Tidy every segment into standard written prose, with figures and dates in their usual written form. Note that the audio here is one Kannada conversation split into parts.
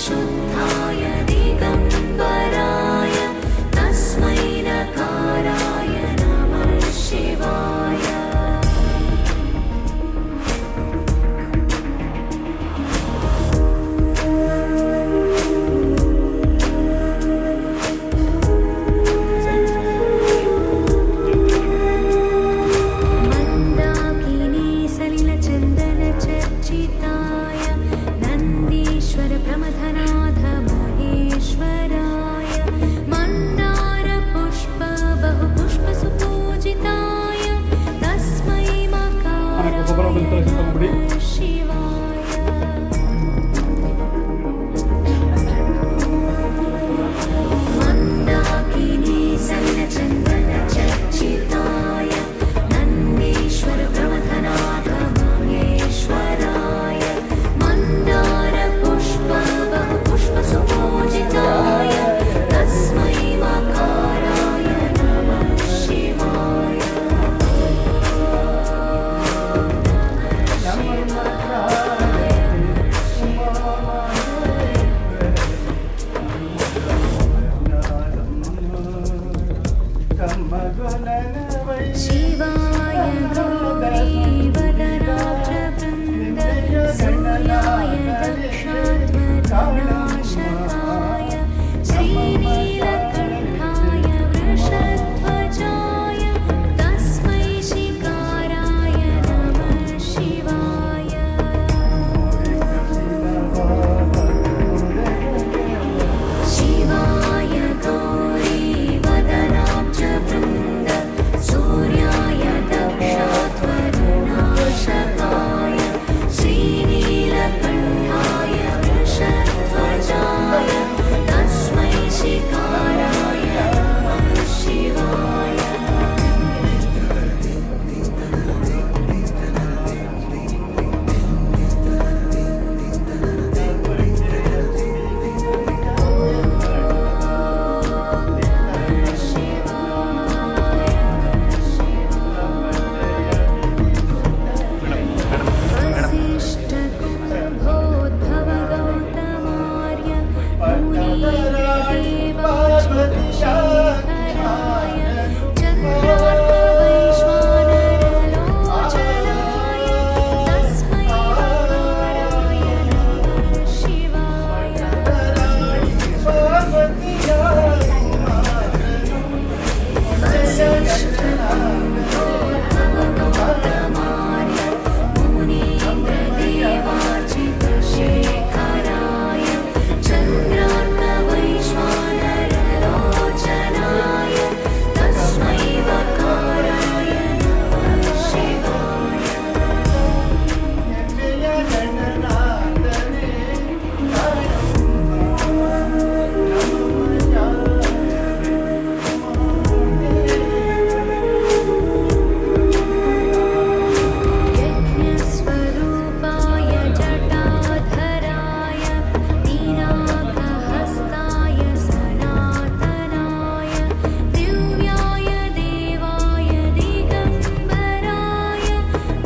शुद्धाय दिगम्बराय तस्मै नकाराय नमः शिवाय। मन्दाकिनी सलिलचन्दनचर्चिताय नन्दीश्वर प्रमथनाथ महेश्वराय मन्दारपुष्प बहुपुष्पसुपूजिताय तस्मै मकाराय नमः शिवाय। मन्दाकिनी सलिलचन्दनचर्चिताय नन्दीश्वर प्रमथनाथ महेश्वराय मन्दारपुष्प बहुपुष्पसुपूजिताय तस्मै मकाराय नमः शिवाय। शिवाय गौरीवदनाब्जवृन्द सूर्याय दक्षाध्वरनाशकाय श्रीनीलकण्ठाय वृषध्वजाय तस्मै शिकाराय नमः शिवाय। शिवाय गौरीवदनाब्जवृन्द सूर्याय दक्षाध्वरनाशकाय श्रीनीलकण्ठाय वृषध्वजाय तस्मै शिकाराय नमः शिवाय। वसिष्ठकुम्भोद्भवगौतमार्य मुनीन्द्रदेवाच्युतशेखराय चन्द्रार्कवैश्वानरलोचनाय तस्मै मकाराय नमः शिवाय। वसिष्ठकुम्भोद्भवगौतमार्य मुनीन्द्रदेवाच्युतशेखराय चन्द्रार्कवैश्वानरलोचनाय तस्मै मकाराय नमः शिवाय। यज्ञस्वरूपाय जटाधराय मीनाकहस्ताय सनातनाय दिव्याय देवाय दिगम्बराय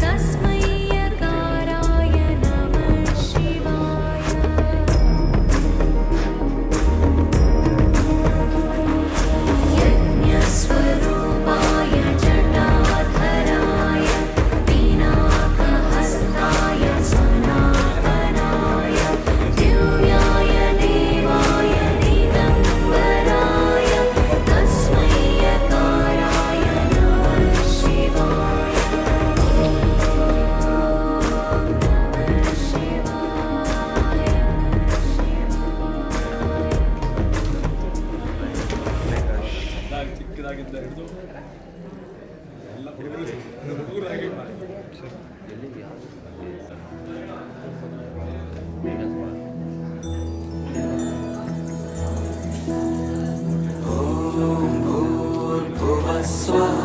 तस्मै यकाराय नमः शिवाय। यज्ञस्वरूपाय जटाधराय मीनाकहस्ताय सनातनाय दिव्याय देवाय दिगम्बराय तस्मै यकाराय नमः शिवाय। ಚಿಕ್ಕದಾಗಿದ್ದ ಹಿಡಿದು ಎಲ್ಲ ಹುಡುಗರಾಗಿ भूर्भुवस्वः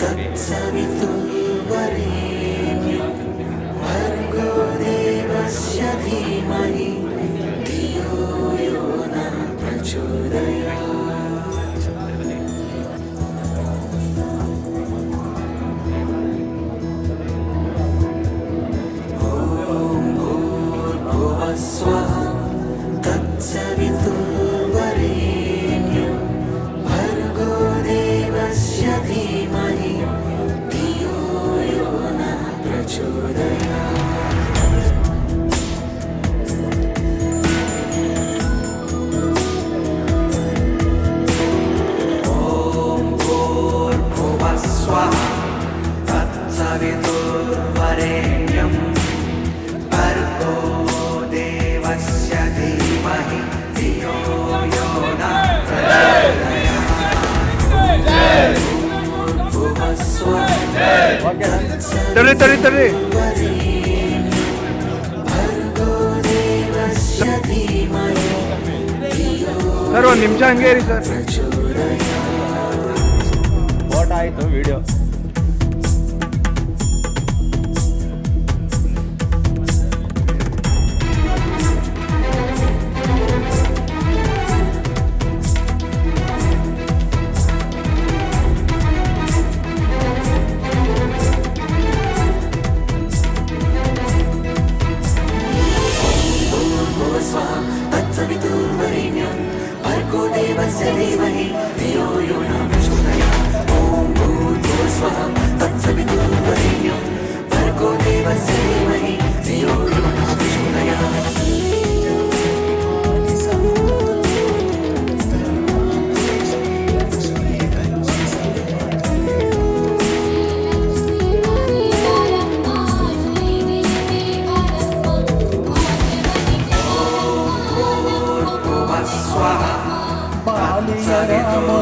तत्सवितुर्वरेण्यं भर्गो देवस्य धीमहि धियो यो नः प्रचोदयात्। ॐ भूर्भुवस्वः तत्सवितुर्वरेण्यं भर्गो देवस्य धीमहि धियो यो नः प्रचोदयात्। तत्सवितुर्वरेण्यं भर्गो देवस्य धीमहि धियो यो नः प्रचोदयात्। भर्गो देवस्य धीमहि धियो ಸರ್ ಒಂದು ನಿಮಿಷ ಹಂಗೆ ಇರಿ ಸರ್. प्रचोदयात्। ಫೋಟೋ ಆಯಿತು, ವಿಡಿಯೋ. तत्सवितुर्वरेण्यं भर्गो देवस्य धीमहि धियो यो नः प्रचोदयात्। ॐ भूर्भुवः स्वः तत्सवितुर्वरेण्यं भर्गो देवस्य धीमहि धियो यो नः प्रचोदयात्।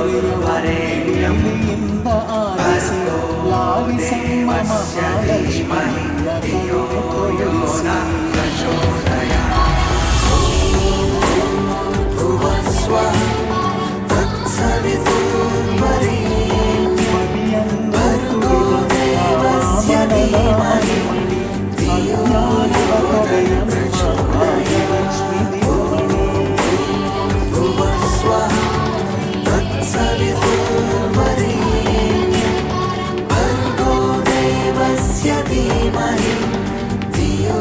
तत्सवितुर्वरेण्यं भर्गो देवस्य धीमहि धियो यो नः प्रचोदयात्। ॐ भूर्भुवः स्वः तत्सवितुर्वरेण्यं भर्गो देवस्य धीमहि धियो यो नः प्रचोदयात्। भूर्भुवः स्वः तत्सवितुर्वरेण्यं भर्गो देवस्य धीमहि धियो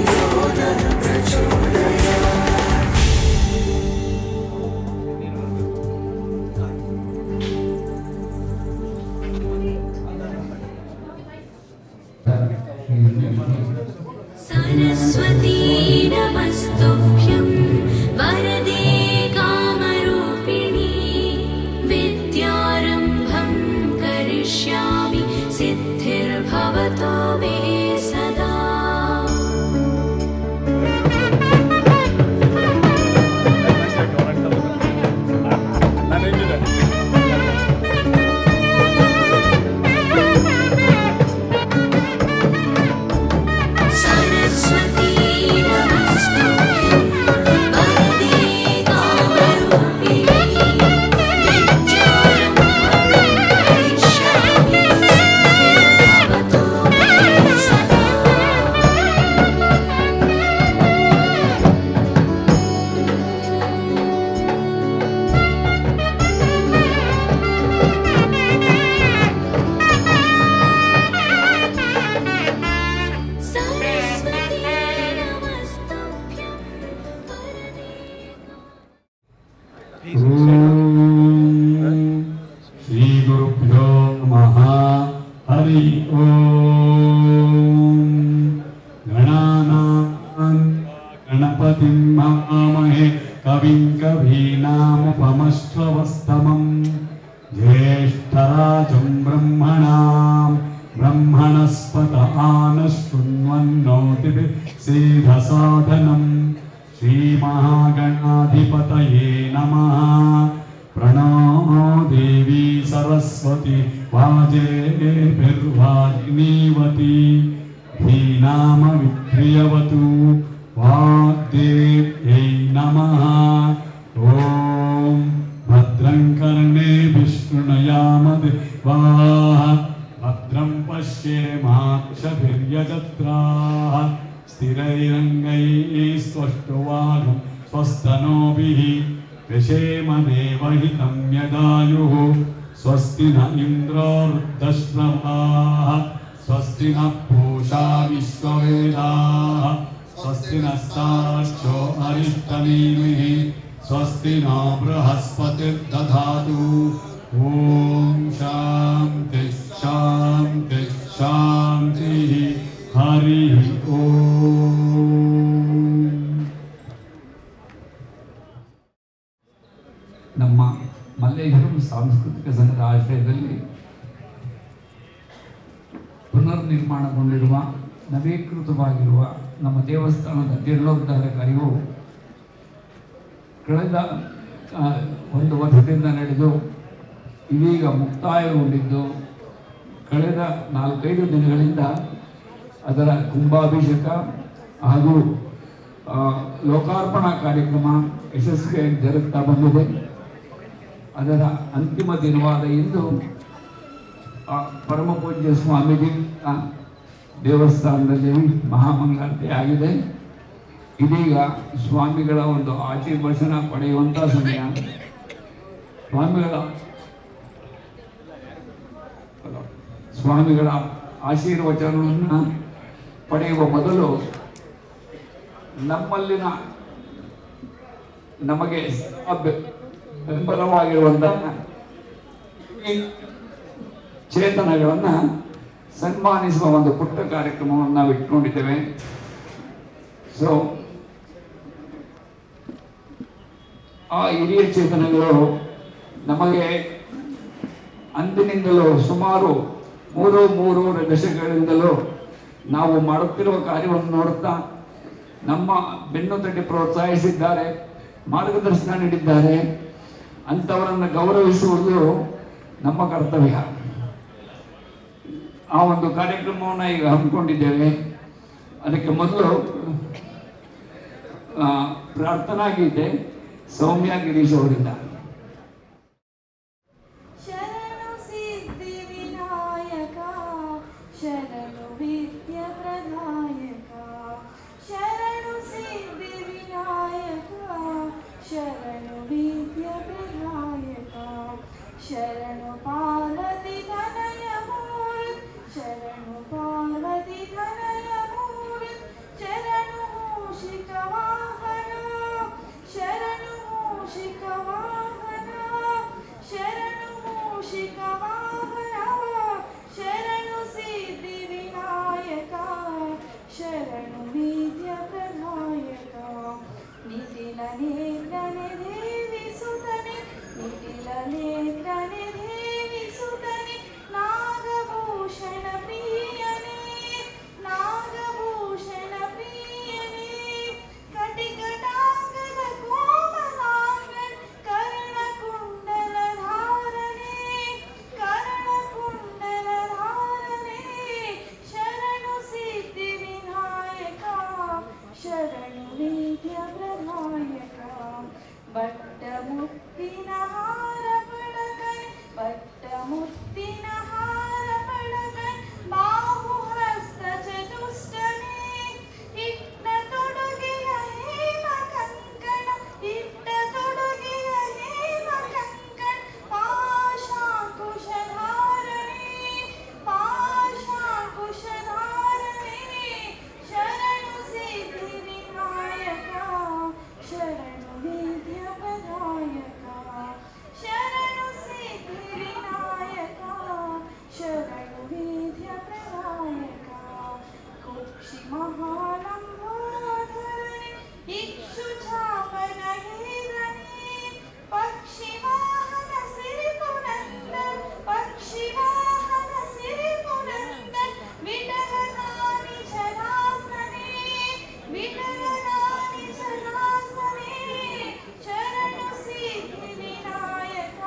यो नः प्रचोदयात्। सरस्वती नमस्तुभ्यं वरदे कामरूपिणी विद्यारम्भं करिष्यामि सिद्धिर्भवतो मे सदा। सरस्वती नमस्तुभ्यं वरदे कामरूपिणी विद्यारम्भं करिष्यामि सिद्धिर्भवतो मे सदा। सरस्वती नमस्तुभ्यं वरदे श्री गुरुभ्यो नमः। हरि ओम। गणानां गणपतिं नमामहे कविं कवीनामुपमश्रवस्तमं ज्येष्ठराजं ब्रह्मणां ब्रह्मणस्पत आनशृण्वन्नोतिभिः सीदसादनं श्रीमहागणाधिपतये नमः। प्रणो देवी सरस्वती वाजेभिर्वाजिनीवती धीनामविक्रियवतु वाग्देव्यै नमः। ॐ भद्रं कर्णेभिः शृणुयामदेवाः भद्रं पश्येमाक्षभिर्यजत्राः स्थिरैरङ्गैः स्वष्टुवागं स्वस्तनोभिः विषेम देवहितं यदायुः। स्वस्ति न इन्द्रो वृद्धश्रवाः स्वस्ति नः पूषा विश्ववेदाः स्वस्ति नस्तार्क्ष्यो अरिष्टनेमिः स्वस्ति नो बृहस्पतिर्दधातु ॐ शान्ति शान्ति शान्तिः हरिः ಓಂ. ನಮ್ಮ ಮಲ್ಲೇಶ್ವರಂ ಸಾಂಸ್ಕೃತಿಕ ಸಂಘದ ಆಶ್ರಯದಲ್ಲಿ ಪುನರ್ನಿರ್ಮಾಣಗೊಂಡಿರುವ ನವೀಕೃತವಾಗಿರುವ ನಮ್ಮ ದೇವಸ್ಥಾನದ ಜೀರ್ಣೋದ್ಧಾರ ಕಾರ್ಯವು ಕಳೆದ ಒಂದು ವರ್ಷದಿಂದ ನಡೆದು ಇದೀಗ ಮುಕ್ತಾಯಗೊಂಡಿದ್ದು ಕಳೆದ 4-5 ದಿನಗಳಿಂದ ಅದರ ಕುಂಭಾಭಿಷೇಕ ಹಾಗೂ ಲೋಕಾರ್ಪಣಾ ಕಾರ್ಯಕ್ರಮ ಯಶಸ್ವಿಯಾಗಿ ಜರುಗ್ತಾ ಬಂದಿದೆ. ಅದರ ಅಂತಿಮ ದಿನವಾದ ಇಂದು ಪರಮ ಪೂಜ್ಯ ಸ್ವಾಮೀಜಿ ದೇವಸ್ಥಾನದಲ್ಲಿ ಮಹಾಮಂಗಳಾರತಿ ಆಗಿದೆ. ಇದೀಗ ಸ್ವಾಮಿಗಳ ಒಂದು ಆಶೀರ್ವಚನ ಪಡೆಯುವಂಥ ಸಮಯ. ಸ್ವಾಮಿಗಳ ಆಶೀರ್ವಚನವನ್ನು ಪಡೆಯುವ ಮೊದಲು ನಮ್ಮಲ್ಲಿನ ನಮಗೆ ಬೆಂಬಲವಾಗಿರುವಂತಹ ಚೇತನಗಳನ್ನು ಸನ್ಮಾನಿಸುವ ಒಂದು ಪುಟ್ಟ ಕಾರ್ಯಕ್ರಮವನ್ನು ನಾವು ಇಟ್ಕೊಂಡಿದ್ದೇವೆ. ಸೊ ಆ ಹಿರಿಯ ಚೇತನಗಳು ನಮಗೆ ಅಂದಿನಿಂದಲೂ ಸುಮಾರು 3 ದಶಕಗಳಿಂದಲೂ ನಾವು ಮಾಡುತ್ತಿರುವ ಕಾರ್ಯವನ್ನು ನೋಡುತ್ತಾ ನಮ್ಮ ಬೆನ್ನು ತಟ್ಟಿ ಪ್ರೋತ್ಸಾಹಿಸಿದ್ದಾರೆ, ಮಾರ್ಗದರ್ಶನ ನೀಡಿದ್ದಾರೆ. ಅಂಥವರನ್ನು ಗೌರವಿಸುವುದು ನಮ್ಮ ಕರ್ತವ್ಯ. ಆ ಒಂದು ಕಾರ್ಯಕ್ರಮವನ್ನು ಈಗ ಹಮ್ಮಿಕೊಂಡಿದ್ದೇವೆ. ಅದಕ್ಕೆ ಮೊದಲು ಪ್ರಾರ್ಥನಾ ಗೀತೆ ಸೌಮ್ಯ ಗಿರೀಶ್ ಅವರಿಂದ. ಶರಣು ಸಿದ್ಧಿ ವಿನಾಯಕ ಶರಣು ವಿದ್ಯ ಪ್ರದಾಯಕ ಶರಣು ಸಿದ್ಧಿ ವಿನಾಯಕ ಶರಣು ವಿದ್ಯ ಪ್ರದಾಯಕ ಶರಣು ಪಾರ್ವತಿ ತನಯ ಮೂರ್ತಿ ಶರಣು ಪಾರ್ವತಿ ತನಯ ಮೂರ್ತಿ ಶರಣು ಮೂಷಿಕ ವಾಹನ ಶರಣು ಮೂಷಿಕ ವಾಹನ ಶರಣು ಮೂಷಿಕ ವಾಹನ ಶರಣು ಸಿದ್ಧಿ ವಿನಾಯಕ ಶರಣು ವಿದ್ಯ ಪ್ರದಾಯಕ ನಿಖಿಲ ನೇತ್ರನೆ ದೇವಿ ಸುತನೆ ನಿಖಿಲ ನೇತ್ರನೆ ದೇವಿ ಸುತನೆ ನಾಗಭೂಷಣ ಪ್ರಿಯನೇ ನಾಗಭೂಷಣ ಪ್ರಿಯನೇ ಕಟಿಕಟಾಂಗದ ಕೋಮಲಾಂಗಣ ಕರ್ಣಕುಂಡಲ ಧಾರಣೆ ಕರ್ಣಕುಂಡಲ ಧಾರಣೆ ಶರಣು ಸಿದ್ಧಿ ವಿನಾಯಕ ಶರಣು ವಿದ್ಯ ಪ್ರದಾಯಕ ಬಟ್ಟ ಮುತ್ತಿನ ಹಾರ ಪಡಗೈ ಬಟ್ಟ ಮುತ್ತಿನ ಹಾರ ಪಡಗೈ ಬಾಹು ಹಸ್ತ ಚತುಷ್ಟನೇ ಇಟ್ಟ ತೊಡುಗೆಯ ಹೇಮ ಕಂಕಣ ಇಟ್ಟ ತೊಡುಗೆಯ ಹೇಮ ಕಂಕಣ ಪಾಶಾಂಕುಶಧಾರಣೆ ಪಾಶಾಂಕುಶಧಾರಣೆ ಶರಣು ಸಿದ್ಧಿ ವಿನಾಯಕ ಶರಣು ವಿದ್ಯ ಪ್ರದಾಯಕ ಶರಣು ಸಿದ್ಧಿ ವಿನಾಯಕ ಶರಣು ವಿದ್ಯ ಪ್ರದಾಯಕ ಕುಕ್ಷಿ ಮಹಾಲಂಬೋಧರಣೆ ಇಕ್ಷು ಚಾಪನ ಹೇರನೆ ಪಕ್ಷಿ ವಾಹನ ಸಿರಿಪುರಂದರ್ ಪಕ್ಷಿ ವಾಹನ ಸಿರಿಪುರಂದರ್ ವಿಠಲನಾನಿ ಶರಾಸನೆ ವಿಠಲನಾನಿ ಶರಾಸನೆ ಶರಣು ಸಿದ್ಧಿ ವಿನಾಯಕ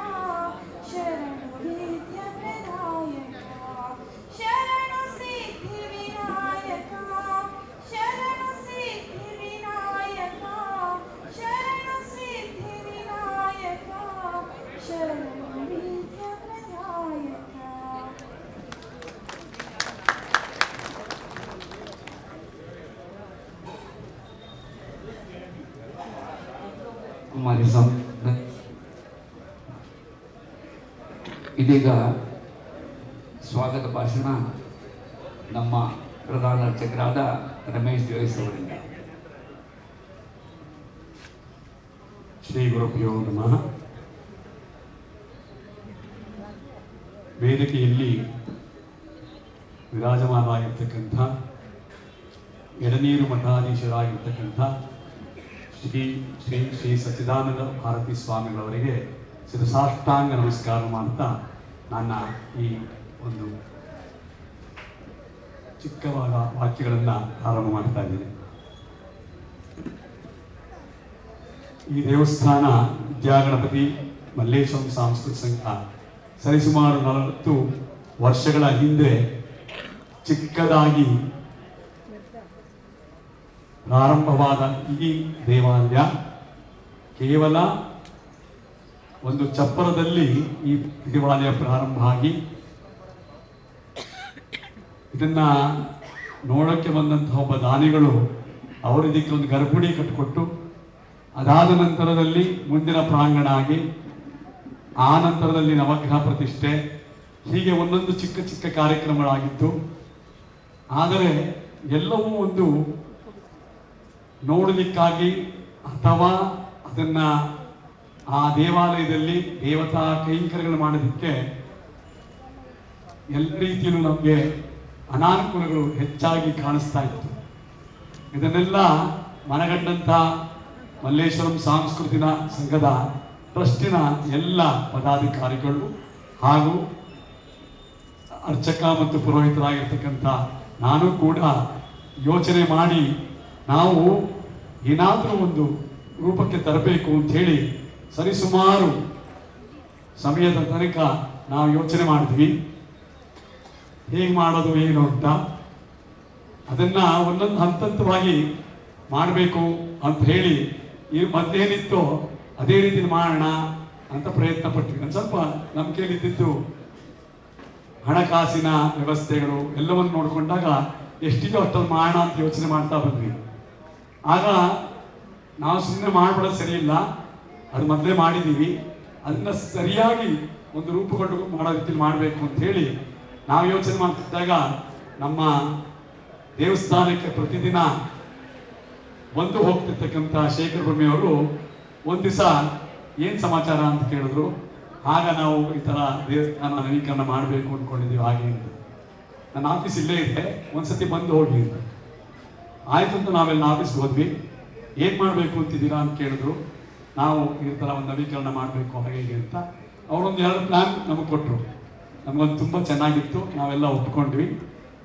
ಶರಣು ವಿದ್ಯ ಪ್ರದಾಯಕ ಶರಣು ಸಿದ್ಧಿ ವಿನಾಯಕ ಶರಣು ಸಿದ್ಧಿ ವಿನಾಯಕ ಶರಣು ಸಿದ್ಧಿ ವಿನಾಯಕ ಶರಣು ವಿದ್ಯ ಪ್ರದಾಯಕ. ಕುಮಾರಿ ಇದೀಗ ಸ್ವಾಗತ ಭಾಷಣ ನಮ್ಮ ಪ್ರಧಾನ ಅರ್ಚಕರಾದ ರಮೇಶ್ ಜೋಯಿಸ್ ಅವರಿಂದ. ಶ್ರೀ ಗುರುಭ್ಯೋ ನಮಃ. ವೇದಿಕೆಯಲ್ಲಿ ವಿರಾಜಮಾನವಾಗಿರ್ತಕ್ಕಂಥ ಎಳನೀರು ಮಠಾಧೀಶರಾಗಿರ್ತಕ್ಕಂಥ ಶ್ರೀ ಶ್ರೀ ಶ್ರೀ ಸಚ್ಚಿದಾನಂದ ಭಾರತಿ ಸ್ವಾಮಿಗಳವರಿಗೆ ಸಾಷ್ಟಾಂಗ ನಮಸ್ಕಾರ ಮಾಡ್ತಾ ನನ್ನ ಈ ಒಂದು ಚಿಕ್ಕವಾದ ವಾಕ್ಯಗಳನ್ನು ಪ್ರಾರಂಭ ಮಾಡ್ತಾ ಇದ್ದೇನೆ. ಈ ದೇವಸ್ಥಾನ ವಿದ್ಯಾಗಣಪತಿ ಮಲ್ಲೇಶ್ವರಂ ಸಾಂಸ್ಕೃತಿಕ ಸಂಘ ಸರಿಸುಮಾರು 40 ವರ್ಷಗಳ ಹಿಂದೆ ಚಿಕ್ಕದಾಗಿ ಪ್ರಾರಂಭವಾದ ಈ ದೇವಾಲಯ ಕೇವಲ ಒಂದು ಚಪ್ಪರದಲ್ಲಿ ಈ ದೇವಾಲಯ ಪ್ರಾರಂಭ ಆಗಿ ಇದನ್ನ ನೋಡೋಕ್ಕೆ ಬಂದಂತಹ ಒಬ್ಬ ದಾನಿಗಳು ಅವರು ಇದಕ್ಕೆ ಒಂದು ಗರ್ಭುಡಿ ಕಟ್ಟಿಕೊಟ್ಟು ಅದಾದ ನಂತರದಲ್ಲಿ ಮುಂದಿನ ಪ್ರಾಂಗಣ ಆಗಿ ಆ ನಂತರದಲ್ಲಿ ನವಗ್ರಹ ಪ್ರತಿಷ್ಠೆ ಹೀಗೆ ಒಂದೊಂದು ಚಿಕ್ಕ ಚಿಕ್ಕ ಕಾರ್ಯಕ್ರಮಗಳಾಗಿತ್ತು. ಆದರೆ ಎಲ್ಲವೂ ಒಂದು ನೋಡಲಿಕ್ಕಾಗಿ ಅಥವಾ ಅದನ್ನ ಆ ದೇವಾಲಯದಲ್ಲಿ ದೇವತಾ ಕೈಂಕರ್ಯಗಳು ಮಾಡೋದಕ್ಕೆ ಎಲ್ಲ ರೀತಿಯಲ್ಲೂ ನಮಗೆ ಅನಾನುಕೂಲಗಳು ಹೆಚ್ಚಾಗಿ ಕಾಣಿಸ್ತಾ ಇತ್ತು. ಇದನ್ನೆಲ್ಲ ಮನಗಂಡಂಥ ಮಲ್ಲೇಶ್ವರಂ ಸಾಂಸ್ಕೃತಿಕ ಸಂಘದ ಟ್ರಸ್ಟಿನ ಎಲ್ಲ ಪದಾಧಿಕಾರಿಗಳು ಹಾಗೂ ಅರ್ಚಕ ಮತ್ತು ಪುರೋಹಿತರಾಗಿರ್ತಕ್ಕಂಥ ನಾನು ಕೂಡ ಯೋಚನೆ ಮಾಡಿ ನಾವು ಏನಾದರೂ ಒಂದು ರೂಪಕ್ಕೆ ತರಬೇಕು ಅಂತ ಹೇಳಿ ಸರಿಸುಮಾರು ಸಮಯದ ತನಕ ನಾವು ಯೋಚನೆ ಮಾಡಿದ್ವಿ ಹೇಗೆ ಮಾಡೋದು ಏನು ಅಂತ. ಅದನ್ನ ಒಂದೊಂದು ಹಂತವಾಗಿ ಮಾಡಬೇಕು ಅಂತ ಹೇಳಿ ಈ ಮತ್ತೇನಿತ್ತು ಅದೇ ರೀತಿ ಮಾಡೋಣ ಅಂತ ಪ್ರಯತ್ನ ಪಟ್ವಿ. ಒಂದು ಸ್ವಲ್ಪ ನಂಬಿಕೆಯಲ್ಲಿದ್ದು ಹಣಕಾಸಿನ ವ್ಯವಸ್ಥೆಗಳು ಎಲ್ಲವನ್ನು ನೋಡಿಕೊಂಡಾಗ ಎಷ್ಟಿದೋ ಅಷ್ಟೊಂದು ಮಾಡೋಣ ಅಂತ ಯೋಚನೆ ಮಾಡ್ತಾ ಬಂದ್ವಿ. ಆಗ ನಾವು ಸುಮ್ಮನೆ ಮಾಡ್ಬಿಡೋದು ಸರಿ ಇಲ್ಲ, ಅದು ಮೊದಲೇ ಮಾಡಿದ್ದೀವಿ, ಅದನ್ನ ಸರಿಯಾಗಿ ಒಂದು ರೂಪುಗೊಂಡು ಮಾಡೋ ರೀತಿಯಲ್ಲಿ ಮಾಡಬೇಕು ಅಂತ ಹೇಳಿ ನಾವು ಯೋಚನೆ ಮಾಡ್ತಿದ್ದಾಗ ನಮ್ಮ ದೇವಸ್ಥಾನಕ್ಕೆ ಪ್ರತಿದಿನ ಬಂದು ಹೋಗ್ತಿರ್ತಕ್ಕಂಥ ಶೇಖರ್ ಭೂಮಿಯವರು ಒಂದು ದಿವಸ ಏನು ಸಮಾಚಾರ ಅಂತ ಕೇಳಿದ್ರು. ಆಗ ನಾವು ಈ ಥರ ದೇವಸ್ಥಾನ ನವೀಕರಣ ಮಾಡಬೇಕು ಅಂದ್ಕೊಂಡಿದ್ದೀವಿ ಹಾಗೆ ಅಂತ. ನನ್ನ ಆಫೀಸ್ ಇಲ್ಲೇ ಇದೆ, ಒಂದ್ಸತಿ ಬಂದು ಹೋಗಿ ಅಂತ. ಆಯ್ತು ಅಂತ ನಾವೆಲ್ಲ ಆಫೀಸ್ಗೆ ಹೋದ್ವಿ. ಏನು ಮಾಡಬೇಕು ಅಂತಿದ್ದೀರಾ ಅಂತ ಕೇಳಿದ್ರು. ನಾವು ಈ ಥರ ಒಂದು ನವೀಕರಣ ಮಾಡಬೇಕು ಹಾಗೆ ಹೀಗೆ ಅಂತ ಅವರೊಂದು 2 ಪ್ಲ್ಯಾನ್ ನಮಗೆ ಕೊಟ್ಟರು. ನಮಗೊಂದು ತುಂಬ ಚೆನ್ನಾಗಿತ್ತು, ನಾವೆಲ್ಲ ಒಪ್ಕೊಂಡ್ವಿ.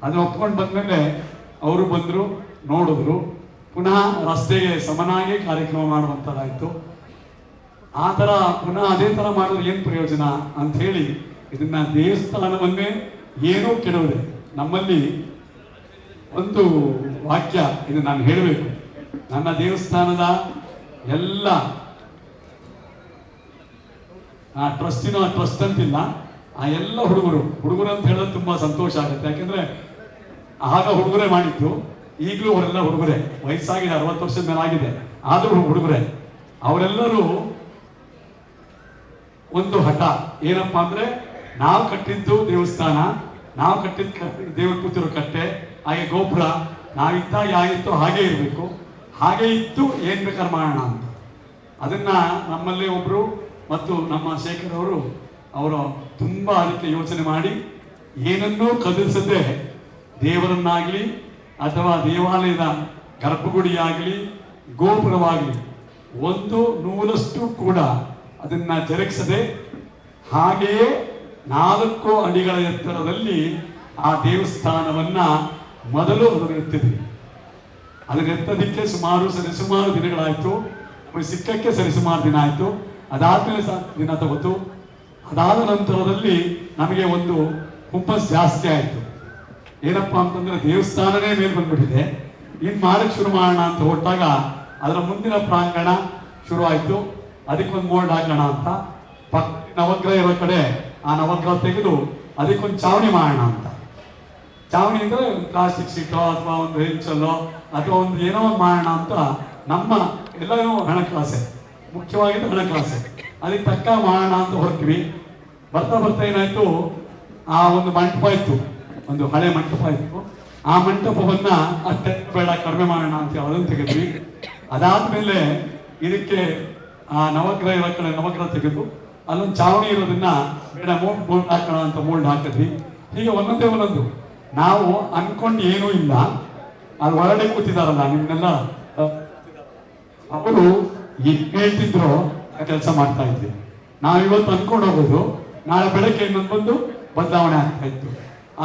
ಅದನ್ನ ಒಪ್ಕೊಂಡು ಬಂದಮೇಲೆ ಅವರು ಬಂದರು, ನೋಡಿದ್ರು, ಪುನಃ ರಸ್ತೆಗೆ ಸಮನಾಗಿ ಕಾರ್ಯಕ್ರಮ ಮಾಡುವಂಥದ್ದಾಯಿತು. ಆ ಥರ ಪುನಃ ಅದೇ ಥರ ಮಾಡಿದ್ರೆ ಏನು ಪ್ರಯೋಜನ ಅಂತ ಹೇಳಿ ಇದನ್ನ ದೇವಸ್ಥಾನವನ್ನೇ ಏನೂ ಕೆಡವುದೆ. ನಮ್ಮಲ್ಲಿ ಒಂದು ವಾಕ್ಯ ಇದು ನಾನು ಹೇಳಬೇಕು. ನನ್ನ ದೇವಸ್ಥಾನದ ಎಲ್ಲ ಟ್ರಸ್ಟ್ ಅಂತಿಲ್ಲ, ಆ ಎಲ್ಲ ಹುಡುಗರು ಅಂತ ಹೇಳೋದು ತುಂಬ ಸಂತೋಷ ಆಗುತ್ತೆ. ಯಾಕೆಂದ್ರೆ ಆಗ ಹುಡುಗರೇ ಮಾಡಿದ್ದು, ಈಗಲೂ ಅವರೆಲ್ಲ ಹುಡುಗರೇ, ವಯಸ್ಸಾಗಿದೆ, 60 ವರ್ಷದ ಮೇಲೆ ಆಗಿದೆ, ಆದರೂ ಹುಡುಗರೇ. ಅವರೆಲ್ಲರೂ ಒಂದು ಹಠ ಏನಪ್ಪಾ ಅಂದ್ರೆ, ನಾವು ಕಟ್ಟಿದ್ದು ದೇವಸ್ಥಾನ, ನಾವು ಕಟ್ಟಿದ ದೇವ್ರ ಕೂತಿರೋ ಕಟ್ಟೆ, ಹಾಗೆ ಗೋಪುರ ನಾವಿದ್ದಾಗ ಆಗಿತ್ತು ಹಾಗೆ ಇರಬೇಕು, ಹಾಗೆ ಇತ್ತು ಏನ್ ಬೇಕಾದ್ರೆ ಮಾಡೋಣ ಅಂತ. ಅದನ್ನ ನಮ್ಮಲ್ಲಿ ಒಬ್ರು ಮತ್ತು ನಮ್ಮ ಶೇಖರ್ ಅವರು ತುಂಬಾ ಅದಕ್ಕೆ ಯೋಚನೆ ಮಾಡಿ ಏನನ್ನೂ ಕದಲಿಸದೆ ದೇವರನ್ನಾಗ್ಲಿ ಅಥವಾ ದೇವಾಲಯದ ಗರ್ಭಗುಡಿಯಾಗಲಿ ಗೋಪುರವಾಗಲಿ ಒಂದು ನೂಲಷ್ಟು ಕೂಡ ಅದನ್ನ ಜರುಗಿಸದೆ ಹಾಗೆಯೇ 4 ಅಡಿಗಳ ಎತ್ತರದಲ್ಲಿ ಆ ದೇವಸ್ಥಾನವನ್ನ ಮೊದಲು ಅದನ್ನೆತ್ತಿದ್ವಿ. ಅದನ್ನೆತ್ತದಕ್ಕೆ ಸರಿಸುಮಾರು ದಿನಗಳಾಯ್ತು, ಸಿಕ್ಕಕ್ಕೆ ಸರಿಸುಮಾರು ದಿನ ಆಯ್ತು. ಅದಾದ್ಮೇಲೆ ದಿನ ತಗೋತು. ಅದಾದ ನಂತರದಲ್ಲಿ ನಮಗೆ ಒಂದು ಹುಮ್ಮಸ್ ಜಾಸ್ತಿ ಆಯ್ತು. ಏನಪ್ಪಾ ಅಂತಂದ್ರೆ ದೇವಸ್ಥಾನನೇ ಮೇಲೆ ಬಂದ್ಬಿಟ್ಟಿದೆ, ಇನ್ ಮಾಡಕ್ ಶುರು ಮಾಡೋಣ ಅಂತ ಹೊರಟಾಗ ಅದರ ಮುಂದಿನ ಪ್ರಾಂಗಣ ಶುರು ಆಯ್ತು. ಅದಕ್ಕೊಂದು ಮೋಲ್ಡ್ ಹಾಕೋಣ ಅಂತ ನವಗ್ರಹ ಇರೋ ಕಡೆ ಆ ನವಗ್ರಹ ತೆಗೆದು ಅದಕ್ಕೊಂದು ಚಾವಣಿ ಮಾಡೋಣ ಅಂತ. ಚಾವಣಿ ಅಂದ್ರೆ ಪ್ಲಾಸ್ಟಿಕ್ ಶೀಟೋ ಅಥವಾ ಒಂದು ಹೆಂಚಲ್ಲೋ ಅಥವಾ ಒಂದು ಏನೋ ಒಂದು ಮಾಡೋಣ ಅಂತ ನಮ್ಮ ಎಲ್ಲರೂ ಹಣಕಾಸೆ, ಮುಖ್ಯವಾಗಿದ್ದು ಹಣಕಾಸೆ, ಅದಕ್ಕೆ ತಕ್ಕ ಮಾಡೋಣ ಅಂತ ಹೊರಟ್ವಿ. ಬರ್ತಾ ಏನಾಯ್ತು, ಆ ಒಂದು ಮಂಟಪ ಇತ್ತು, ಒಂದು ಹಳೆ ಮಂಟಪ ಇತ್ತು. ಆ ಮಂಟಪವನ್ನ ಅಷ್ಟೇ ಬೇಡ ಕಡಿಮೆ ಮಾಡೋಣ ಅಂತ ಅದನ್ನು ತೆಗೆದ್ವಿ. ಅದಾದ್ಮೇಲೆ ಇದಕ್ಕೆ ಆ ನವಗ್ರಹ ಇರೋ ಕಡೆ ನವಗ್ರಹ ತೆಗೆದು ಅಲ್ಲೊಂದು ಚಾವಣಿ ಇರೋದನ್ನ ಬೇಡ ಮೋಲ್ಡ್ ಹಾಕೋಣ ಅಂತ ಮೋಲ್ಡ್ ಹಾಕಿದ್ವಿ. ಹೀಗೆ ಒಂದೊಂದೇ ಒಂದೊಂದು ನಾವು ಅನ್ಕೊಂಡು ಏನೂ ಇಲ್ಲ. ಅಲ್ಲಿ ಒಳಗಡೆ ಕೂತಿದಾರಲ್ಲ ನಿಮ್ನೆಲ್ಲ ಅವರು ಈಗ ಹೇಳ್ತಿದ್ರು ಕೆಲಸ ಮಾಡ್ತಾ ಇದ್ವಿ. ನಾವಿವತ್ತು ಅನ್ಕೊಂಡು ಹೋಗೋದು ನಾಳೆ ಬೆಳಗ್ಗೆ ಇನ್ನೊಂದು ಬಂದು ಬದಲಾವಣೆ ಆಗ್ತಾ ಇತ್ತು.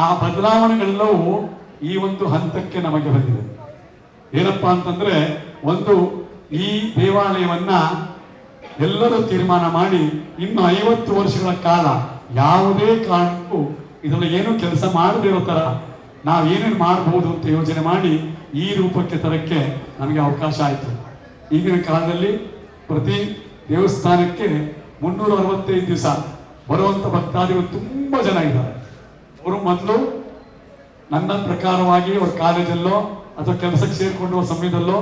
ಆ ಬದಲಾವಣೆಗಳೆಲ್ಲವೂ ಈ ಒಂದು ಹಂತಕ್ಕೆ ನಮಗೆ ಬಂದಿದೆ. ಏನಪ್ಪಾ ಅಂತಂದ್ರೆ, ಒಂದು ಈ ದೇವಾಲಯವನ್ನ ಎಲ್ಲರೂ ತೀರ್ಮಾನ ಮಾಡಿ ಇನ್ನು 50 ವರ್ಷಗಳ ಕಾಲ ಯಾವುದೇ ಕಾರಣಕ್ಕೂ ಇದರಲ್ಲಿ ಏನು ಕೆಲಸ ಮಾಡದೇ ಇರೋ ತರ ನಾವೇನೇನು ಮಾಡಬಹುದು ಅಂತ ಯೋಚನೆ ಮಾಡಿ ಈ ರೂಪಕ್ಕೆ ತರಕ್ಕೆ ನಮಗೆ ಅವಕಾಶ ಆಯಿತು. ಈಗಿನ ಕಾಲದಲ್ಲಿ ಪ್ರತಿ ದೇವಸ್ಥಾನಕ್ಕೆ 365 ದಿವಸ ಬರುವಂತ ಭಕ್ತಾದಿಗಳು ತುಂಬಾ ಜನ ಇದ್ದಾರೆ. ಅವರು ಮೊದಲು ನನ್ನ ಪ್ರಕಾರವಾಗಿ ಅವ್ರ ಕಾಲೇಜಲ್ಲೋ ಅಥವಾ ಕೆಲಸಕ್ಕೆ ಸೇರ್ಕೊಳ್ಳುವ ಸಮಯದಲ್ಲೋ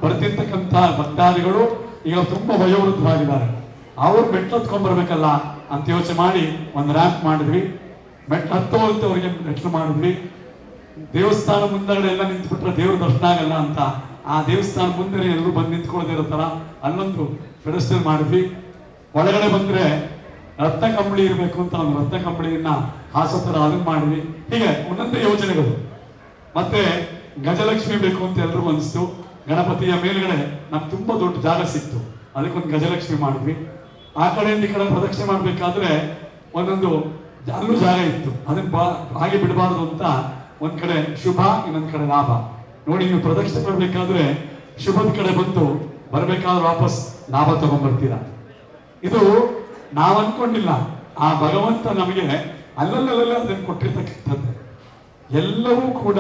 ಬರ್ತಿರ್ತಕ್ಕಂಥ ಭಕ್ತಾದಿಗಳು ಈಗ ತುಂಬಾ ವಯೋವೃದ್ಧರಾಗಿದ್ದಾರೆ. ಅವ್ರು ಮೆಟ್ಲು ಹತ್ಕೊಂಡ್ಬರ್ಬೇಕಲ್ಲ ಅಂತ ಯೋಚನೆ ಮಾಡಿ ಒಂದು ರ್ಯಾಂಪ್ ಮಾಡಿದ್ವಿ. ಮೆಟ್ಲು ಹತ್ತುವಂತ ಅವರಿಗೆ ಮೆಟ್ಲು ಮಾಡಿದ್ವಿ. ದೇವಸ್ಥಾನ ಮುಂದಗಡೆ ಎಲ್ಲ ನಿಂತ್ಬಿಟ್ರೆ ದೇವ್ರ ದರ್ಶನ ಆಗಲ್ಲ ಅಂತ ಆ ದೇವಸ್ಥಾನ ಮುಂದೆ ಎಲ್ಲರೂ ಬಂದು ನಿಂತ್ಕೊಳ್ಳದೆ ಇರೋ ತರ ಅಲ್ಲೊಂದು ಪೆಡಸ್ಟಲ್ ಮಾಡಿದ್ವಿ. ಒಳಗಡೆ ಬಂದ್ರೆ ರತ್ನ ಕಂಬಳಿ ಇರಬೇಕು ಅಂತ ಒಂದು ರತ್ನ ಕಂಬಳಿಯನ್ನ ಹಾಸೋ ತರ ಅದನ್ನ ಮಾಡಿದ್ವಿ. ಹೀಗೆ ಒಂದೊಂದೇ ಯೋಜನೆಗಳು. ಮತ್ತೆ ಗಜಲಕ್ಷ್ಮಿ ಬೇಕು ಅಂತ ಎಲ್ರಿಗೂ ಅನಿಸ್ತು. ಗಣಪತಿಯ ಮೇಲ್ಗಡೆ ನಮ್ಗೆ ತುಂಬಾ ದೊಡ್ಡ ಜಾಗ ಸಿಕ್ತು, ಅದಕ್ಕೊಂದು ಗಜಲಕ್ಷ್ಮಿ ಮಾಡಿದ್ವಿ. ಆ ಕಡೆಯಿಂದ ಈ ಕಡೆ ಪ್ರದಕ್ಷಿಣೆ ಮಾಡ್ಬೇಕಾದ್ರೆ ಒಂದೊಂದು ಅಲ್ಲೂ ಜಾಗ ಇತ್ತು, ಅದನ್ನ ಹಾಗೆ ಬಿಡಬಾರ್ದು ಅಂತ ಒಂದ್ ಕಡೆ ಶುಭ ಇನ್ನೊಂದ್ ಕಡೆ ಲಾಭ ನೋಡಿ. ನೀವು ಪ್ರದಕ್ಷಿಣೆ ಮಾಡ್ಬೇಕಾದ್ರೆ ಶುಭದ ಕಡೆ ಬಂದು ಬರ್ಬೇಕಾದ್ರೆ ವಾಪಸ್ ಲಾಭ ತಗೊಂಡ್ಬರ್ತೀರಾ. ಇದು ನಾವು ಅನ್ಕೊಂಡಿಲ್ಲ, ಆ ಭಗವಂತ ನಮಗೆ ಅಲ್ಲಲ್ಲಲ್ಲ ಅದನ್ನು ಕೊಟ್ಟಿರ್ತಕ್ಕಂಥದ್ದು. ಎಲ್ಲವೂ ಕೂಡ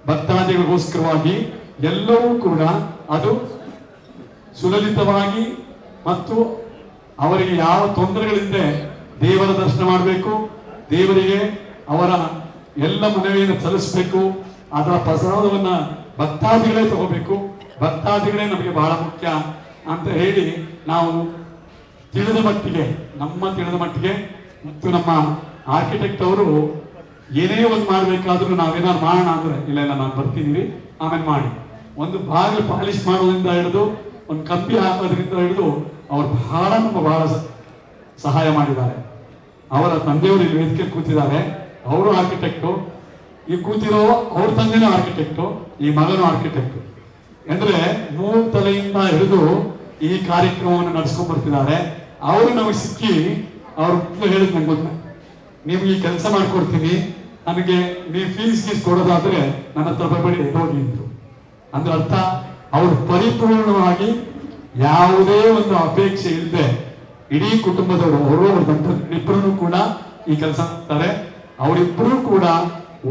ಭಕ್ತಾದಿಗಳಿಗೋಸ್ಕರವಾಗಿ ಎಲ್ಲವೂ ಕೂಡ ಅದು ಸುಲಲಿತವಾಗಿ ಮತ್ತು ಅವರಿಗೆ ಯಾವ ತೊಂದರೆಗಳಿಂದ ದೇವರ ದರ್ಶನ ಮಾಡಬೇಕು, ದೇವರಿಗೆ ಅವರ ಎಲ್ಲ ಮನವಿಯನ್ನು ಸಲ್ಲಿಸಬೇಕು, ಅದರ ಪ್ರಸಾದವನ್ನ ಭಕ್ತಾದಿಗಳೇ ತಗೋಬೇಕು, ಭಕ್ತಾದಿಗಳೇ ನಮಗೆ ಬಹಳ ಮುಖ್ಯ ಅಂತ ಹೇಳಿ ನಾವು ತಿಳಿದ ಮಟ್ಟಿಗೆ ಮತ್ತು ನಮ್ಮ ಆರ್ಕಿಟೆಕ್ಟ್ ಅವರು ಏನೇ ಒಂದು ಮಾಡ್ಬೇಕಾದ್ರೂ ನಾವೇನಾದ್ರು ಮಾಡೋಣ ಅಂದ್ರೆ ಇಲ್ಲ ನಾನು ಬರ್ತೀನಿ ಆಮೇಲೆ ಮಾಡಿ. ಒಂದು ಬಾಗಿಲು ಪಾಲಿಶ್ ಮಾಡೋದ್ರಿಂದ ಹಿಡಿದು ಒಂದು ಕಂಬಿ ಹಾಕೋದ್ರಿಂದ ಹಿಡಿದು ಅವ್ರು ಬಹಳ ಸಹಾಯ ಮಾಡಿದ್ದಾರೆ. ಅವರ ತಂದೆಯವರು ಇಲ್ಲಿ ವೇದಿಕೆ ಕೂತಿದ್ದಾರೆ, ಅವರು ಆರ್ಕಿಟೆಕ್ಟು. ಈ ಕೂತಿರೋ ಅವ್ರ ತಂದೆನೂ ಆರ್ಕಿಟೆಕ್ಟು, ಈ ಮಗನೂ ಆರ್ಕಿಟೆಕ್ಟು. ಅಂದ್ರೆ 3 ತಲೆಯಿಂದ ಹಿಡಿದು ಈ ಕಾರ್ಯಕ್ರಮವನ್ನು ನಡೆಸ್ಕೊಂಡ್ ಬರ್ತಿದ್ದಾರೆ. ಅವರು ನಮಗೆ ಸಿಕ್ಕಿ ಅವ್ರು ಹೇಳಿದ್ ನಂಗೆ ಗೊತ್ತ, ನೀವು ಈ ಕೆಲಸ ಮಾಡ್ಕೊಡ್ತೀನಿ, ನನಗೆ ನೀವು ಫೀಸ್ ಕೊಡೋದಾದ್ರೆ ನನ್ನ ಹತ್ರ ಬರಬೇಡಿ ಹೋಗಿ ಅಂದ್ರು. ಅಂದ್ರೆ ಅರ್ಥ ಅವರು ಪರಿಪೂರ್ಣವಾಗಿ ಯಾವುದೇ ಒಂದು ಅಪೇಕ್ಷೆ ಇಲ್ಲದೆ ಇಡೀ ಕುಟುಂಬದವರು ಅವರು ಅವ್ರ ದಂಪತಿಗಳಿಬ್ಬರೂ ಕೂಡ ಈ ಕೆಲಸ ಮಾಡ್ತಾರೆ. ಅವರಿಬ್ಬರೂ ಕೂಡ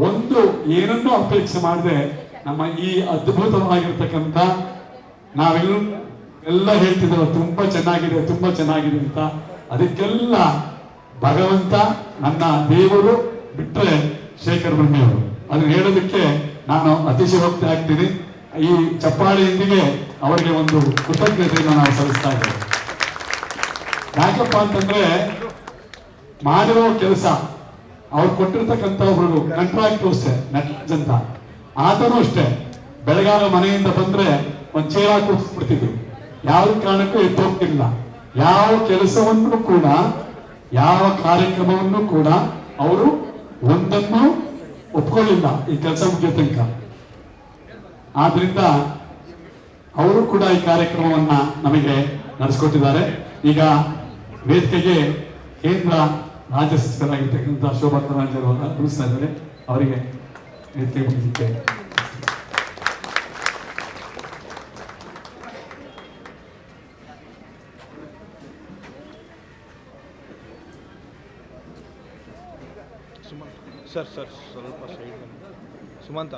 ಒಂದು ಏನನ್ನೂ ಅಪೇಕ್ಷೆ ಮಾಡದೆ ನಮ್ಮ ಈ ಅದ್ಭುತವಾಗಿರ್ತಕ್ಕಂಥ ನಾವೆಲ್ಲ ಹೇಳ್ತಿದ್ದೇವೆ ತುಂಬಾ ಚೆನ್ನಾಗಿದೆ ಅಂತ. ಅದಕ್ಕೆಲ್ಲ ಭಗವಂತ ನನ್ನ ದೇವರು ಬಿಟ್ಟರೆ ಶೇಖರ್ ಬ್ರಹ್ಮಿಯವರು. ಅದನ್ನ ಹೇಳೋದಕ್ಕೆ ನಾನು ಅತಿಶಯೋಕ್ತಿ ಆಗ್ತೀನಿ. ಈ ಚಪ್ಪಾಳಿಯೊಂದಿಗೆ ಅವರಿಗೆ ಒಂದು ಕೃತಜ್ಞತೆಯನ್ನು ನಾವು ಸಲ್ಲಿಸ್ತಾ ಇದ್ದೇವೆ. ಯಾಕಪ್ಪ ಅಂತಂದ್ರೆ ಮಾಡಿರೋ ಕೆಲಸ ಅವ್ರು ಕೊಟ್ಟಿರ್ತಕ್ಕಂಥ ಒಬ್ರು ಕಾಂಟ್ರಾಕ್ಟರ್ ಅಷ್ಟೇ, ನಟರಾಜ್ ಅಂತ, ಆತನೂ ಅಷ್ಟೇ ಬೆಳಗಾವ ಮನೆಯಿಂದ ಬಂದ್ರೆ ಒಂದು ಚೇರ ಕೂರಿಸ್ಬಿಡ್ತಿದ್ರು, ಯಾವ ಕಾರಣಕ್ಕೂ ಎದ್ದೋಗ್ತಿಲ್ಲ. ಯಾವ ಕೆಲಸವನ್ನು ಕೂಡ ಯಾವ ಕಾರ್ಯಕ್ರಮವನ್ನು ಕೂಡ ಅವರು ಒಂದನ್ನು ಒಪ್ಕೊಳ್ಳಿಲ್ಲ ಈ ಕೆಲಸ ಮುಗಿಯೋ ತನಕ. ಆದ್ರಿಂದ ಅವರು ಕೂಡ ಈ ಕಾರ್ಯಕ್ರಮವನ್ನ ನಮಗೆ ನಡೆಸಿಕೊಟ್ಟಿದ್ದಾರೆ. ಈಗ ವೇದಿಕೆಗೆ ಕೇಂದ್ರ ರಾಜ್ಯ ಸಚಿವರಾಗಿರ್ತಕ್ಕಂಥ ಶೋಭಾ ಕರಂದ್ಲಾಜೆ ಅವರು ತಿಳಿಸ್ತಾ ಇದ್ದಾರೆ. ಅವರಿಗೆ ವೇದಿಕೆ ಮುಗಿಲಿಕ್ಕೆ ಸರ್ ಸ್ವಲ್ಪ ಸೈಡ್ ಸುಮಂತ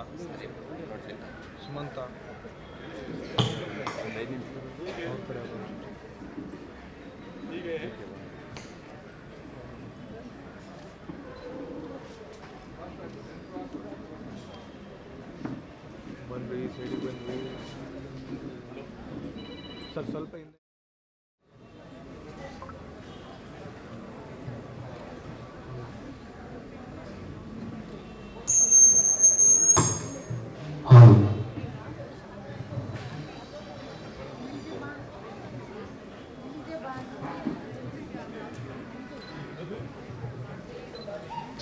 ಬಂದ್ರಿ ಸೈಡಿಗೆ ಬಂದ್ರಿ ಸರ್ ಸ್ವಲ್ಪ ಹಿಂದೆ.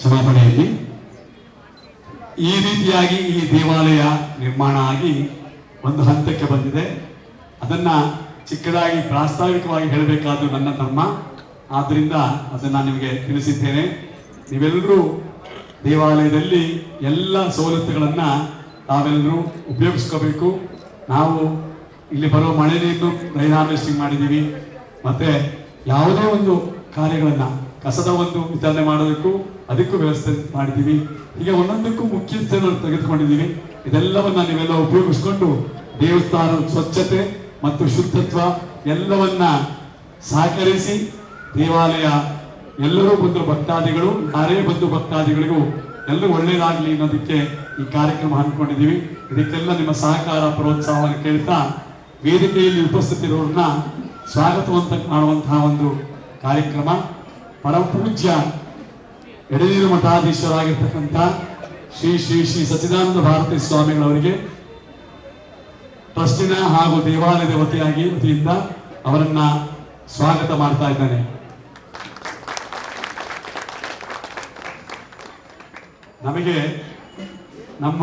ಕ್ಷಮಾಪಣೆಯಲ್ಲಿ ಈ ರೀತಿಯಾಗಿ ಈ ದೇವಾಲಯ ನಿರ್ಮಾಣ ಆಗಿ ಒಂದು ಹಂತಕ್ಕೆ ಬಂದಿದೆ. ಅದನ್ನ ಚಿಕ್ಕದಾಗಿ ಪ್ರಾಸ್ತಾವಿಕವಾಗಿ ಹೇಳಬೇಕಾದ್ದು ನನ್ನ ಧರ್ಮ. ಆದ್ದರಿಂದ ಅದನ್ನು ನಿಮಗೆ ತಿಳಿಸಿದ್ದೇನೆ. ನೀವೆಲ್ಲರೂ ದೇವಾಲಯದಲ್ಲಿ ಎಲ್ಲ ಸವಲತ್ತುಗಳನ್ನು ತಾವೆಲ್ಲರೂ ಉಪಯೋಗಿಸ್ಕೋಬೇಕು. ನಾವು ಇಲ್ಲಿ ಬರೋ ಮಳೆ ನೀರನ್ನು ರೈನ್ ಹಾರ್ವೆಸ್ಟಿಂಗ್ ಮಾಡಿದ್ದೀವಿ. ಮತ್ತೆ ಯಾವುದೇ ಒಂದು ಕಾರ್ಯಗಳನ್ನು ಕಸದ ಒಂದು ವಿತರಣೆ ಮಾಡೋದಕ್ಕೂ ಅದಕ್ಕೂ ವ್ಯವಸ್ಥೆ ಮಾಡಿದ್ದೀವಿ. ಹೀಗೆ ಒಂದೊಂದಕ್ಕೂ ಮುಖ್ಯಸ್ಥರನ್ನು ತೆಗೆದುಕೊಂಡಿದ್ದೀವಿ. ಇದೆಲ್ಲವನ್ನ ನೀವೆಲ್ಲ ಉಪಯೋಗಿಸ್ಕೊಂಡು ದೇವಸ್ಥಾನದ ಸ್ವಚ್ಛತೆ ಮತ್ತು ಶುದ್ಧತ್ವ ಎಲ್ಲವನ್ನ ಸಹಕರಿಸಿ ದೇವಾಲಯ ಎಲ್ಲರೂ ಬಂದು ಭಕ್ತಾದಿಗಳು ಯಾರೇ ಬಂದು ಭಕ್ತಾದಿಗಳಿಗೂ ಎಲ್ಲರೂ ಒಳ್ಳೇದಾಗಲಿ ಅನ್ನೋದಕ್ಕೆ ಈ ಕಾರ್ಯಕ್ರಮ ಹಮ್ಮಿಕೊಂಡಿದ್ದೀವಿ. ಇದಕ್ಕೆಲ್ಲ ನಿಮ್ಮ ಸಹಕಾರ ಪ್ರೋತ್ಸಾಹವನ್ನು ಕೇಳ್ತಾ ವೇದಿಕೆಯಲ್ಲಿ ಉಪಸ್ಥಿತಿರೋರನ್ನ ಸ್ವಾಗತವಂತ ಮಾಡುವಂತಹ ಒಂದು ಕಾರ್ಯಕ್ರಮ ಪರಮಪೂಜ್ಯ ಎಡೆನೀರು ಮಠಾಧೀಶರಾಗಿರ್ತಕ್ಕಂಥ ಶ್ರೀ ಶ್ರೀ ಶ್ರೀ ಸಚ್ಚಿದಾನಂದ ಭಾರತಿ ಸ್ವಾಮಿಗಳವರಿಗೆ ಟ್ರಸ್ಟಿನ ಹಾಗೂ ದೇವಾಲಯದ ವತಿಯಿಂದ ಅವರನ್ನ ಸ್ವಾಗತ ಮಾಡ್ತಾ ಇದ್ದೇನೆ. ನಮಗೆ ನಮ್ಮ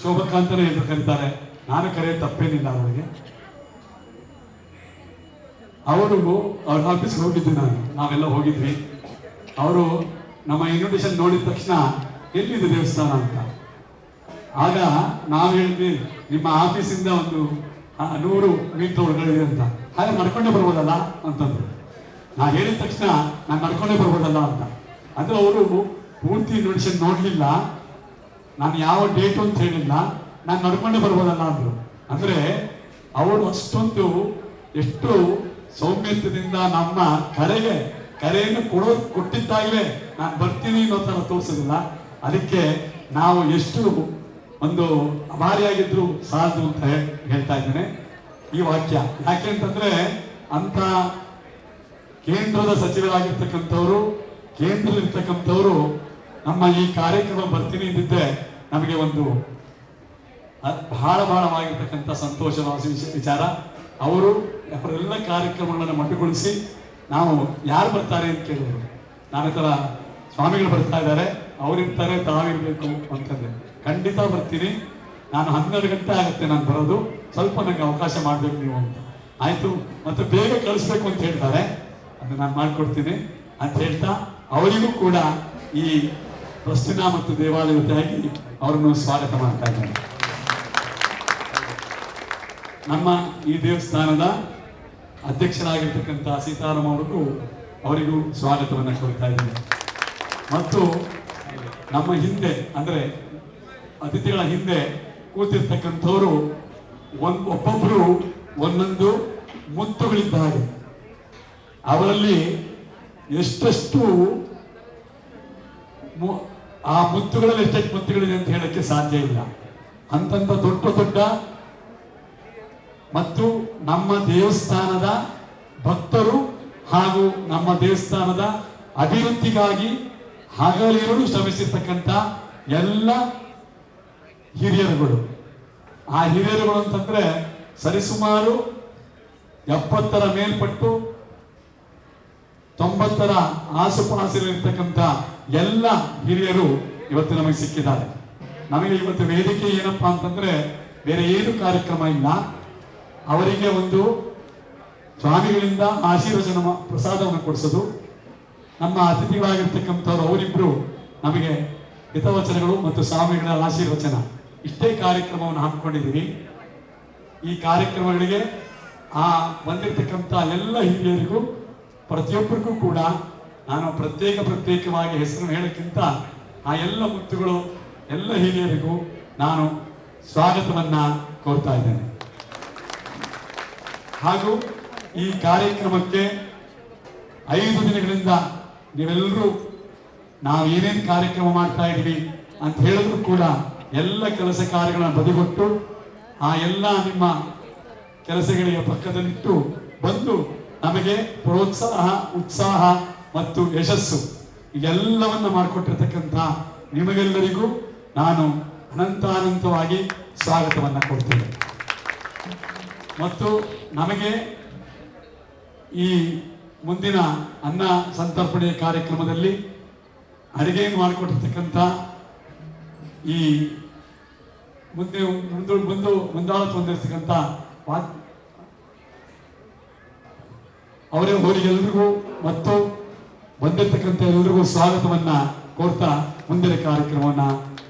ಶೋಭಕಾಂತನೇ ಎಂದು ಕರೀತಾರೆ. ನಾನು ಕರೆಯ ತಪ್ಪೇನಿಲ್ಲ ಅವರಿಗೆ. ಅವರು ಅವ್ರ ಆಫೀಸ್ಗೆ ಹೋಗಿದ್ದೆ ನಾವೆಲ್ಲ ಹೋಗಿದ್ವಿ. ಅವರು ನಮ್ಮ ಇನ್ವಿಟೇಷನ್ ನೋಡಿದ ತಕ್ಷಣ ಎಲ್ಲಿದೆ ದೇವಸ್ಥಾನ ಅಂತ. ಆಗ ನಾವು ಹೇಳಿದ್ವಿ ನಿಮ್ಮ ಆಫೀಸಿಂದ ಒಂದು 100 ಮೀಟರ್ ಒಳಗಡೆ ಅಂತ. ಹಾಗೆ ನಡ್ಕೊಂಡೇ ಬರ್ಬೋದಲ್ಲ ಅಂತಂದ್ರು. ನಾ ಹೇಳಿದ ತಕ್ಷಣ ನಾನು ನಡ್ಕೊಂಡೇ ಬರ್ಬೋದಲ್ಲ ಅಂತ. ಅಂದ್ರೆ ಅವರು ಪೂರ್ತಿ ಇನ್ವಿಟೇಷನ್ ನೋಡ್ಲಿಲ್ಲ, ನಾನು ಯಾವ ಡೇಟು ಅಂತ ಹೇಳಿಲ್ಲ, ನಾನು ನಡ್ಕೊಂಡೇ ಬರ್ಬೋದಲ್ಲ ಅಂದ್ರು. ಅಂದ್ರೆ ಅವರು ಅಷ್ಟೊಂದು ಎಷ್ಟು ಸೌಮ್ಯತೆಯಿಂದ ನಮ್ಮ ಕರೆಯನ್ನು ಕೊಟ್ಟಿದ್ದಾಗಲೇ ನಾನು ಬರ್ತೀನಿ ಅನ್ನೋ ತರ ತೋರಿಸೋದಿಲ್ಲ. ಅದಕ್ಕೆ ನಾವು ಎಷ್ಟು ಒಂದು ಅಭಾರಿಯಾಗಿದ್ರು ಸಾಧು ಅಂತ ಹೇಳ್ತಾ ಇದ್ದೇನೆ ಈ ವಾಕ್ಯ. ಯಾಕೆ ಅಂತಂದ್ರೆ ಅಂತ ಕೇಂದ್ರದ ಸಚಿವರಾಗಿರ್ತಕ್ಕಂಥವ್ರು, ಕೇಂದ್ರದಲ್ಲಿರ್ತಕ್ಕಂಥವ್ರು ನಮ್ಮ ಈ ಕಾರ್ಯಕ್ರಮ ಬರ್ತೀನಿ ಅಂದಿದ್ದೆ ನಮಗೆ ಒಂದು ಬಹಳವಾಗಿರ್ತಕ್ಕಂಥ ಸಂತೋಷವಾದ ವಿಚಾರ. ಅವರು ಅವರೆಲ್ಲ ಕಾರ್ಯಕ್ರಮಗಳನ್ನು ಮಟ್ಟುಗೊಳಿಸಿ ನಾವು ಯಾರು ಬರ್ತಾರೆ ಅಂತ ಕೇಳಿದ್ರು. ನಾನು ಈ ಥರ ಸ್ವಾಮಿಗಳು ಬರ್ತಾ ಇದ್ದಾರೆ, ಅವರಿರ್ತಾರೆ, ತಾವಿರ್ಬೇಕು ಅಂತಂದ್ರೆ ಖಂಡಿತ ಬರ್ತೀನಿ. ನಾನು 12 ಗಂಟೆ ಆಗುತ್ತೆ ನಾನು ಬರೋದು, ಸ್ವಲ್ಪ ನನಗೆ ಅವಕಾಶ ಮಾಡಬೇಕು ನೀವು ಅಂತ. ಆಯ್ತು, ಮತ್ತೆ ಬೇಗ ಕಳಿಸ್ಬೇಕು ಅಂತ ಹೇಳ್ತಾರೆ, ಅದನ್ನ ನಾನು ಮಾಡ್ಕೊಡ್ತೀನಿ ಅಂತ ಹೇಳ್ತಾ ಅವರಿಗೂ ಕೂಡ ಈ ಟ್ರಸ್ಟಿನ ಮತ್ತು ದೇವಾಲಯ ವತಿಯಾಗಿ ಅವರನ್ನು ಸ್ವಾಗತ ಮಾಡ್ತಾ ಇದ್ದಾರೆ. ನಮ್ಮ ಈ ದೇವಸ್ಥಾನದ ಅಧ್ಯಕ್ಷರಾಗಿರ್ತಕ್ಕಂಥ ಸೀತಾರಾಮ್ ಅವರಿಗೂ ಸ್ವಾಗತವನ್ನು ಕೊಡ್ತಾ ಇದ್ದೀನಿ. ಮತ್ತು ನಮ್ಮ ಹಿಂದೆ ಅಂದ್ರೆ ಅತಿಥಿಗಳ ಹಿಂದೆ ಕೂತಿರ್ತಕ್ಕಂಥವರು ಒಬ್ಬೊಬ್ರು ಒಂದೊಂದು ಮುತ್ತುಗಳಿದ್ದ ಹಾಗೆ. ಅವರಲ್ಲಿ ಎಷ್ಟೆಷ್ಟು ಆ ಮುತ್ತುಗಳಲ್ಲಿ ಎಷ್ಟೆಷ್ಟು ಮುತ್ತುಗಳಿದೆ ಅಂತ ಹೇಳಕ್ಕೆ ಸಾಧ್ಯ ಇಲ್ಲ. ಅಂತಂತ ದೊಡ್ಡ ಮತ್ತು ನಮ್ಮ ದೇವಸ್ಥಾನದ ಭಕ್ತರು ಹಾಗೂ ನಮ್ಮ ದೇವಸ್ಥಾನದ ಅಭಿವೃದ್ಧಿಗಾಗಿ ಹಗಲಿರುಳು ಶ್ರಮಿಸಿರ್ತಕ್ಕಂಥ ಎಲ್ಲ ಹಿರಿಯರುಗಳು. ಆ ಹಿರಿಯರುಗಳು ಅಂತಂದ್ರೆ ಸರಿಸುಮಾರು 70ರ ಮೇಲ್ಪಟ್ಟು 90ರ ಆಸುಪಾಸಿರತಕ್ಕಂಥ ಎಲ್ಲ ಹಿರಿಯರು ಇವತ್ತು ನಮಗೆ ಸಿಕ್ಕಿದ್ದಾರೆ. ನಮಗೆ ಇವತ್ತು ವೇದಿಕೆ ಏನಪ್ಪಾ ಅಂತಂದ್ರೆ ಬೇರೆ ಏನು ಕಾರ್ಯಕ್ರಮ ಇಲ್ಲ. ಅವರಿಗೆ ಒಂದು ಸ್ವಾಮಿಗಳಿಂದ ಆಶೀರ್ವಚನ ಪ್ರಸಾದವನ್ನು ಕೊಡಿಸೋದು, ನಮ್ಮ ಅತಿಥಿಗಳಾಗಿರ್ತಕ್ಕಂಥವ್ರು ಅವರಿಬ್ರು ನಮಗೆ ಹಿತವಚನಗಳು ಮತ್ತು ಸ್ವಾಮಿಗಳ ಆಶೀರ್ವಚನ, ಇಷ್ಟೇ ಕಾರ್ಯಕ್ರಮವನ್ನು ಹಮ್ಮಿಕೊಂಡಿದ್ದೀವಿ. ಈ ಕಾರ್ಯಕ್ರಮಗಳಿಗೆ ಬಂದಿರತಕ್ಕಂಥ ಎಲ್ಲ ಹಿರಿಯರಿಗೂ ಪ್ರತಿಯೊಬ್ಬರಿಗೂ ಕೂಡ ನಾನು ಪ್ರತ್ಯೇಕವಾಗಿ ಹೆಸರನ್ನು ಹೇಳಕ್ಕಿಂತ ಆ ಎಲ್ಲ ಮುತ್ತುಗಳು ಎಲ್ಲ ಹಿರಿಯರಿಗೂ ನಾನು ಸ್ವಾಗತವನ್ನ ಕೋರ್ತಾ ಇದ್ದೇನೆ. ಹಾಗೂ ಈ ಕಾರ್ಯಕ್ರಮಕ್ಕೆ 5 ದಿನಗಳಿಂದ ನೀವೆಲ್ಲರೂ ನಾವು ಏನೇನು ಕಾರ್ಯಕ್ರಮ ಮಾಡ್ತಾ ಇದ್ದೀವಿ ಅಂತ ಹೇಳಿದ್ರು ಕೂಡ ಎಲ್ಲ ಕೆಲಸ ಕಾರ್ಯಗಳನ್ನು ಬದಿಗೊಟ್ಟು ಆ ಎಲ್ಲ ನಿಮ್ಮ ಕೆಲಸಗಳಿಗೆ ಪಕ್ಕದಲ್ಲಿಟ್ಟು ಬಂದು ನಮಗೆ ಪ್ರೋತ್ಸಾಹ, ಉತ್ಸಾಹ ಮತ್ತು ಯಶಸ್ಸು ಎಲ್ಲವನ್ನ ಮಾಡಿಕೊಟ್ಟಿರ್ತಕ್ಕಂಥ ನಿಮಗೆಲ್ಲರಿಗೂ ನಾನು ಅನಂತಾನಂತವಾಗಿ ಸ್ವಾಗತವನ್ನ ಕೊಡ್ತೇನೆ. ಮತ್ತು ನಮಗೆ ಈ ಮುಂದಿನ ಅನ್ನ ಸಂತರ್ಪಣೆ ಕಾರ್ಯಕ್ರಮದಲ್ಲಿ ಅಡಿಗೆಯನ್ನು ಮಾಡಿಕೊಟ್ಟಿರ್ತಕ್ಕಂಥ ಈ ಮುಂದಾಳತ್ವ ಹೊಂದಿರ್ತಕ್ಕಂಥ ಅವರೇ ಹೋರಿಗೆಲ್ಲರಿಗೂ ಮತ್ತು ಬಂದಿರತಕ್ಕಂಥ ಎಲ್ಲರಿಗೂ ಸ್ವಾಗತವನ್ನ ಕೋರ್ತಾ ಮುಂದಿನ ಕಾರ್ಯಕ್ರಮವನ್ನ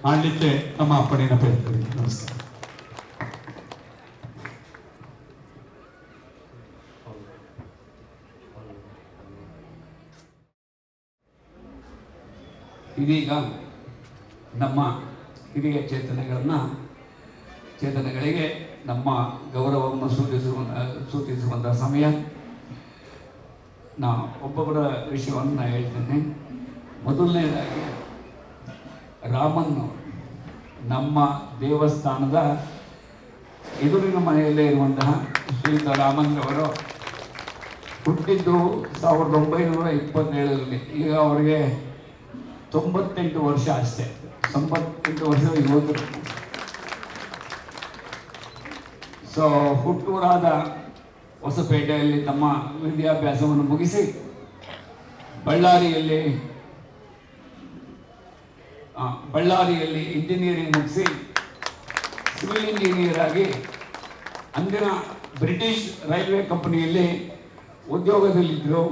ಮಾಡಲಿಕ್ಕೆ ನಮ್ಮ ಅಪ್ಪಣೆಯನ್ನು ಪಡೆಯುತ್ತೇವೆ. ನಮಸ್ಕಾರ. ಇದೀಗ ನಮ್ಮ ಹಿರಿಯ ಚೇತನಗಳಿಗೆ ನಮ್ಮ ಗೌರವವನ್ನು ಸೂಚಿಸುವಂಥ ಸಮಯ. ನಾ ಒಬ್ಬೊಬ್ಬರ ವಿಷಯವನ್ನು ನಾನು ಹೇಳ್ತೇನೆ. ಮೊದಲನೇದಾಗಿ ರಾಮನ್ ನಮ್ಮ ದೇವಸ್ಥಾನದ ಎದುರಿನ ಮನೆಯಲ್ಲೇ ಇರುವಂತಹ ಶ್ರೀಯುತ ರಾಮನ್ ಅವರು ಹುಟ್ಟಿದ್ದು 1927ರಲ್ಲಿ. ಈಗ ಅವರಿಗೆ 98 ವರ್ಷ ಅಷ್ಟೇ. 98 ವರ್ಷ ಯುವಕರು. ಸೊ ಹುಟ್ಟೂರಾದ ಹೊಸಪೇಟೆಯಲ್ಲಿ ತಮ್ಮ ವಿದ್ಯಾಭ್ಯಾಸವನ್ನು ಮುಗಿಸಿ ಬಳ್ಳಾರಿಯಲ್ಲಿ ಇಂಜಿನಿಯರಿಂಗ್ ಮುಗಿಸಿ ಸಿವಿಲ್ ಇಂಜಿನಿಯರ್ ಆಗಿ ಅಂದಿನ ಬ್ರಿಟಿಷ್ ರೈಲ್ವೆ ಕಂಪನಿಯಲ್ಲಿ ಉದ್ಯೋಗದಲ್ಲಿದ್ದರು.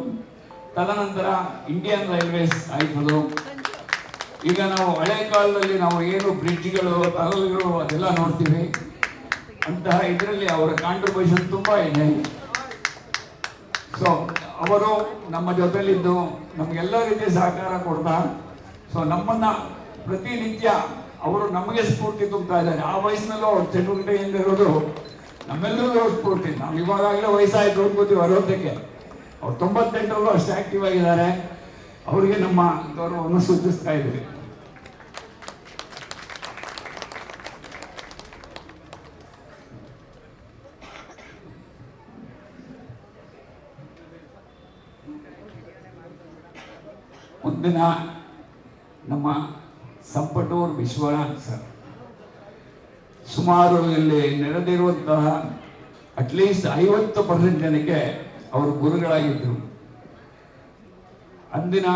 ತದನಂತರ ಇಂಡಿಯನ್ ರೈಲ್ವೇಸ್ ಆಯಿತು. ಈಗ ನಾವು ಹಳೆ ಕಾಲದಲ್ಲಿ ನಾವು ಏನು ಬ್ರಿಡ್ಜ್ಗಳು ಟನಲ್ಗಳು ಅದೆಲ್ಲ ನೋಡ್ತೀವಿ. ಅಂತಹ ಇದರಲ್ಲಿ ಅವರ ಕಾಂಟ್ರಿಬ್ಯೂಷನ್ ತುಂಬ ಇದೆ. ಸೊ ಅವರು ನಮ್ಮ ಜೊತೆಲಿದ್ದು ನಮಗೆಲ್ಲ ರೀತಿಯ ಸಹಕಾರ ಕೊಡ್ತಾ ಸೊ ನಮ್ಮನ್ನು ಪ್ರತಿನಿತ್ಯ ಅವರು ನಮಗೆ ಸ್ಫೂರ್ತಿ ತುಂಬ್ತಾ ಇದ್ದಾರೆ. ಆ ವಯಸ್ಸಿನಲ್ಲೂ ಅವ್ರು ಚಟುವಟಿಕೆಯಿಂದ ಇರೋದು ನಮ್ಮೆಲ್ಲರಿಗೂ ಸ್ಫೂರ್ತಿ. ನಾವು ಇವಾಗಲೇ ವಯಸ್ಸಾಯಿತು ಅನ್ಕೋತೀವಿ 60ಕ್ಕೆ. ಅವ್ರು 98ರಲ್ಲೂ ಅಷ್ಟು ಆಕ್ಟಿವ್ ಆಗಿದ್ದಾರೆ. ಅವರಿಗೆ ನಮ್ಮ ಗೌರವವನ್ನು ಸೂಚಿಸ್ತಾ ಇದ್ದೀವಿ. ಮುಂದಿನ ನಮ್ಮ ಸಂಪಟೂರ್ ವಿಶ್ವನಾಥ್ ಸರ್ ಸುಮಾರು ಇಲ್ಲಿ ನಡೆದಿರುವಂತಹ ಅಟ್ಲೀಸ್ಟ್ 50% ಜನಕ್ಕೆ ಅವರು ಗುರುಗಳಾಗಿದ್ದರು. ಅಂದಿನ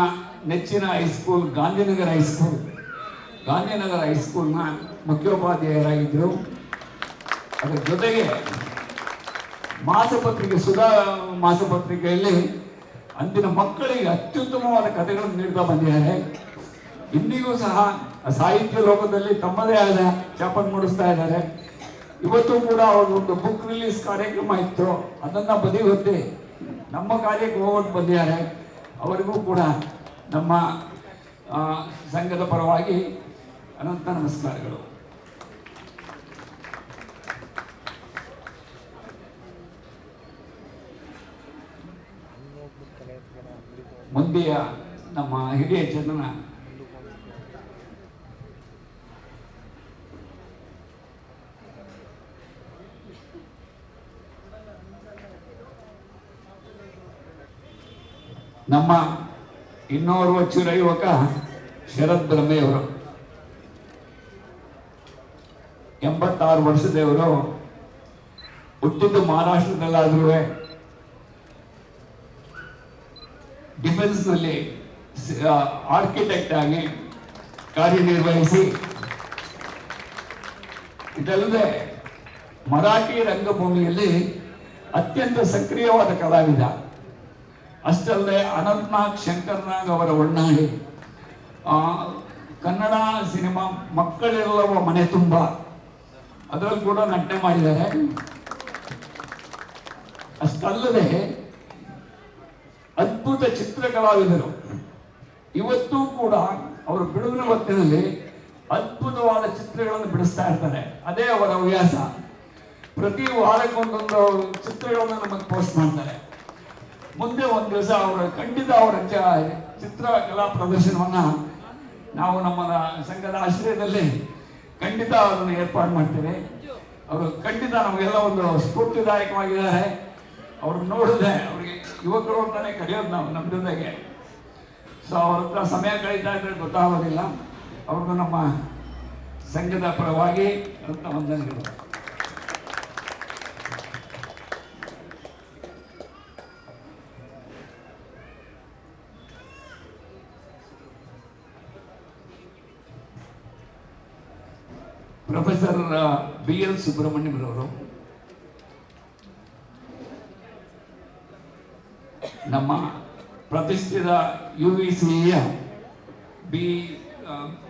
ನೆಚ್ಚಿನ ಹೈಸ್ಕೂಲ್ ಗಾಂಧಿನಗರ ಹೈಸ್ಕೂಲ್ನ ಮುಖ್ಯೋಪಾಧ್ಯಾಯರಾಗಿದ್ದರು. ಅದರ ಜೊತೆಗೆ ಮಾಸಪತ್ರಿಕೆ ಸುಧಾ ಮಾಸಪತ್ರಿಕೆಯಲ್ಲಿ ಅಂದಿನ ಮಕ್ಕಳಿಗೆ ಅತ್ಯುತ್ತಮವಾದ ಕಥೆಗಳನ್ನು ನೀಡ್ತಾ ಬಂದಿದ್ದಾರೆ. ಇಂದಿಗೂ ಸಹ ಸಾಹಿತ್ಯ ಲೋಕದಲ್ಲಿ ತಮ್ಮದೇ ಆದ ಛಾಪನ್ನು ಮೂಡಿಸ್ತಾ ಇದ್ದಾರೆ. ಇವತ್ತು ಕೂಡ ಒಂದು ಬುಕ್ ರಿಲೀಸ್ ಕಾರ್ಯಕ್ರಮ ಇತ್ತು, ಅದನ್ನು ಬದಿಗೊತ್ತಿ ನಮ್ಮ ಕಾರ್ಯಕ್ಕೆ ಹೋಗೋದು ಬಂದಿದ್ದಾರೆ. ಅವರಿಗೂ ಕೂಡ ನಮ್ಮ ಸಂಘದ ಪರವಾಗಿ ಅನಂತ ನಮಸ್ಕಾರಗಳು. ಮುಂದೆಯ ನಮ್ಮ ಹಿರಿಯ ಚಂದನ ನಮ್ಮ ಇನ್ನೋರ್ವ ಚಿರ ಯುವಕ ಶರತ್ ಬ್ರಹ್ಮೆಯವರು 86 ವರ್ಷದವರು. ಹುಟ್ಟಿದ್ದು ಮಹಾರಾಷ್ಟ್ರದಲ್ಲಾದ್ರೂ ಡಿಫೆನ್ಸ್ನಲ್ಲಿ ಆರ್ಕಿಟೆಕ್ಟ್ ಆಗಿ ಕಾರ್ಯನಿರ್ವಹಿಸಿ, ಇದಲ್ಲದೆ ಮರಾಠಿ ರಂಗಭೂಮಿಯಲ್ಲಿ ಅತ್ಯಂತ ಸಕ್ರಿಯವಾದ ಕಲಾವಿದ. ಅಷ್ಟಲ್ಲದೆ ಅನಂತನಾಗ್ ಶಂಕರ್ನಾಗ್ ಅವರ ಒಣ್ಣಾಡಿ ಕನ್ನಡ ಸಿನಿಮಾ ಮಕ್ಕಳೆಲ್ಲವ ಮನೆ ತುಂಬ ಅದರಲ್ಲಿ ಕೂಡ ನಟನೆ ಮಾಡಿದ್ದಾರೆ. ಅಷ್ಟಲ್ಲದೆ ಅದ್ಭುತ ಚಿತ್ರಕಲಾವಿದರು. ಇವತ್ತೂ ಕೂಡ ಅವರು ಬಿಡುವಿನ ಹೊತ್ತಿನಲ್ಲಿ ಅದ್ಭುತವಾದ ಚಿತ್ರಗಳನ್ನು ಬಿಡಿಸ್ತಾ ಇರ್ತಾರೆ. ಅದೇ ಅವರ ಹವ್ಯಾಸ. ಪ್ರತಿ ವಾರಕ್ಕೊಂದೊಂದು ಚಿತ್ರಗಳನ್ನು ನಮಗೆ ಪೋಸ್ಟ್ ಮಾಡ್ತಾರೆ. ಮುಂದೆ ಒಂದು ದಿವಸ ಖಂಡಿತ ಅವರ ಚಿತ್ರಕಲಾ ಪ್ರದರ್ಶನವನ್ನು ನಾವು ನಮ್ಮ ಸಂಘದ ಆಶ್ರಯದಲ್ಲಿ ಖಂಡಿತ ಅದನ್ನು ಏರ್ಪಾಡು ಮಾಡ್ತೇವೆ. ಅವರು ಖಂಡಿತ ನಮಗೆಲ್ಲ ಒಂದು ಸ್ಫೂರ್ತಿದಾಯಕವಾಗಿದ್ದಾರೆ. ಅವ್ರು ನೋಡಿದ್ರೆ ಅವ್ರಿಗೆ ಯುವಕರು ಅಂತಾನೆ ಕರೆಯೋದು ನಾವು ನಮ್ಮ ಜೊತೆಗೆ. ಸೊ ಅವ್ರ ಹತ್ರ ಸಮಯ ಕಳೀತಾ ಇದ್ರೆ ಗೊತ್ತಾಗೋದಿಲ್ಲ. ಅವ್ರಿಗೂ ನಮ್ಮ ಸಂಘದ ಪರವಾಗಿ ಅಂತ ವಂದನೆಗಳು. ಪ್ರೊಫೆಸರ್ BL ಸುಬ್ರಹ್ಮಣ್ಯಂರವರು, ನಮ್ಮ ಪ್ರತಿಷ್ಠಿತ UVCEಯ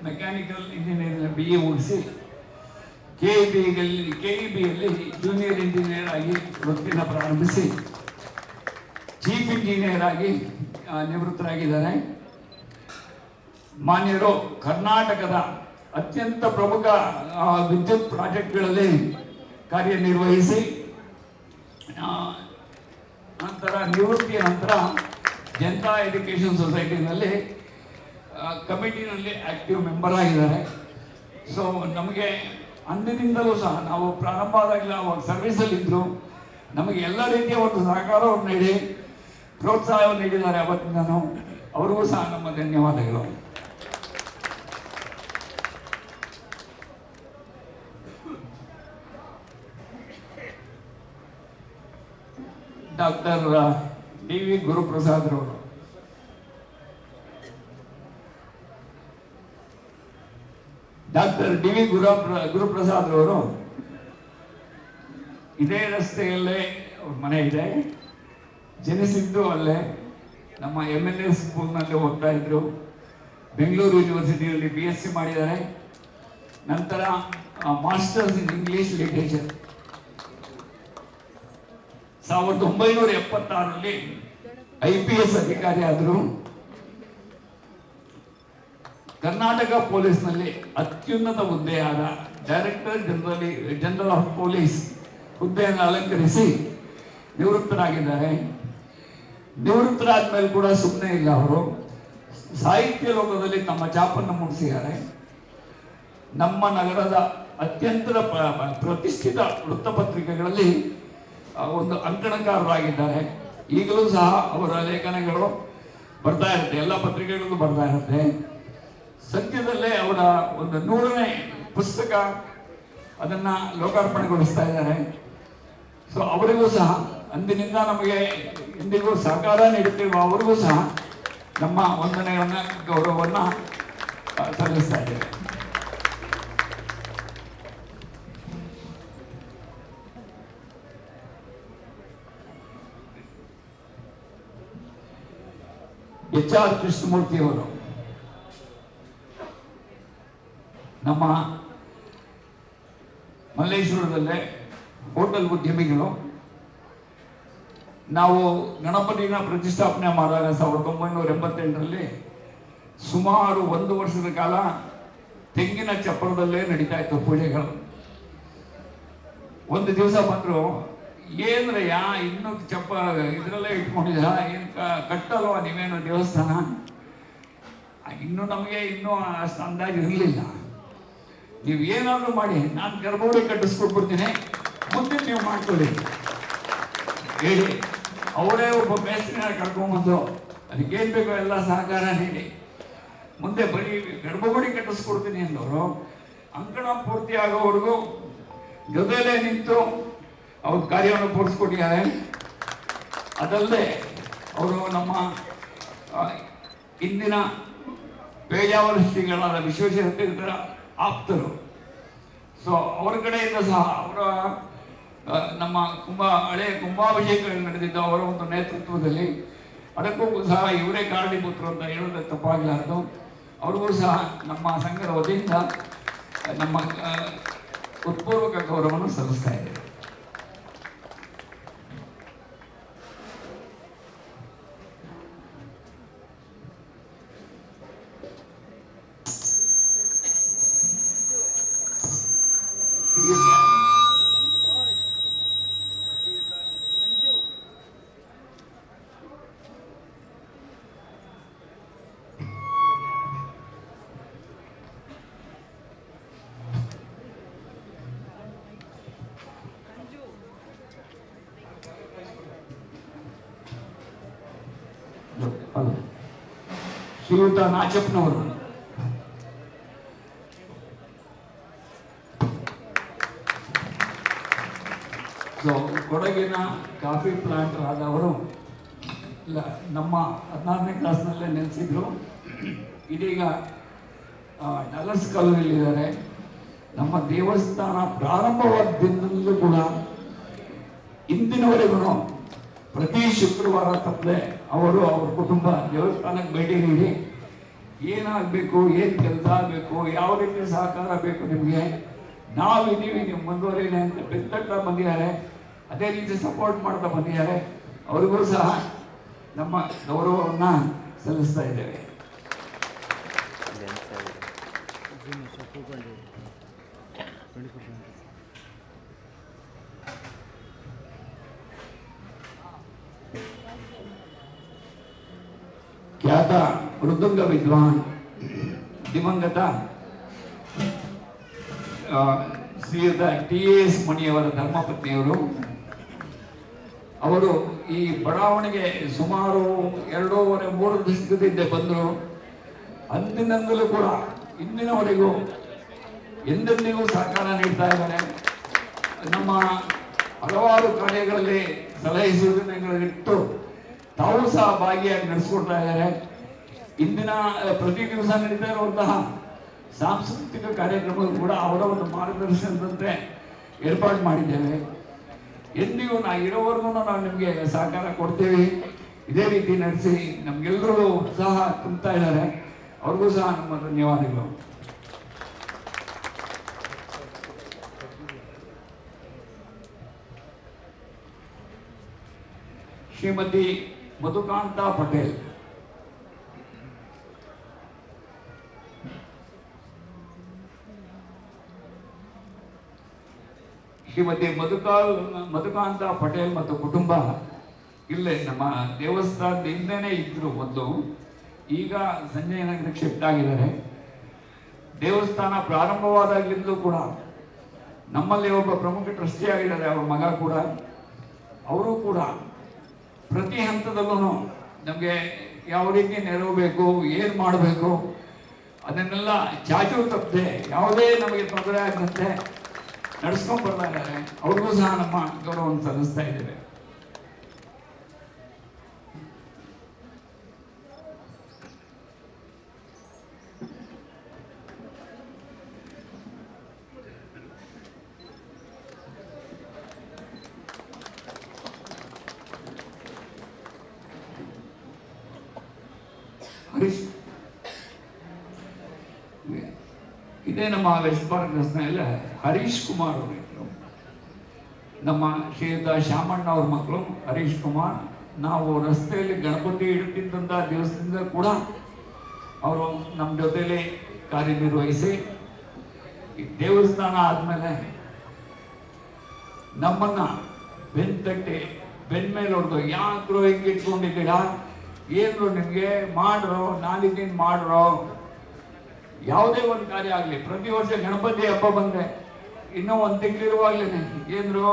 ಮೆಕ್ಯಾನಿಕಲ್ ಇಂಜಿನಿಯರಿಂಗ್ BA ಮುಗಿಸಿ KEBಯಲ್ಲಿ ಜೂನಿಯರ್ ಇಂಜಿನಿಯರ್ ಆಗಿ ವೃತ್ತಿನ ಪ್ರಾರಂಭಿಸಿ ಚೀಫ್ ಇಂಜಿನಿಯರ್ ಆಗಿ ನಿವೃತ್ತರಾಗಿದ್ದಾರೆ. ಮಾನ್ಯರು ಕರ್ನಾಟಕದ ಅತ್ಯಂತ ಪ್ರಮುಖ ವಿದ್ಯುತ್ ಪ್ರಾಜೆಕ್ಟ್ಗಳಲ್ಲಿ ಕಾರ್ಯನಿರ್ವಹಿಸಿ ನಂತರ ನಿವೃತ್ತಿಯ ನಂತರ ಜನತಾ ಎಜುಕೇಷನ್ ಸೊಸೈಟಿನಲ್ಲಿ ಕಮಿಟಿನಲ್ಲಿ ಆಕ್ಟಿವ್ ಮೆಂಬರ್ ಆಗಿದ್ದಾರೆ. ಸೊ ನಮಗೆ ಅಂದಿನಿಂದಲೂ ಸಹ ನಾವು ಪ್ರಾರಂಭ ಆದಾಗಲೇ ಅವಾಗ ಸರ್ವಿಸಲ್ಲಿದ್ದರು. ನಮಗೆ ಎಲ್ಲ ರೀತಿಯ ಒಂದು ಸಹಕಾರವನ್ನು ನೀಡಿ ಪ್ರೋತ್ಸಾಹವನ್ನು ನೀಡಿದ್ದಾರೆ. ಅವತ್ತಿಂದನೂ ಅವ್ರಿಗೂ ಸಹ ನಮ್ಮ ಧನ್ಯವಾದಗಳು. ಡಾಕ್ಟರ್ DV ಗುರುಪ್ರಸಾದ್ರವರು, ಡಾಕ್ಟರ್ DV ಗುರುಪ್ರಸಾದ್ರವರು ಇದೇ ರಸ್ತೆಯಲ್ಲೇ ಅವ್ರ ಮನೆ ಇದೆ. ಜನಿಸಿದ್ದು ಅಲ್ಲೇ. ನಮ್ಮ MLA ಸ್ಕೂಲ್ನಲ್ಲಿ ಓದ್ತಾ ಇದ್ರು. ಬೆಂಗಳೂರು ಯೂನಿವರ್ಸಿಟಿಯಲ್ಲಿ BSc ಮಾಡಿದ್ದಾರೆ. ನಂತರ ಮಾಸ್ಟರ್ಸ್ ಇನ್ ಇಂಗ್ಲಿಷ್ ಲಿಟರೇಚರ್ 1976ರಲ್ಲಿ IPS ಅಧಿಕಾರಿ ಆದರು. ಕರ್ನಾಟಕ ಪೊಲೀಸ್ನಲ್ಲಿ ಅತ್ಯುನ್ನತ ಹುದ್ದೆಯಾದ ಡೈರೆಕ್ಟರ್ ಜನರಲ್ ಆಫ್ ಪೊಲೀಸ್ ಹುದ್ದೆಯನ್ನು ಅಲಂಕರಿಸಿ ನಿವೃತ್ತರಾಗಿದ್ದಾರೆ. ನಿವೃತ್ತರಾದ ಮೇಲೆ ಕೂಡ ಸುಮ್ಮನೆ ಇಲ್ಲ. ಅವರು ಸಾಹಿತ್ಯ ಲೋಕದಲ್ಲಿ ತಮ್ಮ ಛಾಪನ್ನು ಮೂಡಿಸಿದ್ದಾರೆ. ನಮ್ಮ ನಗರದ ಅತ್ಯಂತ ಪ್ರತಿಷ್ಠಿತ ವೃತ್ತಪತ್ರಿಕೆಗಳಲ್ಲಿ ಒಂದು ಅಂಕಣಕಾರರಾಗಿದ್ದಾರೆ. ಈಗಲೂ ಸಹ ಅವರ ಲೇಖನಗಳು ಬರ್ತಾ ಇರುತ್ತೆ, ಎಲ್ಲ ಪತ್ರಿಕೆಗಳಿಗೂ ಬರ್ತಾ ಇರುತ್ತೆ. ಸದ್ಯದಲ್ಲೇ ಅವರ ಒಂದು 100ನೇ ಪುಸ್ತಕ ಅದನ್ನು ಲೋಕಾರ್ಪಣೆಗೊಳಿಸ್ತಾ ಇದ್ದಾರೆ. ಸೊ ಅವರಿಗೂ ಸಹ ಅಂದಿನಿಂದ ನಮಗೆ ಇಂದಿಗೂ ಸಹಕಾರ ನೀಡುತ್ತಿರುವ ಅವರಿಗೂ ಸಹ ನಮ್ಮ ವಂದನೆಯನ್ನು ಗೌರವವನ್ನು ಸಲ್ಲಿಸ್ತಾ ಇದ್ದೇವೆ. HR ಕೃಷ್ಣಮೂರ್ತಿಯವರು ನಮ್ಮ ಮಲ್ಲೇಶ್ವರದಲ್ಲೇ ಹೋಟೆಲ್ ಉದ್ಯಮಿಗಳು. ನಾವು ಗಣಪತಿನ ಪ್ರತಿಷ್ಠಾಪನೆ ಮಾಡಿದಾಗ 1988ರಲ್ಲಿ ಸುಮಾರು 1 ವರ್ಷದ ಕಾಲ ತೆಂಗಿನ ಚಪ್ಪರದಲ್ಲೇ ನಡೀತಾ ಇತ್ತು ಪೂಜೆಗಳು. ಒಂದು ದಿವಸ ಬಂದರು, ಏನ್ರಯ್ಯ ಇನ್ನೂ ಇದರಲ್ಲೇ ಇಟ್ಕೊಂಡಿದ್ದೀರಾ, ಏನು ಕಟ್ಟಲ್ವಾ ನೀವೇನು ದೇವಸ್ಥಾನ? ಇನ್ನೂ ನಮಗೆ ಇನ್ನೂ ಅಷ್ಟು ಅಂದಾಜು ಇರಲಿಲ್ಲ. ನೀವು ಏನಾದರೂ ಮಾಡಿ, ನಾನು ಗರ್ಭಗುಡಿ ಕಟ್ಟಿಸ್ಕೊಟ್ಬಿಡ್ತೀನಿ, ಮುಂದೆ ನೀವು ಮಾಡ್ಕೊಳ್ಳಿ ಹೇಳಿ ಅವರೇ ಒಬ್ಬ ಮೇಸ್ತ್ರಿನ ಕರ್ಕೊಂಡ್ಬಂದು ಅದಕ್ಕೇನು ಬೇಕೋ ಎಲ್ಲ ಸಹಕಾರ ನೀಡಿ ಮುಂದೆ ಬರೀ ಗರ್ಭಗುಡಿ ಕಟ್ಟಿಸ್ಕೊಡ್ತೀನಿ ಅಂದವರು ಅಂಕಣ ಪೂರ್ತಿ ಆಗೋವರೆಗೂ ಜೊತೆಲೇ ನಿಂತು ಅವ್ರ ಕಾರ್ಯವನ್ನು ಪೂರಿಸ್ಕೊಟ್ಟಿದ್ದಾರೆ. ಅದಲ್ಲದೆ ಅವರು ನಮ್ಮ ಇಂದಿನ ಪೇಜಾವರ ಶ್ರೀಗಳಾದ ವಿಶ್ವೇಶ್ವರ ಆಪ್ತರು. ಸೊ ಅವರ ಕಡೆಯಿಂದ ಸಹ ಅವರ ನಮ್ಮ ಹಳೆಯ ಕುಂಭಾಭಿಷೇಕ ನಡೆದಿದ್ದು ಅವರ ಒಂದು ನೇತೃತ್ವದಲ್ಲಿ, ಅದಕ್ಕೂ ಸಹ ಇವರೇ ಕಾರಣೀಭೂತರು ಅಂತ ಹೇಳೋದು ತಪ್ಪಾಗಲಾರದು. ಅವ್ರಿಗೂ ಸಹ ನಮ್ಮ ಸಂಘದ ವತಿಯಿಂದ ನಮ್ಮ ಹೃತ್ಪೂರ್ವಕ ಗೌರವವನ್ನು ಸಲ್ಲಿಸ್ತಾ ಇದ್ದೇವೆ. ಶ್ರೀಯುತ ನಾಚಪ್ಪನವರು ಸೊ ಕೊಡಗಿನ ಕಾಫಿ ಪ್ಲಾಂಟರ್ ಆದವರು ನಮ್ಮ 14ನೇ ಕ್ಲಾಸ್ನಲ್ಲೇ ನೆಲೆಸಿದ್ರು. ಇದೀಗ ಡಾಲರ್ಸ್ ಕಾಲೋನಿಯಲ್ಲಿದ್ದಾರೆ. ನಮ್ಮ ದೇವಸ್ಥಾನ ಪ್ರಾರಂಭವಾದ ದಿನದಲ್ಲೂ ಕೂಡ ಇಂದಿನವರೆಗೂ ಪ್ರತಿ ಶುಕ್ರವಾರ ತಪ್ಪದೆ ಅವರು ಅವ್ರ ಕುಟುಂಬ ದೇವಸ್ಥಾನಕ್ಕೆ ಭೇಟಿ ನೀಡಿ ಏನಾಗಬೇಕು, ಏನು ಕೆಲಸ ಆಗಬೇಕು, ಯಾವ ರೀತಿ ಸಹಕಾರ ಬೇಕು ನಿಮಗೆ, ನಾವಿದ್ದೀವಿ, ನೀವು ಮುಂದುವರಿನೆ ಅಂತ ಬೆತ್ತಟ್ಟ ಬಂದಿದ್ದಾರೆ. ಅದೇ ರೀತಿ ಸಪೋರ್ಟ್ ಮಾಡ್ತಾ ಬಂದಿದ್ದಾರೆ. ಅವ್ರಿಗೂ ಸಹ ನಮ್ಮ ಗೌರವವನ್ನು ಸಲ್ಲಿಸ್ತಾ ಇದ್ದೇವೆ. ಖ್ಯಾತ ಮೃದಂಗ ವಿದ್ವಾನ್ ದಿವಂಗತ ಶ್ರೀಯುತ TAS ಮಣಿಯವರ ಧರ್ಮಪತ್ನಿಯವರು. ಅವರು ಈ ಬಡಾವಣೆಗೆ ಸುಮಾರು 2.5-3 ದಶಕದಿಂದ ಬಂದರು. ಅಂದಿನಿಂದಲೂ ಕೂಡ ಇಂದಿನವರೆಗೂ ಎಂದೆಂದಿಗೂ ಸಹಕಾರ ನೀಡ್ತಾ ಇದ್ದಾರೆ. ನಮ್ಮ ಹಲವಾರು ಕಾರ್ಯಗಳಲ್ಲಿ ಸಲಹೆ ಸೂಚನೆಗಳಿಟ್ಟು ತಾವು ಸಹ ಭಾಗಿಯಾಗಿ ನಡೆಸ್ಕೊಡ್ತಾ ಇದ್ದಾರೆ. ಇಂದಿನ ಪ್ರತಿ ದಿವಸ ನಡೀತಾ ಇರುವಂತಹ ಸಾಂಸ್ಕೃತಿಕ ಕಾರ್ಯಕ್ರಮಗಳು ಕೂಡ ಅವರ ಒಂದು ಮಾರ್ಗದರ್ಶನದಂತೆ ಏರ್ಪಾಡು ಮಾಡಿದ್ದೇವೆ. ಎಂದಿಗೂ ಇರೋವರೆಗೂ ನಾವು ನಿಮಗೆ ಸಹಕಾರ ಕೊಡ್ತೇವೆ. ಇದೇ ರೀತಿ ನಡೆಸಿ ನಮಗೆಲ್ಲರೂ ಉತ್ಸಾಹ ತುಂಬ್ತಾ ಇದ್ದಾರೆ. ಅವ್ರಿಗೂ ಸಹ ನಮ್ಮ ಧನ್ಯವಾದಗಳು. ಶ್ರೀಮತಿ ಮಧುಕಾಂತ ಪಟೇಲ್. ಶ್ರೀಮತಿ ಮಧುಕಾಂತ ಪಟೇಲ್ ಮತ್ತು ಕುಟುಂಬ ಇಲ್ಲೇ ನಮ್ಮ ದೇವಸ್ಥಾನದ ಹಿಂದೆನೇ ಇದ್ರು ಮೊದಲು. ಈಗ ಸಂಜಯ್ ನಗರಕ್ಕೆ ಶಿಫ್ಟ್ ಆಗಿದ್ದಾರೆ. ದೇವಸ್ಥಾನ ಪ್ರಾರಂಭವಾದಾಗಲಿಂದಲೂ ಕೂಡ ನಮ್ಮಲ್ಲಿ ಒಬ್ಬ ಪ್ರಮುಖ ಟ್ರಸ್ಟಿ ಆಗಿದ್ದಾರೆ. ಅವ್ರ ಮಗ ಕೂಡ, ಅವರು ಕೂಡ ಪ್ರತಿ ಹಂತದಲ್ಲೂ ನಮಗೆ ಯಾವ ರೀತಿ ನೆರವು ಬೇಕು, ಏನು ಮಾಡಬೇಕು ಅದನ್ನೆಲ್ಲ ಚಾಚು ತಪ್ಪದೆ ಯಾವುದೇ ನಮಗೆ ತೊಂದರೆ ಆಗದಂತೆ ನಡೆಸ್ಕೊಂಡು ಬರ್ತಾ ಇದ್ದಾರೆ. ಅವ್ರಿಗೂ ಸಹ ನಮ್ಮ ಗೌರವವನ್ನು ಸಲ್ಲಿಸ್ತಾ ಇದ್ದೇವೆ. ಹರೀಶ್, ಇದೇ ನಮ್ಮ ವೆಸ್ಟ್ ಪಾರ್ಕ್ ರಸ್ತೆಯಲ್ಲಿ ಹರೀಶ್ ಕುಮಾರ್ ಅವರಿದ್ರು. ನಮ್ಮ ಶ್ರೀಯುತ ಶಾಮಣ್ಣ ಅವ್ರ ಮಕ್ಕಳು ಹರೀಶ್ ಕುಮಾರ್. ನಾವು ರಸ್ತೆಯಲ್ಲಿ ಗಣಪತಿ ಇಡ್ತಿದ್ದಂಥ ದಿವಸದಿಂದ ಕೂಡ ಅವರು ನಮ್ಮ ಜೊತೆಯಲ್ಲಿ ಕಾರ್ಯನಿರ್ವಹಿಸಿ ಈ ದೇವಸ್ಥಾನ ಆದಮೇಲೆ ನಮ್ಮನ್ನ ಬೆನ್ತಟ್ಟಿ ಬೆನ್ನ ಮೇಲೆ ಹೊಡೆದು ಯಾಕ್ರೋ ಹಿಂಗೆ ಇಟ್ಕೊಂಡಿದ್ದೀರಾ, ಏನ್ರು ನಿಮಗೆ ಮಾಡ್ರೋ, ನಾಳಿದ್ದೀನಿ ಮಾಡ್ರೋ. ಯಾವುದೇ ಒಂದು ಕಾರ್ಯ ಆಗಲಿ, ಪ್ರತಿ ವರ್ಷ ಗಣಪತಿ ಹಬ್ಬ ಬಂದ್ರೆ ಇನ್ನೂ 1 ತಿಂಗಳಿರುವಾಗಲೇ ಏನ್ರು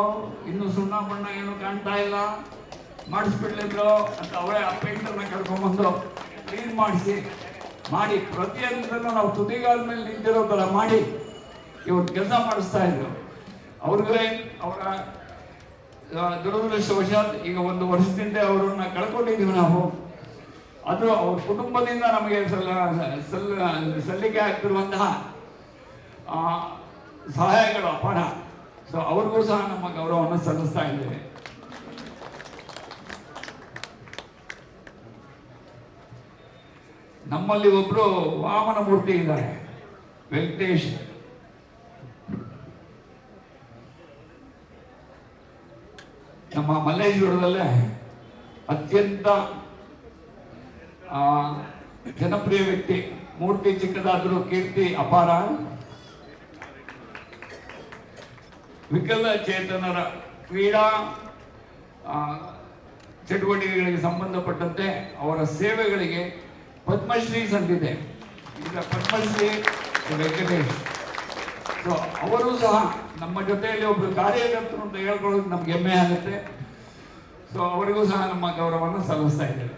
ಇನ್ನೂ ಸುಣ್ಣ ಬಣ್ಣ ಏನು ಕಾಣ್ತಾ ಇಲ್ಲ, ಮಾಡಿಸ್ಬಿಡ್ಲಿದ್ರು ಅಂತ ಅವರೇ ಆ ಪೇಂಟರ್ನ ಕರ್ಕೊಂಡ್ಬಂದು ಕ್ಲೀನ್ ಮಾಡಿ ಪ್ರತಿ ಹಂತದಲ್ಲೂ ನಾವು ತುದಿಗಾಲ ಮೇಲೆ ನಿಂತಿರೋ ಥರ ಮಾಡಿ ಇವತ್ತು ಕೆಲಸ ಮಾಡಿಸ್ತಾ ಇದ್ರು. ಅವ್ರಿಗೆ ಅವರ ದುರದೃಷ್ಟವಶಾತ್ ಈಗ 1 ವರ್ಷದಿಂದ ಅವರನ್ನ ಕಳ್ಕೊಂಡಿದ್ದೀವಿ ನಾವು. ಅದು ಅವ್ರ ಕುಟುಂಬದಿಂದ ನಮಗೆ ಸಲ್ಲಿಕೆ ಆಗ್ತಿರುವಂತಹ ಸಹಾಯಗಳು ಅಪಾರ. ಸೊ ಅವ್ರಿಗೂ ಸಹ ನಮ್ಮ ಗೌರವವನ್ನು ಸಲ್ಲಿಸ್ತಾ ಇದ್ದೇವೆ. ನಮ್ಮಲ್ಲಿ ಒಬ್ರು ವಾಮನ ಮೂರ್ತಿ ಇದ್ದಾರೆ, ವೆಂಕಟೇಶ್. ನಮ್ಮ ಮಲ್ಲೇಶ್ವರದಲ್ಲೇ ಅತ್ಯಂತ ಜನಪ್ರಿಯ ವ್ಯಕ್ತಿ. ಮೂರ್ತಿ ಚಿಕ್ಕದಾದರೂ ಕೀರ್ತಿ ಅಪಾರ. ವಿಕಲಚೇತನರ ಕ್ರೀಡಾ ಚಟುವಟಿಕೆಗಳಿಗೆ ಸಂಬಂಧಪಟ್ಟಂತೆ ಅವರ ಸೇವೆಗಳಿಗೆ ಪದ್ಮಶ್ರೀ ಸಂದಿದೆ. ಈಗ ಪದ್ಮಶ್ರೀ ವೆಂಕಟೇಶ್. ಸೊ ಅವರು ಸಹ ನಮ್ಮ ಜೊತೆಯಲ್ಲಿ ಒಬ್ಬರು ಕಾರ್ಯಕರ್ತರು ಅಂತ ಹೇಳ್ಕೊಳ್ಳೋದು ನಮ್ಗೆ ಹೆಮ್ಮೆ ಆಗುತ್ತೆ. ಸೊ ಅವರಿಗೂ ಸಹ ನಮ್ಮ ಗೌರವವನ್ನು ಸಲ್ಲಿಸ್ತಾ ಇದ್ದೇವೆ.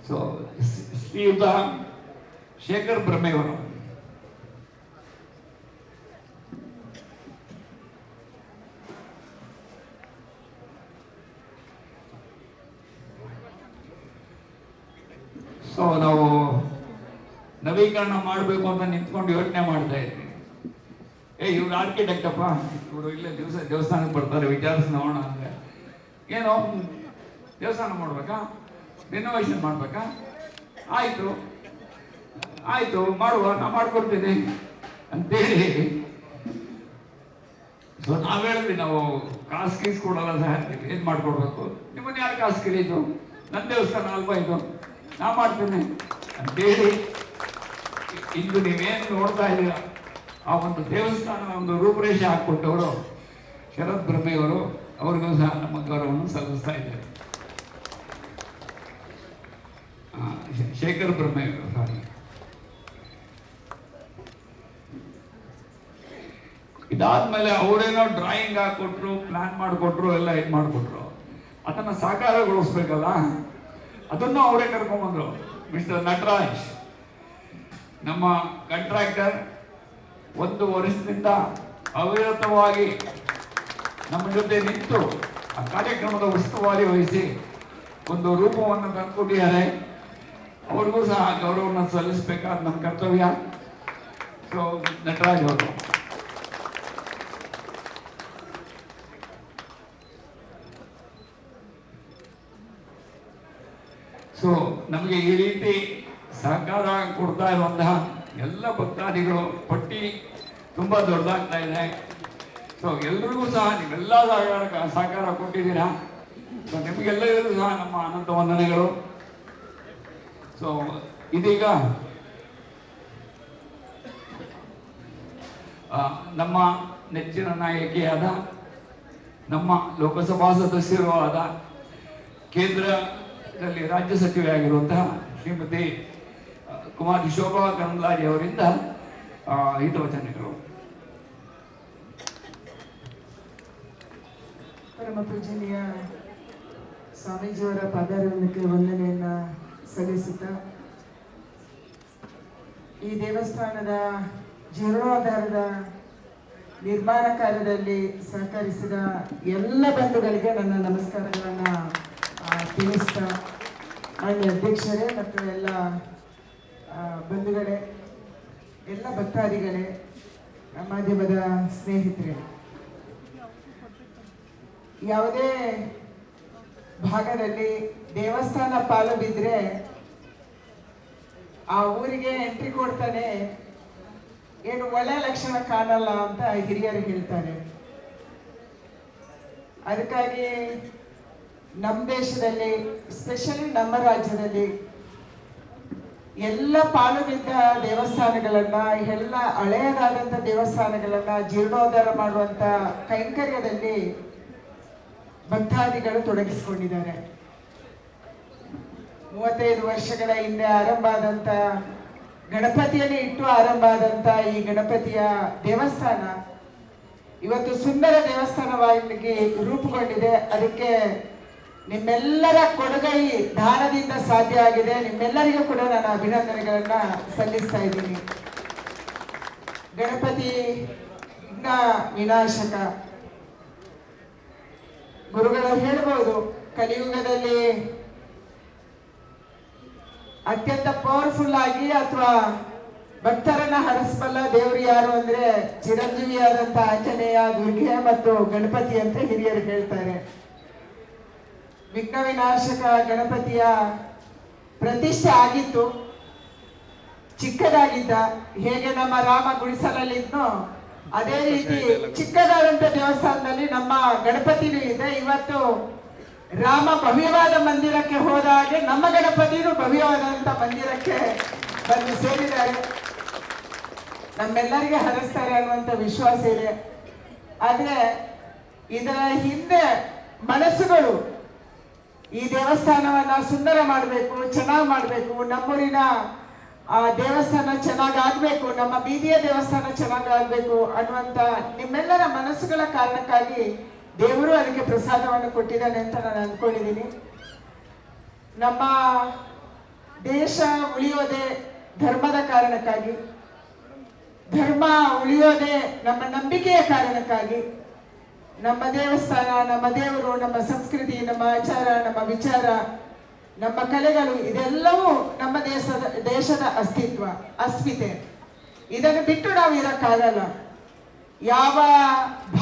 ಸೊ ಶ್ರೀಯುತ ಶೇಖರ್ ಬ್ರಹ್ಮೇವರು. ಸೊ ನಾವು ನವೀಕರಣ ಮಾಡಬೇಕು ಅಂತ ನಿಂತ್ಕೊಂಡು ಯೋಚನೆ ಮಾಡ್ತಾ ಇದ್ವಿ. ಇವ್ರು ಆರ್ಕಿಟೆಕ್ಟ್ ಅಪ್ಪ, ಇವರು ಇಲ್ಲೇ ದೇವಸ್ಥಾನಕ್ಕೆ ಬರ್ತಾರೆ, ವಿಚಾರಿಸಿ ನೋಡೋಣ ಅಂದರೆ ಏನೋ ದೇವಸ್ಥಾನ ಮಾಡ್ಬೇಕಾ, ರಿನೋವೇಷನ್ ಮಾಡ್ಬೇಕಾ, ಆಯಿತು ಮಾಡುವ, ನಾ ಮಾಡ್ಕೊಡ್ತೀನಿ ಅಂತೇಳಿ. ಸೊ ನಾವು ಹೇಳಿದ್ವಿ, ನಾವು ಕಾಸು ಗೀಸ್ ಕೊಡಲ್ಲ ಸರ್, ಏನು ಮಾಡ್ಕೊಡ್ಬೇಕು, ನಿಮ್ಮನ್ನು ಯಾರು ಕಾಸು ಕೇಳಿದ್ದು, ನನ್ನ ದೇವಸ್ಥಾನ ಅಲ್ವಾ ಇದು, ನಾ ಮಾಡ್ತೇನೆ ಅಂತೇಳಿ. ಇಂದು ನೀವೇನು ನೋಡ್ತಾ ಇದ್ದೀರ ಆ ಒಂದು ದೇವಸ್ಥಾನ ಒಂದು ರೂಪರೇಷೆ ಹಾಕ್ಕೊಟ್ಟವರು ಶರತ್ ಬ್ರಹ್ಮೆಯವರು, ಅವ್ರಿಗೂ ಸಹ ನಮ್ಮ ಗೌರವವನ್ನು ಸಲ್ಲಿಸ್ತಾ ಇದ್ದಾರೆ. ಶೇಖರ್ ಬ್ರಹ್ಮೆಯವರು, ಸಾರಿ. ಇದಾದ್ಮೇಲೆ ಅವರೇನೋ ಡ್ರಾಯಿಂಗ್ ಹಾಕೊಟ್ರು, ಪ್ಲಾನ್ ಮಾಡಿಕೊಟ್ರು, ಎಲ್ಲ ಇದು ಮಾಡಿಕೊಟ್ರು. ಅದನ್ನು ಸಾಕಾರಗೊಳಿಸ್ಬೇಕಲ್ಲ, ಅದನ್ನು ಅವರೇ ಕರ್ಕೊಂಡ್ಬಂದ್ರು. ಮಿಸ್ಟರ್ ನಟರಾಜ್, ನಮ್ಮ ಕಾಂಟ್ರಾಕ್ಟರ್, 1 ವರ್ಷದಿಂದ ಅವಿರತವಾಗಿ ನಮ್ಮ ಜೊತೆ ನಿಂತು ಆ ಕಾರ್ಯಕ್ರಮದ ಉಸ್ತುವಾರಿ ವಹಿಸಿ ಒಂದು ರೂಪವನ್ನು ತಂದುಕೊಟ್ಟಿದ್ದಾರೆ. ಅವ್ರಿಗೂ ಸಹ ಗೌರವವನ್ನು ಸಲ್ಲಿಸಬೇಕಾದ ನಮ್ಮ ಕರ್ತವ್ಯ. ಸೊ ನಟರಾಜ್ ಅವರು, ಸೊ ನಮಗೆ ಈ ರೀತಿ ಸಹಕಾರ ಕೊಡ್ತಾ ಇರುವಂತಹ ಎಲ್ಲ ಭಕ್ತಾದಿಗಳು ಪಟ್ಟಿ ತುಂಬ ದೊಡ್ಡದಾಗ್ತಾ ಇದೆ. ಸೊ ಎಲ್ರಿಗೂ ಸಹ ನೀವೆಲ್ಲ ಸಹಕಾರ ಕೊಟ್ಟಿದ್ದೀರಾ. ಸೊ ನಿಮಗೆಲ್ಲರಿಗೂ ಸಹ ನಮ್ಮ ಅನಂತ ವಂದನೆಗಳು. ಸೊ ಇದೀಗ ನಮ್ಮ ನೆಚ್ಚಿನ ನಾಯಕಿಯಾದ, ನಮ್ಮ ಲೋಕಸಭಾ ಸದಸ್ಯರು ಆದ, ಕೇಂದ್ರದಲ್ಲಿ ರಾಜ್ಯ ಸಚಿವೆ ಆಗಿರುವಂತಹ ಶ್ರೀಮತಿ ಕುಮಾರಿ ಶೋಭಾ ಕರಂದ್ಲಾಜೆ ಅವರಿಂದ ಹಿತವಚನಗಳು. ಪರಮ ಪೂಜನೀಯ ಸ್ವಾಮೀಜಿಯವರ ಪಾದಾರವಿಂದಕ್ಕೆ ವಂದನೆಯನ್ನ ಸಲ್ಲಿಸುತ್ತಾ, ಈ ದೇವಸ್ಥಾನದ ಜೀರ್ಣೋದ್ಧಾರದ ನಿರ್ಮಾಣ ಕಾರ್ಯದಲ್ಲಿ ಸಹಕರಿಸಿದ ಎಲ್ಲ ಬಂಧುಗಳಿಗೆ ನನ್ನ ನಮಸ್ಕಾರಗಳನ್ನು ತಿಳಿಸ್ತಾ, ಮಾನ್ಯ ಅಧ್ಯಕ್ಷರೇ ಮತ್ತು ಎಲ್ಲ ಬಂಧುಗಳೇ, ಎಲ್ಲ ಭಕ್ತಾದಿಗಳೇ, ಮಾಧ್ಯಮದ ಸ್ನೇಹಿತರೆ, ಯಾವುದೇ ಭಾಗದಲ್ಲಿ ದೇವಸ್ಥಾನ ಪಾಲು ಬಿದ್ದರೆ ಆ ಊರಿಗೆ ಎಂಟ್ರಿ ಕೊಡ್ತಾನೆ ಏನು ಒಳ್ಳೆ ಲಕ್ಷಣ ಕಾಣಲ್ಲ ಅಂತ ಹಿರಿಯರು ಹೇಳ್ತಾರೆ. ಅದಕ್ಕಾಗಿ ನಮ್ಮ ದೇಶದಲ್ಲಿ, ಸ್ಪೆಷಲಿ ನಮ್ಮ ರಾಜ್ಯದಲ್ಲಿ ಎಲ್ಲ ಪಾಲು ಬಿದ್ದ ದೇವಸ್ಥಾನಗಳನ್ನ, ಎಲ್ಲ ಹಳೆಯದಾದಂಥ ದೇವಸ್ಥಾನಗಳನ್ನ ಜೀರ್ಣೋದ್ಧಾರ ಮಾಡುವಂತ ಕೈಂಕರ್ಯದಲ್ಲಿ ಭಕ್ತಾದಿಗಳು ತೊಡಗಿಸಿಕೊಂಡಿದ್ದಾರೆ. 35 ವರ್ಷಗಳ ಹಿಂದೆ ಆರಂಭ ಆದಂತ, ಗಣಪತಿಯನ್ನು ಇಟ್ಟು ಆರಂಭ ಆದಂತ ಈ ಗಣಪತಿಯ ದೇವಸ್ಥಾನ ಇವತ್ತು ಸುಂದರ ದೇವಸ್ಥಾನವಾಗಿ ರೂಪುಗೊಂಡಿದೆ. ಅದಕ್ಕೆ ನಿಮ್ಮೆಲ್ಲರ ಕೊಡುಗೈ ದಾನದಿಂದ ಸಾಧ್ಯ ಆಗಿದೆ. ನಿಮ್ಮೆಲ್ಲರಿಗೂ ಕೂಡ ನಾನು ಅಭಿನಂದನೆಗಳನ್ನ ಸಲ್ಲಿಸ್ತಾ ಇದ್ದೀನಿ. ಗಣಪತಿ ವಿಘ್ನ ವಿನಾಶಕ. ಗುರುಗಳು ಹೇಳ್ಬೋದು, ಕಲಿಯುಗದಲ್ಲಿ ಅತ್ಯಂತ ಪವರ್ಫುಲ್ ಆಗಿ ಅಥವಾ ಭಕ್ತರನ್ನ ಹರಸಬಲ್ಲ ದೇವರು ಯಾರು ಅಂದ್ರೆ ಚಿರಂಜೀವಿಯಾದಂತ ಆಂಜನೇಯ, ದುರ್ಗೆ ಮತ್ತು ಗಣಪತಿ ಅಂತ ಹಿರಿಯರು ಹೇಳ್ತಾರೆ. ವಿಘ್ನ ವಿನಾಶಕ ಗಣಪತಿಯ ಪ್ರತಿಷ್ಠೆ ಆಗಿತ್ತು, ಚಿಕ್ಕದಾಗಿದ್ದ. ಹೇಗೆ ನಮ್ಮ ರಾಮ ಗುಡಿಸಲಲ್ಲಿದ್ನೋ ಅದೇ ರೀತಿ ಚಿಕ್ಕದಾದಂತ ದೇವಸ್ಥಾನದಲ್ಲಿ ನಮ್ಮ ಗಣಪತಿನೂ ಇದೆ. ಇವತ್ತು ರಾಮ ಭವ್ಯವಾದ ಮಂದಿರಕ್ಕೆ ಹೋದ ಹಾಗೆ ನಮ್ಮ ಗಣಪತಿನೂ ಭವ್ಯವಾದಂತ ಮಂದಿರಕ್ಕೆ ಬಂದು ಸೇರಿದ್ದಾರೆ. ನಮ್ಮೆಲ್ಲರಿಗೆ ಹರಿಸ್ತಾರೆ ಅನ್ನುವಂಥ ವಿಶ್ವಾಸ ಇದೆ. ಆದ್ರೆ ಇದರ ಹಿಂದೆ ಮನಸ್ಸುಗಳು ಈ ದೇವಸ್ಥಾನವನ್ನ ಸುಂದರ ಮಾಡಬೇಕು, ಚೆನ್ನಾಗಿ ಮಾಡಬೇಕು, ನಮ್ಮೂರಿನ ದೇವಸ್ಥಾನ ಚೆನ್ನಾಗಾಗಬೇಕು, ನಮ್ಮ ಬೀದಿಯ ದೇವಸ್ಥಾನ ಚೆನ್ನಾಗಾಗಬೇಕು ಅನ್ನುವಂಥ ನಿಮ್ಮೆಲ್ಲರ ಮನಸ್ಸುಗಳ ಕಾರಣಕ್ಕಾಗಿ ದೇವರು ಅದಕ್ಕೆ ಪ್ರಸಾದವನ್ನು ಕೊಟ್ಟಿದ್ದಾನೆ ಅಂತ ನಾನು ಅಂದ್ಕೊಂಡಿದ್ದೀನಿ. ನಮ್ಮ ದೇಶ ಉಳಿಯೋದೇ ಧರ್ಮದ ಕಾರಣಕ್ಕಾಗಿ, ಧರ್ಮ ಉಳಿಯೋದೇ ನಮ್ಮ ನಂಬಿಕೆಯ ಕಾರಣಕ್ಕಾಗಿ. ನಮ್ಮ ದೇವಸ್ಥಾನ, ನಮ್ಮ ದೇವರು, ನಮ್ಮ ಸಂಸ್ಕೃತಿ, ನಮ್ಮ ಆಚಾರ, ನಮ್ಮ ವಿಚಾರ ನಮ್ಮ ಕಲೆಗಳು ಇದೆಲ್ಲವೂ ನಮ್ಮ ದೇಶದ ಅಸ್ಮಿತೆ. ಇದನ್ನು ಬಿಟ್ಟು ನಾವು ಇರಕ್ಕಾಗಲ್ಲ. ಯಾವ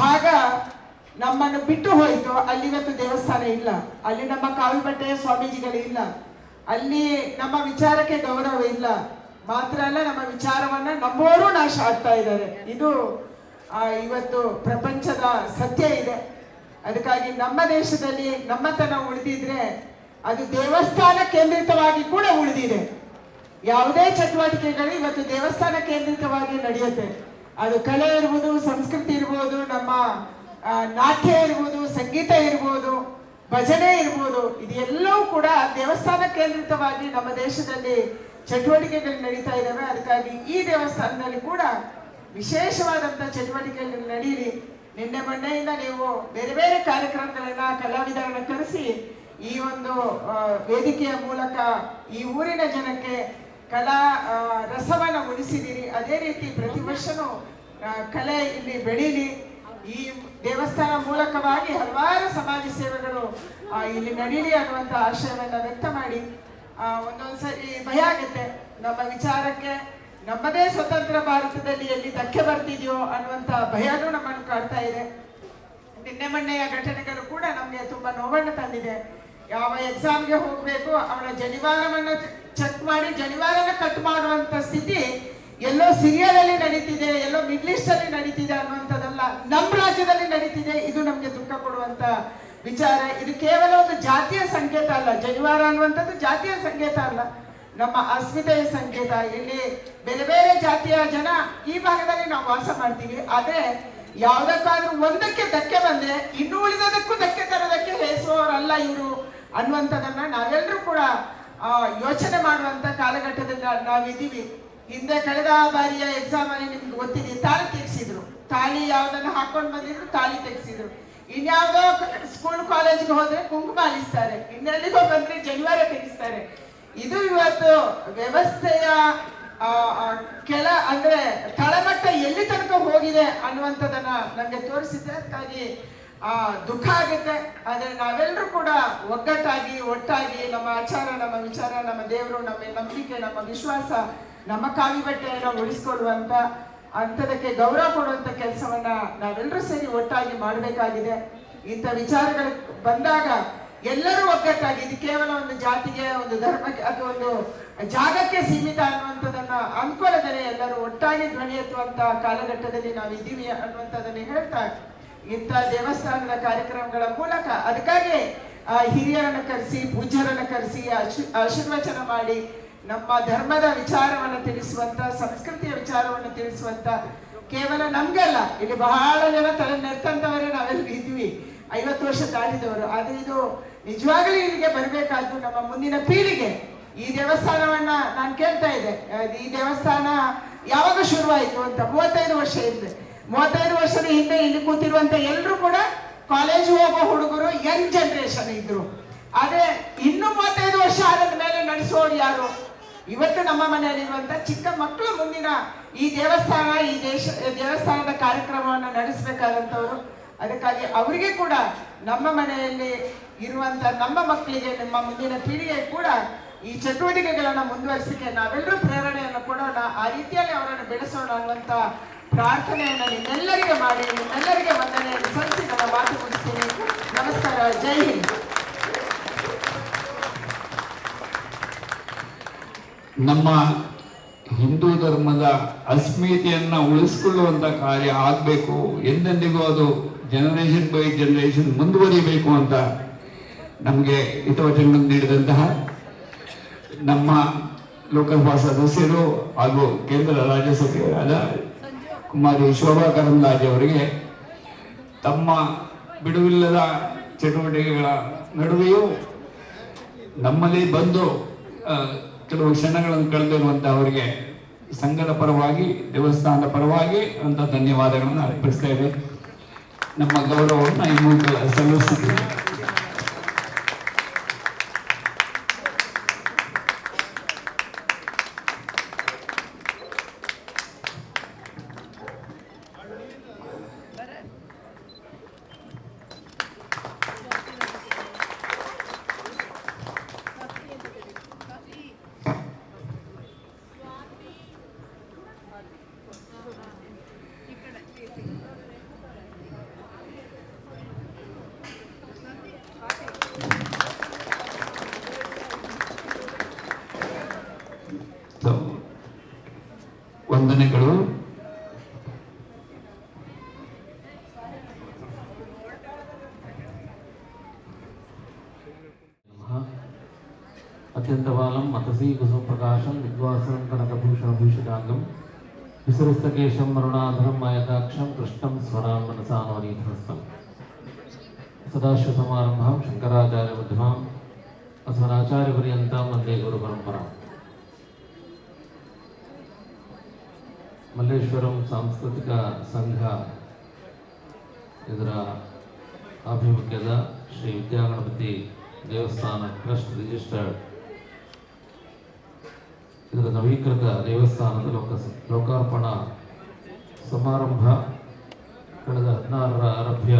ಭಾಗ ನಮ್ಮನ್ನು ಬಿಟ್ಟು ಹೋಯಿತು ಅಲ್ಲಿ ಇವತ್ತು ದೇವಸ್ಥಾನ ಇಲ್ಲ, ಅಲ್ಲಿ ನಮ್ಮ ಕಾವಿಬಟ್ಟೆಯ ಸ್ವಾಮೀಜಿಗಳು ಇಲ್ಲ, ಅಲ್ಲಿ ನಮ್ಮ ವಿಚಾರಕ್ಕೆ ಗೌರವ ಇಲ್ಲ. ಮಾತ್ರ ಅಲ್ಲ, ನಮ್ಮ ವಿಚಾರವನ್ನ ನಮ್ಮವರು ನಾಶ ಆಗ್ತಾ ಇದ್ದಾರೆ. ಇದು ಇವತ್ತು ಪ್ರಪಂಚದ ಸತ್ಯ ಇದೆ. ಅದಕ್ಕಾಗಿ ನಮ್ಮ ದೇಶದಲ್ಲಿ ನಮ್ಮತನ ಉಳಿದಿದ್ರೆ ಅದು ದೇವಸ್ಥಾನ ಕೇಂದ್ರಿತವಾಗಿ ಕೂಡ ಉಳಿದಿದೆ. ಯಾವುದೇ ಚಟುವಟಿಕೆಗಳು ಇವತ್ತು ದೇವಸ್ಥಾನ ಕೇಂದ್ರಿತವಾಗಿ ನಡೆಯುತ್ತೆ. ಅದು ಕಲೆ ಇರ್ಬೋದು, ಸಂಸ್ಕೃತಿ ಇರ್ಬೋದು, ನಮ್ಮ ನಾಟ್ಯ ಇರ್ಬೋದು, ಸಂಗೀತ ಇರ್ಬೋದು, ಭಜನೆ ಇರ್ಬೋದು, ಇದೆಲ್ಲವೂ ಕೂಡ ದೇವಸ್ಥಾನ ಕೇಂದ್ರಿತವಾಗಿ ನಮ್ಮ ದೇಶದಲ್ಲಿ ಚಟುವಟಿಕೆಗಳು ನಡೀತಾ ಇದ್ದಾವೆ. ಅದಕ್ಕಾಗಿ ಈ ದೇವಸ್ಥಾನದಲ್ಲಿ ಕೂಡ ವಿಶೇಷವಾದಂಥ ಚಟುವಟಿಕೆಗಳು ನಡೀಲಿ. ನಿನ್ನೆ ಮೊನ್ನೆಯಿಂದ ನೀವು ಬೇರೆ ಬೇರೆ ಕಾರ್ಯಕ್ರಮಗಳನ್ನ ಕಲಾವಿದರನ್ನ ಕರೆಸಿ ಈ ಒಂದು ವೇದಿಕೆಯ ಮೂಲಕ ಈ ಊರಿನ ಜನಕ್ಕೆ ಕಲಾ ರಸವನ್ನ ಉಳಿಸಿದಿರಿ. ಅದೇ ರೀತಿ ಪ್ರತಿ ವರ್ಷನೂ ಕಲೆ ಇಲ್ಲಿ ಬೆಳೀಲಿ. ಈ ದೇವಸ್ಥಾನ ಮೂಲಕವಾಗಿ ಹಲವಾರು ಸಮಾಜ ಸೇವೆಗಳು ಇಲ್ಲಿ ನಡೀಲಿ ಅನ್ನುವಂಥ ಆಶಯವನ್ನ ವ್ಯಕ್ತ ಮಾಡಿ, ಒಂದೊಂದ್ಸರಿ ಭಯ ಆಗುತ್ತೆ ನಮ್ಮ ವಿಚಾರಕ್ಕೆ, ನಮ್ಮದೇ ಸ್ವತಂತ್ರ ಭಾರತದಲ್ಲಿ ಎಲ್ಲಿ ಧಕ್ಕೆ ಬರ್ತಿದೆಯೋ ಅನ್ನುವಂಥ ಭಯನೂ ನಮ್ಮನ್ನು ಕಾಡ್ತಾ ಇದೆ. ನಿನ್ನೆ ಮೊನ್ನೆಯ ಘಟನೆಗಳು ಕೂಡ ನಮಗೆ ತುಂಬಾ ನೋವನ್ನು ತಂದಿದೆ. ಯಾವ ಎಕ್ಸಾಮ್ಗೆ ಹೋಗ್ಬೇಕು ಅವನ ಜನಿವಾರವನ್ನು ಚೆಕ್ ಮಾಡಿ ಜನಿವಾರನ ಕಟ್ ಮಾಡುವಂತ ಸ್ಥಿತಿ ಎಲ್ಲೋ ಸಿರಿಯಾದಲ್ಲಿ ನಡೀತಿದೆ, ಎಲ್ಲೋ ಮಿಡ್ಲ್ ಈಸ್ಟ್ ಅಲ್ಲಿ ನಡೀತಿದೆ ಅನ್ನುವಂಥದ್ದಲ್ಲ, ನಮ್ಮ ರಾಜ್ಯದಲ್ಲಿ ನಡೀತಿದೆ. ಇದು ನಮ್ಗೆ ದುಃಖ ಕೊಡುವಂತ ವಿಚಾರ. ಇದು ಕೇವಲ ಒಂದು ಜಾತಿಯ ಸಂಕೇತ ಅಲ್ಲ, ಜನಿವಾರ ಅನ್ನುವಂಥದ್ದು ಜಾತಿಯ ಸಂಕೇತ ಅಲ್ಲ, ನಮ್ಮ ಅಸ್ಮಿತೆಯ ಸಂಕೇತ. ಇಲ್ಲಿ ಬೇರೆ ಬೇರೆ ಜಾತಿಯ ಜನ ಈ ಭಾಗದಲ್ಲಿ ನಾವು ವಾಸ ಮಾಡ್ತೀವಿ. ಆದ್ರೆ ಯಾವ್ದಕ್ಕಾದ್ರೂ ಒಂದಕ್ಕೆ ಧಕ್ಕೆ ಬಂದ್ರೆ ಇನ್ನು ಉಳಿದದಕ್ಕೂ ಧಕ್ಕೆ ತರೋದಕ್ಕೆ ಹೇಸುವವರಲ್ಲ ಇವರು ಅನ್ನುವಂಥದ್ದನ್ನ ನಾವೆಲ್ಲರೂ ಕೂಡ ಯೋಚನೆ ಮಾಡುವಂತ ಕಾಲಘಟ್ಟದಲ್ಲಿ ನಾವಿದ್ದೀವಿ. ಹಿಂದೆ ಕಳೆದ ಬಾರಿಯ ಎಕ್ಸಾಮ್ ಅಲ್ಲಿ ನಿಮ್ಗೆ ಗೊತ್ತಿದೆ, ತಾಳಿ ತೆಗೆಸಿದ್ರು. ತಾಳಿ ಯಾವ್ದನ್ನ ಹಾಕೊಂಡು ಬಂದಿದ್ರು, ತಾಳಿ ತೆಗೆಸಿದ್ರು. ಇನ್ಯಾವುದೋ ಸ್ಕೂಲ್ ಕಾಲೇಜ್ಗೆ ಹೋದ್ರೆ ಕುಂಕುಮ ಅಲಿಸ್ತಾರೆ, ಇನ್ನೆಲ್ಲಿಗೋ ಬಂದ್ರೆ ಜನಿವಾರ ತೆಗಿಸ್ತಾರೆ. ಇದು ಇವತ್ತು ವ್ಯವಸ್ಥೆಯ ಅಂದ್ರೆ ತಳಮಟ್ಟ ಎಲ್ಲಿ ತನಕ ಹೋಗಿದೆ ಅನ್ನುವಂಥದ್ದನ್ನ ನಮ್ಗೆ ತೋರಿಸಿದೆ. ಅದಕ್ಕಾಗಿ ದುಃಖ ಆಗುತ್ತೆ. ಆದ್ರೆ ನಾವೆಲ್ಲರೂ ಕೂಡ ಒಗ್ಗಟ್ಟಾಗಿ ಒಟ್ಟಾಗಿ ನಮ್ಮ ಆಚಾರ, ನಮ್ಮ ವಿಚಾರ, ನಮ್ಮ ದೇವರು, ನಮ್ಮ ನಂಬಿಕೆ, ನಮ್ಮ ವಿಶ್ವಾಸ, ನಮ್ಮ ಕಾವಿ ಬಟ್ಟೆಯನ್ನು ಉಳಿಸ್ಕೊಡುವಂತ ಅಂಥದಕ್ಕೆ ಗೌರವ ಕೊಡುವಂತ ಕೆಲಸವನ್ನ ನಾವೆಲ್ಲರೂ ಸೇರಿ ಒಟ್ಟಾಗಿ ಮಾಡಬೇಕಾಗಿದೆ. ಇಂಥ ವಿಚಾರಗಳು ಬಂದಾಗ ಎಲ್ಲರೂ ಒಗ್ಗಟ್ಟಾಗಿ, ಇದು ಕೇವಲ ಒಂದು ಜಾತಿಗೆ, ಒಂದು ಧರ್ಮಕ್ಕೆ ಅಥವಾ ಒಂದು ಜಾಗಕ್ಕೆ ಸೀಮಿತ ಅನ್ನುವಂಥದ್ದನ್ನ ಅನ್ಕೊಳ್ಳದೇ ಎಲ್ಲರೂ ಒಟ್ಟಾಗಿ ಧ್ವನಿ ಎತ್ತುವಂತ ಕಾಲಘಟ್ಟದಲ್ಲಿ ನಾವಿದ್ದೀವಿ ಅನ್ನುವಂಥದ್ದನ್ನ ಹೇಳ್ತಾ, ಇಂಥ ದೇವಸ್ಥಾನದ ಕಾರ್ಯಕ್ರಮಗಳ ಮೂಲಕ ಅದಕ್ಕಾಗಿ ಹಿರಿಯರನ್ನ ಕರೆಸಿ, ಪೂಜ್ಯರನ್ನ ಕರೆಸಿ ಆಶೀರ್ವಚನ ಮಾಡಿ ನಮ್ಮ ಧರ್ಮದ ವಿಚಾರವನ್ನು ತಿಳಿಸುವಂತ, ಸಂಸ್ಕೃತಿಯ ವಿಚಾರವನ್ನು ತಿಳಿಸುವಂತ, ಕೇವಲ ನಮ್ಗಲ್ಲ, ಇಲ್ಲಿ ಬಹಳ ಜನ ತಲೆ ನೆರ್ತಂತವರೇ ನಾವೆಲ್ಲರೂ ಇದ್ವಿ, 50 ವರ್ಷ ದಾಟಿದವರು. ಆದ್ರೆ ಇದು ನಿಜವಾಗಲೂ ಇಲ್ಲಿಗೆ ಬರಬೇಕಾದ್ದು ನಮ್ಮ ಮುಂದಿನ ಪೀಳಿಗೆ. ಈ ದೇವಸ್ಥಾನವನ್ನ ನಾನು ಕೇಳ್ತಾ ಇದ್ದೆ, ಈ ದೇವಸ್ಥಾನ ಯಾವಾಗ ಶುರುವಾಯಿತು ಅಂತ. 35 ವರ್ಷ ಹಿಂದೆ, 35 ವರ್ಷದ ಹಿಂದೆ ಇಲ್ಲಿ ಕೂತಿರುವಂತ ಎಲ್ಲರೂ ಕೂಡ ಕಾಲೇಜ್ ಹೋಗೋ ಹುಡುಗರು, ಯಂಗ್ ಜನರೇಷನ್ ಇದ್ರು. ಆದ್ರೆ ಇನ್ನು 35 ವರ್ಷ ಆದ ಮೇಲೆ ನಡೆಸೋರು ಯಾರು? ಇವತ್ತು ನಮ್ಮ ಮನೆಯಲ್ಲಿರುವಂತ ಚಿಕ್ಕ ಮಕ್ಕಳು ಮುಂದಿನ ಈ ದೇವಸ್ಥಾನ, ಈ ದೇವಸ್ಥಾನದ ಕಾರ್ಯಕ್ರಮವನ್ನು ನಡೆಸಬೇಕಾದಂತವ್ರು. ಅದಕ್ಕಾಗಿ ಅವರಿಗೆ ಕೂಡ ನಮ್ಮ ಮನೆಯಲ್ಲಿ ಇರುವಂತ ನಮ್ಮ ಮಕ್ಕಳಿಗೆ, ನಮ್ಮ ಮುಂದಿನ ಪೀಳಿಗೆ ಕೂಡ ಈ ಚಟುವಟಿಕೆಗಳನ್ನ ಮುಂದುವರಿಸಲಿಕ್ಕೆ ನಾವೆಲ್ಲರೂ ಪ್ರೇರಣೆಯನ್ನು ಕೊಡೋಣ, ಆ ರೀತಿಯಲ್ಲಿ ಅವರನ್ನು ಬೆಳೆಸೋಣ ಅನ್ನುವಂತ ಪ್ರಾರ್ಥನೆಯನ್ನು ನಿಮ್ಮೆಲ್ಲರಿಗೆ ಮಾಡಿ, ನಿಮ್ಮೆಲ್ಲರಿಗೆ ವಂದನೆಯನ್ನು ಸಲ್ಲಿಸಿ ನನ್ನ ಮಾತು ಮುಗಿಸ್ತೀನಿ. ನಮಸ್ಕಾರ, ಜೈ ಹಿಂದ್. ನಮ್ಮ ಹಿಂದೂ ಧರ್ಮದ ಅಸ್ಮಿತೆಯನ್ನ ಉಳಿಸಿಕೊಳ್ಳುವಂತ ಕಾರ್ಯ ಆಗಬೇಕು. ಎಂದೆಂದಿಗೂ ಅದು ಜನರೇಷನ್ ಬೈ ಜನರೇಷನ್ ಮುಂದುವರಿಬೇಕು ಅಂತ ನಮಗೆ ಹಿತವಚನ ನೀಡಿದಂತಹ ನಮ್ಮ ಲೋಕಸಭಾ ಸದಸ್ಯರು ಹಾಗೂ ಕೇಂದ್ರ ರಾಜ್ಯ ಸಚಿವರಾದ ಕುಮಾರಿ ಶೋಭಾ ಕರಂದ್ಲಾಜೆ ಅವರಿಗೆ ತಮ್ಮ ಬಿಡುವಿಲ್ಲದ ಚಟುವಟಿಕೆಗಳ ನಡುವೆಯೂ ನಮ್ಮಲ್ಲಿ ಬಂದು ಕೆಲವು ಕ್ಷಣಗಳನ್ನು ಕಳೆದಿರುವಂತ ಅವರಿಗೆ ಸಂಘದ ಪರವಾಗಿ, ದೇವಸ್ಥಾನದ ಪರವಾಗಿ ಅಂತ ಧನ್ಯವಾದಗಳನ್ನು ಅರ್ಪಿಸ್ತಾ ಇದೆ. ನಮ್ಮ ಗೌರವವನ್ನು ಈ ಮೂಲಕ ಸಲ್ಲಿಸುತ್ತೀವಿ. ಅತ್ಯಂತಬಾಲಂ ಮತಸೀ ಕುಸುಮಪ್ರಕಾಶಂ ವಿದ್ವಾಸಂ ಕನಕಭೂಷಣಭೂಷಿತಾಂಗಂ ವಿಸೃಸ್ತಕೇಶಂ ಮರುಣಾಧರಂ ಮಾಯತಾಕ್ಷಂ ಕೃಷ್ಣಂ ಸ್ವರಾಂ ಮನಸಾನವನೀತಹಸ್ತಂ ಸದಾಶಿವಸಮಾರಂಭಾಂ ಶಂಕರಾಚಾರ್ಯಮಧ್ಯಮಾಂ ಅಸ್ಮದಾಚಾರ್ಯಪರ್ಯಂತಾಂ ವಂದೇ ಗುರುಪರಂಪರಾಂ. ಮಲ್ಲೇಶ್ವರಂ ಸಾಂಸ್ಕೃತಿಕ ಸಂಘ ಇದರ ಆಭಿಮುಖ್ಯದ ಶ್ರೀ ವಿದ್ಯಾಗಣಪತಿ ದೇವಸ್ಥಾನ ಟ್ರಸ್ಟ್ ರಿಜಿಸ್ಟರ್ಡ್ ಇದರ ನವೀಕೃತ ದೇವಸ್ಥಾನದ ಲೋಕಾರ್ಪಣಾ ಸಮಾರಂಭ ಕಳೆದ 16ರ ಆರಭ್ಯ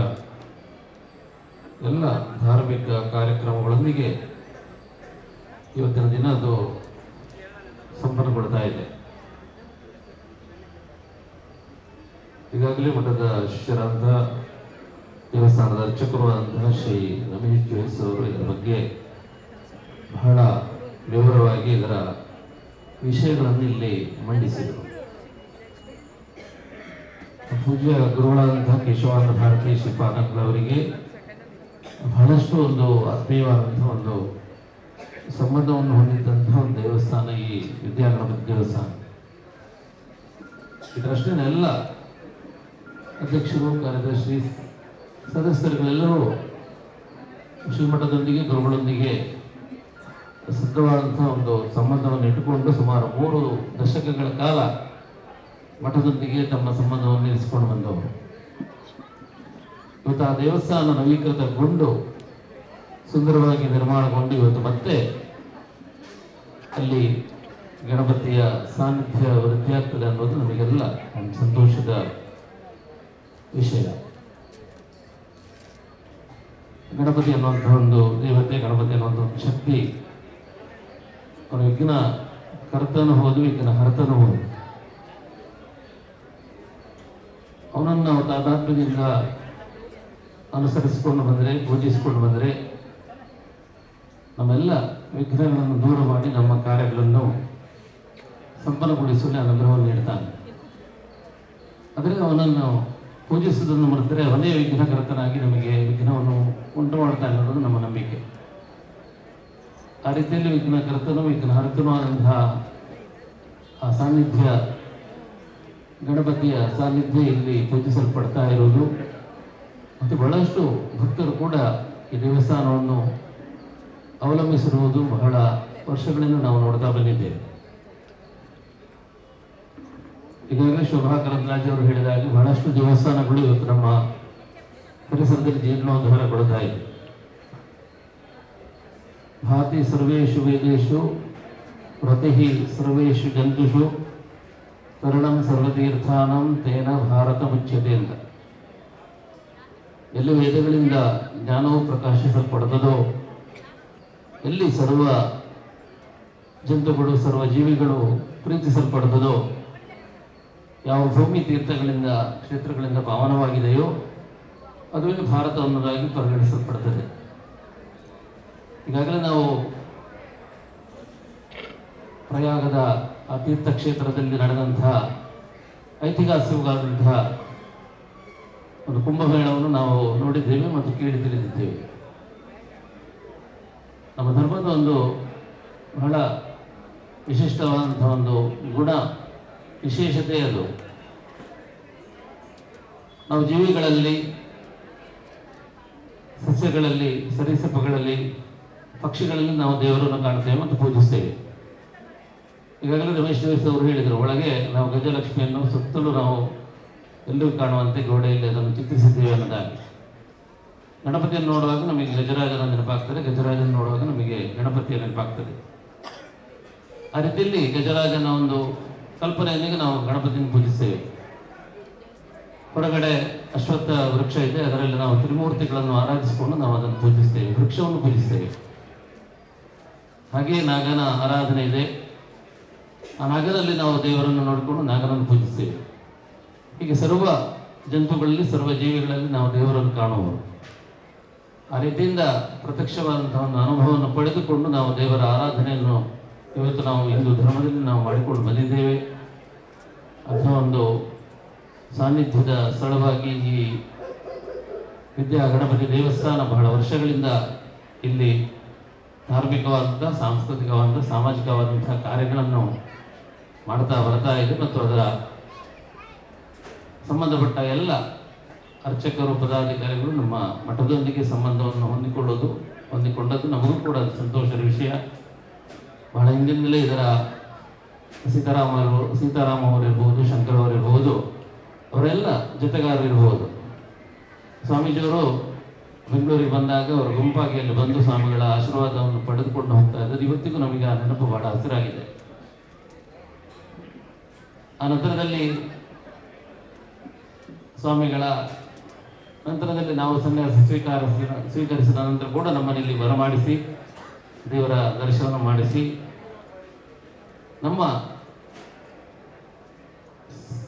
ಎಲ್ಲ ಧಾರ್ಮಿಕ ಕಾರ್ಯಕ್ರಮಗಳೊಂದಿಗೆ ಇವತ್ತಿನ ದಿನ ಅದು ಸಂಪನ್ನಗೊಳ್ತಾ ಇದೆ. ಈಗಾಗಲೇ ಮಠದ ಶಿಷ್ಯರಾದ ದೇವಸ್ಥಾನದ ಅರ್ಚಕರು ಆದಂತಹ ಶ್ರೀ ರಮೇಶ್ ಜೋಯಿಸ್ ಅವರು ಇದರ ಬಗ್ಗೆ ಬಹಳ ವಿವರವಾಗಿ ಇದರ ವಿಷಯಗಳನ್ನು ಇಲ್ಲಿ ಮಂಡಿಸಿದರು. ಪೂಜ್ಯ ಗುರುಗಳಾದಂತಹ ಕೇಶವಾನಂದ ಭಾರತಿ ಶ್ರೀಪಾದಂಗಳವರಿಗೆ ಬಹಳಷ್ಟು ಒಂದು ಆತ್ಮೀಯವಾದಂತಹ ಒಂದು ಸಂಬಂಧವನ್ನು ಹೊಂದಿದ್ದಂತಹ ಒಂದು ದೇವಸ್ಥಾನ ಈ ವಿದ್ಯಾಗಣಪತಿ ದೇವಸ್ಥಾನ. ಇದರಷ್ಟೇ ಎಲ್ಲ ಅಧ್ಯಕ್ಷರು, ಕಾರ್ಯದರ್ಶಿ, ಸದಸ್ಯರುಗಳೆಲ್ಲರೂ ಶ್ರೀಮಠದೊಂದಿಗೆ ಗುರುಗಳೊಂದಿಗೆ ಸಿದ್ಧವಾದಂತಹ ಒಂದು ಸಂಬಂಧವನ್ನು ಇಟ್ಟುಕೊಂಡು ಸುಮಾರು 3 ದಶಕಗಳ ಕಾಲ ಮಠದೊಂದಿಗೆ ತಮ್ಮ ಸಂಬಂಧವನ್ನು ಇರಿಸಿಕೊಂಡು ಬಂದವರು. ಇವತ್ತು ಆ ದೇವಸ್ಥಾನ ನವೀಕೃತಗೊಂಡು ಸುಂದರವಾಗಿ ನಿರ್ಮಾಣಗೊಂಡು ಇವತ್ತು ಮತ್ತೆ ಅಲ್ಲಿ ಗಣಪತಿಯ ಸಾನ್ನಿಧ್ಯ ವೃದ್ಧಿಯಾಗ್ತದೆ ಅನ್ನೋದು ನಮಗೆಲ್ಲ ಒಂದು ಸಂತೋಷದ ವಿಷಯ. ಗಣಪತಿ ಅನ್ನುವಂತಹ ಒಂದು ದೇವತೆ, ಗಣಪತಿ ಅನ್ನುವಂಥ ಒಂದು ಶಕ್ತಿ, ಅವನು ವಿಘ್ನ ಕರ್ತನು ಹೋದು ವಿಘ್ನ ಹರ್ತನು ಹೋದು. ಅವನನ್ನು ನಾವು ತಾದಾತ್ಮ್ಯದಿಂದ ಅನುಸರಿಸಿಕೊಂಡು ಬಂದರೆ, ಪೂಜಿಸಿಕೊಂಡು ಬಂದರೆ ನಮ್ಮೆಲ್ಲ ವಿಘ್ನಗಳನ್ನು ದೂರ ಮಾಡಿ ನಮ್ಮ ಕಾರ್ಯಗಳನ್ನು ಸಂಪನ್ನಗೊಳಿಸಲು ಅನುಗ್ರಹವನ್ನು ನೀಡ್ತಾನೆ. ಅದರಿಂದ ಅವನನ್ನು ಪೂಜಿಸುವುದನ್ನು ಮರೆತರೆ ಅವನೇ ವಿಘ್ನಕರ್ತನಾಗಿ ನಮಗೆ ವಿಘ್ನವನ್ನು ಉಂಟು ಮಾಡ್ತಾನೆ ಅನ್ನೋದು ನಮ್ಮ ನಂಬಿಕೆ. ಆ ರೀತಿಯಲ್ಲಿ ವಿಘ್ನಕರ್ತನೂ ವಿಘ್ನಹರ್ತನೂ ಆದಂತಹ ಆ ಸಾನ್ನಿಧ್ಯ, ಗಣಪತಿಯ ಸಾನ್ನಿಧ್ಯ ಇಲ್ಲಿ ಪೂಜಿಸಲ್ಪಡ್ತಾ ಇರುವುದು ಮತ್ತು ಬಹಳಷ್ಟು ಭಕ್ತರು ಕೂಡ ಈ ದೇವಸ್ಥಾನವನ್ನು ಅವಲಂಬಿಸಿರುವುದು ಬಹಳ ವರ್ಷಗಳಿಂದ ನಾವು ನೋಡ್ತಾ ಬಂದಿದ್ದೇವೆ. ಈಗಾಗಲೇ ಶೋಭಾ ಕರಂದ್ಲಾಜೆ ಅವರು ಹೇಳಿದಾಗೆ ಬಹಳಷ್ಟು ದೇವಸ್ಥಾನಗಳು ಇವತ್ತು ನಮ್ಮ ಪರಿಸರದಲ್ಲಿ ಜೀರ್ಣೋದ್ಧಾರಗೊಳ್ತಾ ಇದೆ. ಭಾತಿ ಸರ್ವೇಷು ವೇದೇಶು ವ್ರತಿ ಸರ್ವೇಷು ಜಂತುಷು ತರುಣಂ ಸರ್ವತೀರ್ಥಾನಂ ತೇನ ಭಾರತ ಮುಚ್ಯತೆ ಅಂತ. ಎಲ್ಲಿ ವೇದಗಳಿಂದ ಜ್ಞಾನವು ಪ್ರಕಾಶಿಸಲ್ಪಡುತ್ತದೋ, ಎಲ್ಲಿ ಸರ್ವ ಜಂತುಗಳು ಸರ್ವ ಜೀವಿಗಳು ಪ್ರೀತಿಸಲ್ಪಡುತ್ತದೋ, ಯಾವ ಭೂಮಿ ತೀರ್ಥಗಳಿಂದ ಕ್ಷೇತ್ರಗಳಿಂದ ಪಾವನವಾಗಿದೆಯೋ ಅದುವೇ ಭಾರತ ಅನ್ನೋದಾಗಿ ಪರಿಗಣಿಸಲ್ಪಡುತ್ತದೆ. ಈಗಾಗಲೇ ನಾವು ಪ್ರಯಾಗದ ಆ ತೀರ್ಥಕ್ಷೇತ್ರದಲ್ಲಿ ನಡೆದಂತಹ ಐತಿಹಾಸಿಕವಾದಂತಹ ಒಂದು ಕುಂಭಮೇಳವನ್ನು ನಾವು ನೋಡಿದ್ದೇವೆ ಮತ್ತು ಕೇಳಿ ತಿಳಿದಿದ್ದೇವೆ. ನಮ್ಮ ಧರ್ಮದ ಒಂದು ಬಹಳ ವಿಶಿಷ್ಟವಾದಂತಹ ಒಂದು ಗುಣ, ವಿಶೇಷತೆ ಅದು. ನಾವು ಜೀವಿಗಳಲ್ಲಿ, ಸಸ್ಯಗಳಲ್ಲಿ, ಸರೀಸೃಪಗಳಲ್ಲಿ, ಪಕ್ಷಿಗಳಲ್ಲಿ ನಾವು ದೇವರನ್ನು ಕಾಣ್ತೇವೆ ಮತ್ತು ಪೂಜಿಸ್ತೇವೆ. ಈಗಾಗಲೇ ರಮೇಶ್ ಜೋಯಿಸ್ ಅವರು ಹೇಳಿದರು, ಒಳಗೆ ನಾವು ಗಜಲಕ್ಷ್ಮಿಯನ್ನು ಸುತ್ತಲೂ ನಾವು ಎಲ್ಲರೂ ಕಾಣುವಂತೆ ಗೋಡೆಯಲ್ಲಿ ಅದನ್ನು ಚಿತ್ರಿಸಿದ್ದೇವೆ ಅನ್ನೋದಾಗಿ. ಗಣಪತಿಯನ್ನು ನೋಡುವಾಗ ನಮಗೆ ಗಜರಾಜನ ನೆನಪಾಗ್ತದೆ, ಗಜರಾಜನ ನೋಡುವಾಗ ನಮಗೆ ಗಣಪತಿಯ ನೆನಪಾಗ್ತದೆ. ಆ ರೀತಿಯಲ್ಲಿ ಗಜರಾಜನ ಒಂದು ಕಲ್ಪನೆಯೊಂದಿಗೆ ನಾವು ಗಣಪತಿಯನ್ನು ಪೂಜಿಸ್ತೇವೆ. ಹೊರಗಡೆ ಅಶ್ವತ್ಥ ವೃಕ್ಷ ಇದೆ, ಅದರಲ್ಲಿ ನಾವು ತ್ರಿಮೂರ್ತಿಗಳನ್ನು ಆರಾಧಿಸಿಕೊಂಡು ನಾವು ಅದನ್ನು ಪೂಜಿಸ್ತೇವೆ, ವೃಕ್ಷವನ್ನು ಪೂಜಿಸ್ತೇವೆ. ಹಾಗೆಯೇ ನಾಗನ ಆರಾಧನೆ ಇದೆ, ಆ ನಾಗನಲ್ಲಿ ನಾವು ದೇವರನ್ನು ನೋಡಿಕೊಂಡು ನಾಗನನ್ನು ಪೂಜಿಸ್ತೇವೆ. ಹೀಗೆ ಸರ್ವ ಜಂತುಗಳಲ್ಲಿ, ಸರ್ವ ಜೀವಿಗಳಲ್ಲಿ ನಾವು ದೇವರನ್ನು ಕಾಣುವರು. ಆ ರೀತಿಯಿಂದ ಪ್ರತ್ಯಕ್ಷವಾದಂತಹ ಒಂದು ಅನುಭವವನ್ನು ಪಡೆದುಕೊಂಡು ನಾವು ದೇವರ ಆರಾಧನೆಯನ್ನು ಇವತ್ತು ನಾವು ಹಿಂದೂ ಧರ್ಮದಲ್ಲಿ ನಾವು ಮಾಡಿಕೊಂಡು ಬಂದಿದ್ದೇವೆ. ಅಥವಾ ಒಂದು ಸಾನ್ನಿಧ್ಯದ ಸ್ಥಳವಾಗಿ ಈ ವಿದ್ಯಾ ಗಣಪತಿ ದೇವಸ್ಥಾನ ಬಹಳ ವರ್ಷಗಳಿಂದ ಇಲ್ಲಿ ಧಾರ್ಮಿಕವಾದಂಥ, ಸಾಂಸ್ಕೃತಿಕವಾದಂಥ, ಸಾಮಾಜಿಕವಾದಂಥ ಕಾರ್ಯಗಳನ್ನು ಮಾಡ್ತಾ ಬರ್ತಾ ಇದೆ. ಮತ್ತು ಅದರ ಸಂಬಂಧಪಟ್ಟ ಎಲ್ಲ ಅರ್ಚಕರು, ಪದಾಧಿಕಾರಿಗಳು ನಮ್ಮ ಮಠದೊಂದಿಗೆ ಸಂಬಂಧವನ್ನು ಹೊಂದಿಕೊಂಡದ್ದು ನಮಗೂ ಕೂಡ ಅದು ಸಂತೋಷದ ವಿಷಯ. ಬಹಳ ಹಿಂದಿನಿಂದಲೇ ಇದರ ಸೀತಾರಾಮ ಅವರಿರ್ಬೋದು, ಶಂಕರ್ ಅವರಿರ್ಬೋದು, ಅವರೆಲ್ಲ ಜೊತೆಗಾರರಿರ್ಬೋದು. ಸ್ವಾಮೀಜಿಯವರು ಬೆಂಗಳೂರಿಗೆ ಬಂದಾಗ ಅವರ ಗುಂಪಾಗಿ ಅಲ್ಲಿ ಬಂದು ಸ್ವಾಮಿಗಳ ಆಶೀರ್ವಾದವನ್ನು ಪಡೆದುಕೊಂಡು ಹೋಗ್ತಾ ಇದ್ದಾರೆ. ಇವತ್ತಿಗೂ ನಮಗೆ ಆ ನೆನಪು ಬಹಳ ಹಸಿರಾಗಿದೆ. ಆ ನಂತರದಲ್ಲಿ ಸ್ವಾಮಿಗಳ ನಂತರದಲ್ಲಿ ನಾವು ಸನ್ಯಾಸ ಸ್ವೀಕರಿಸಿದ ನಂತರ ಕೂಡ ನಮ್ಮಲ್ಲಿ ಬರಮಾಡಿಸಿ ದೇವರ ದರ್ಶನ ಮಾಡಿಸಿ ನಮ್ಮ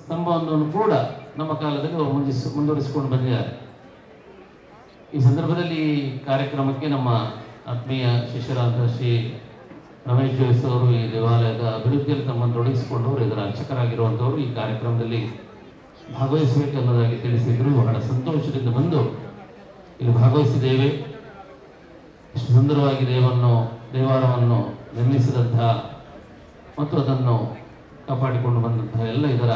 ಸಂಬಂಧವನ್ನು ಕೂಡ ನಮ್ಮ ಕಾಲದಲ್ಲಿ ಅವರು ಮುಂದುವರಿಸಿಕೊಂಡು ಬಂದಿದ್ದಾರೆ. ಈ ಸಂದರ್ಭದಲ್ಲಿ ಈ ಕಾರ್ಯಕ್ರಮಕ್ಕೆ ನಮ್ಮ ಆತ್ಮೀಯ ಶಿಷ್ಯರಾದ ಶ್ರೀ ರಮೇಶ್ ಜೋಯಿಸ್ ಅವರು ಈ ದೇವಾಲಯದ ಅಭಿವೃದ್ಧಿಯಲ್ಲಿ ತಮ್ಮನ್ನು ತೊಡಗಿಸಿಕೊಂಡವರು, ಇದರ ಅರ್ಚಕರಾಗಿರುವಂಥವರು ಈ ಕಾರ್ಯಕ್ರಮದಲ್ಲಿ ಭಾಗವಹಿಸಬೇಕು ಅನ್ನೋದಾಗಿ ತಿಳಿಸಿದ್ರು. ಬಹಳ ಸಂತೋಷದಿಂದ ಬಂದು ಇಲ್ಲಿ ಭಾಗವಹಿಸಿದ್ದೇವೆ. ಇಷ್ಟು ಸುಂದರವಾಗಿ ದೇವಾಲಯವನ್ನು ನಿರ್ಮಿಸಿದಂತಹ ಮತ್ತು ಅದನ್ನು ಕಾಪಾಡಿಕೊಂಡು ಬಂದಂತಹ ಎಲ್ಲ ಇದರ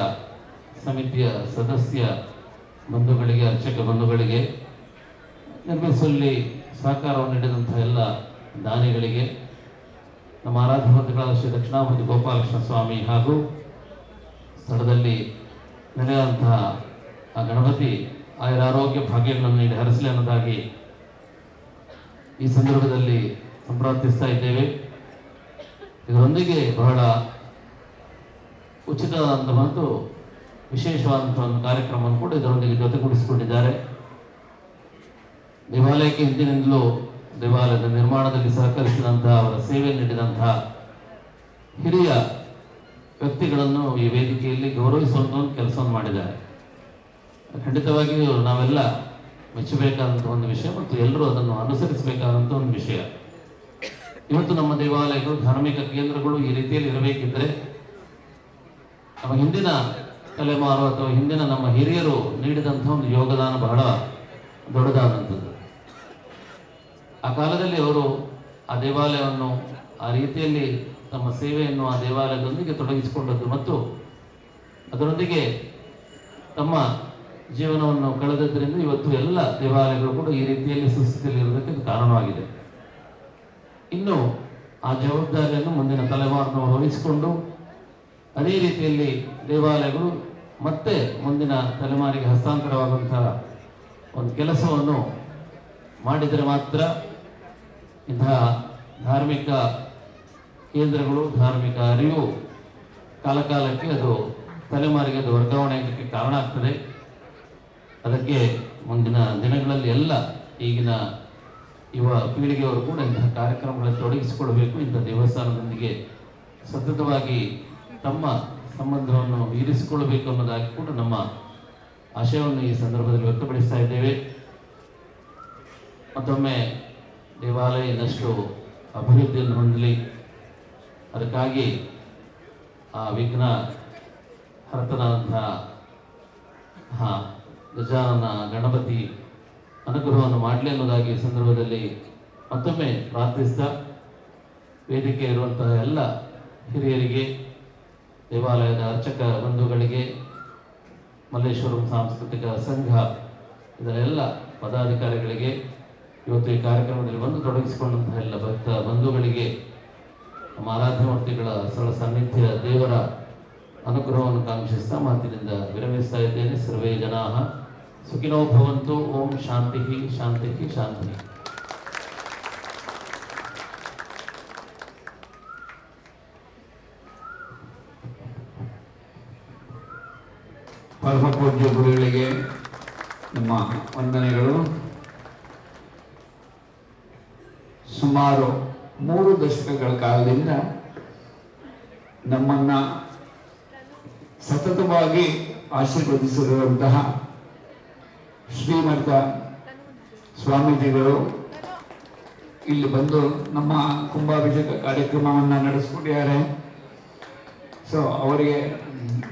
ಸಮಿತಿಯ ಸದಸ್ಯ ಬಂಧುಗಳಿಗೆ, ಅರ್ಚಕ ಬಂಧುಗಳಿಗೆ, ನಿರ್ಮಿಸುವಲ್ಲಿ ಸಹಕಾರವನ್ನು ನೀಡಿದಂತಹ ಎಲ್ಲ ದಾನಿಗಳಿಗೆ, ನಮ್ಮ ಆರಾಧ್ಯಮೂರ್ತಿಗಳಾದ ಶ್ರೀ ದಕ್ಷಿಣಾಮೂರ್ತಿ ಗೋಪಾಲಕೃಷ್ಣ ಸ್ವಾಮಿ ಹಾಗೂ ಸ್ಥಳದಲ್ಲಿ ನೆಲೆಯಾದಂತಹ ಆ ಗಣಪತಿ ಆಯುರಾರೋಗ್ಯ ಭಾಗ್ಯಗಳನ್ನು ನೀಡಿ ಹರಿಸಲಿ ಅನ್ನೋದಾಗಿ ಈ ಸಂದರ್ಭದಲ್ಲಿ ಪ್ರಾರ್ಥಿಸ್ತಾ ಇದ್ದೇವೆ. ಇದರೊಂದಿಗೆ ಬಹಳ ಉಚಿತವಾದಂಥ ಮತ್ತು ವಿಶೇಷವಾದಂಥ ಒಂದು ಕಾರ್ಯಕ್ರಮವನ್ನು ಕೂಡ ಇದರೊಂದಿಗೆ ಜೊತೆಗೂಡಿಸಿಕೊಂಡಿದ್ದಾರೆ. ದೇವಾಲಯಕ್ಕೆ ಹಿಂದಿನಿಂದಲೂ ದೇವಾಲಯದ ನಿರ್ಮಾಣದಲ್ಲಿ ಸಹಕರಿಸಿದಂತಹ, ಅವರ ಸೇವೆ ನೀಡಿದಂತಹ ಹಿರಿಯ ವ್ಯಕ್ತಿಗಳನ್ನು ಈ ವೇದಿಕೆಯಲ್ಲಿ ಗೌರವಿಸುವಂಥ ಒಂದು ಕೆಲಸವನ್ನು ಮಾಡಿದ್ದಾರೆ. ಖಂಡಿತವಾಗಿಯೂ ನಾವೆಲ್ಲ ಮೆಚ್ಚಬೇಕಾದಂಥ ಒಂದು ವಿಷಯ ಮತ್ತು ಎಲ್ಲರೂ ಅದನ್ನು ಅನುಸರಿಸಬೇಕಾದಂಥ ಒಂದು ವಿಷಯ. ಇವತ್ತು ನಮ್ಮ ದೇವಾಲಯಗಳು, ಧಾರ್ಮಿಕ ಕೇಂದ್ರಗಳು ಈ ರೀತಿಯಲ್ಲಿ ಇರಬೇಕಿದ್ರೆ ನಮ್ಮ ಹಿಂದಿನ ತಲೆಮಾರು ಅಥವಾ ಹಿಂದಿನ ನಮ್ಮ ಹಿರಿಯರು ನೀಡಿದಂಥ ಒಂದು ಯೋಗದಾನ ಬಹಳ ದೊಡ್ಡದಾದಂಥದ್ದು. ಆ ಕಾಲದಲ್ಲಿ ಅವರು ಆ ದೇವಾಲಯವನ್ನು ಆ ರೀತಿಯಲ್ಲಿ ತಮ್ಮ ಸೇವೆಯನ್ನು ಆ ದೇವಾಲಯದೊಂದಿಗೆ ತೊಡಗಿಸಿಕೊಂಡದ್ದು ಮತ್ತು ಅದರೊಂದಿಗೆ ತಮ್ಮ ಜೀವನವನ್ನು ಕಳೆದದ್ದರಿಂದ ಇವತ್ತು ಎಲ್ಲ ದೇವಾಲಯಗಳು ಕೂಡ ಈ ರೀತಿಯಲ್ಲಿ ಸುಸ್ಥಿತಿಯಲ್ಲಿ ಇರೋದಕ್ಕೆ ಕಾರಣವಾಗಿದೆ. ಇನ್ನು ಆ ಜವಾಬ್ದಾರಿಯನ್ನು ಮುಂದಿನ ತಲೆಮಾರಿನವರು ವಹಿಸಿಕೊಂಡು ಅದೇ ರೀತಿಯಲ್ಲಿ ದೇವಾಲಯಗಳು ಮತ್ತೆ ಮುಂದಿನ ತಲೆಮಾರಿಗೆ ಹಸ್ತಾಂತರವಾಗುವಂತಹ ಒಂದು ಕೆಲಸವನ್ನು ಮಾಡಿದರೆ ಮಾತ್ರ ಇಂತಹ ಧಾರ್ಮಿಕ ಕೇಂದ್ರಗಳು, ಧಾರ್ಮಿಕ ಅರಿವು ಕಾಲಕಾಲಕ್ಕೆ ಅದು ತಲೆಮಾರಿಗೆ ಅದು ವರ್ಗಾವಣೆ ಆಗಲಿಕ್ಕೆ ಕಾರಣ ಆಗ್ತದೆ. ಅದಕ್ಕೆ ಮುಂದಿನ ದಿನಗಳಲ್ಲಿ ಎಲ್ಲ ಈಗಿನ ಯುವ ಪೀಳಿಗೆಯವರು ಕೂಡ ಇಂತಹ ಕಾರ್ಯಕ್ರಮಗಳಲ್ಲಿ ತೊಡಗಿಸಿಕೊಳ್ಬೇಕು. ಇಂಥ ದೇವಸ್ಥಾನದೊಂದಿಗೆ ಸತತವಾಗಿ ತಮ್ಮ ಸಂಬಂಧವನ್ನು ಇರಿಸಿಕೊಳ್ಳಬೇಕು ಅನ್ನೋದಾಗಿ ಕೂಡ ನಮ್ಮ ಆಶಯವನ್ನು ಈ ಸಂದರ್ಭದಲ್ಲಿ ವ್ಯಕ್ತಪಡಿಸ್ತಾ ಇದ್ದೇವೆ. ಮತ್ತೊಮ್ಮೆ ದೇವಾಲಯ ಇನ್ನಷ್ಟು ಅಭಿವೃದ್ಧಿಯನ್ನು ಹೊಂದಲಿ, ಅದಕ್ಕಾಗಿ ಆ ವಿಘ್ನ ಹರತನಾದಂತಹ ಗಜಾನನ ಗಣಪತಿ ಅನುಗ್ರಹವನ್ನು ಮಾಡಲಿ ಅನ್ನೋದಾಗಿ ಈ ಸಂದರ್ಭದಲ್ಲಿ ಮತ್ತೊಮ್ಮೆ ಪ್ರಾರ್ಥಿಸ್ತಾ, ವೇದಿಕೆ ಇರುವಂತಹ ಎಲ್ಲ ಹಿರಿಯರಿಗೆ, ದೇವಾಲಯದ ಅರ್ಚಕ ಬಂಧುಗಳಿಗೆ, ಮಲ್ಲೇಶ್ವರಂ ಸಾಂಸ್ಕೃತಿಕ ಸಂಘ ಇದರ ಎಲ್ಲ ಪದಾಧಿಕಾರಿಗಳಿಗೆ, ಇವತ್ತು ಈ ಕಾರ್ಯಕ್ರಮದಲ್ಲಿ ಬಂದು ತೊಡಗಿಸಿಕೊಂಡಂತಹ ಎಲ್ಲ ಭಕ್ತ ಬಂಧುಗಳಿಗೆ, ನಮ್ಮ ಆರಾಧ್ಯ ಸ್ಥಳ ಸಾನ್ನಿಧ್ಯ ದೇವರ ಅನುಗ್ರಹವನ್ನು ಕಾಂಕ್ಷಿಸ್ತಾ ಮಾತಿನಿಂದ ವಿರಮಿಸ್ತಾ ಇದ್ದೇನೆ. ಸರ್ವೇ ಜನಾಃ ಸುಖಿನೋ ಭವಂತು. ಓಂ ಶಾಂತಿ ಶಾಂತಿ ಶಾಂತಿ. ಪರಮ ಪೂಜ್ಯ ಗುರುಗಳಿಗೆ ನಮ್ಮ ವಂದನೆಗಳು. ಸುಮಾರು 3 ದಶಕಗಳ ಕಾಲದಿಂದ ನಮ್ಮನ್ನ ಸತತವಾಗಿ ಆಶೀರ್ವದಿಸಿರುವಂತಹ ಶ್ರೀಮಠ ಸ್ವಾಮೀಜಿಗಳು ಇಲ್ಲಿ ಬಂದು ನಮ್ಮ ಕುಂಭಾಭಿಷೇಕ ಕಾರ್ಯಕ್ರಮವನ್ನು ನಡೆಸ್ಕೊಂಡಿದ್ದಾರೆ. ಸೊ ಅವರಿಗೆ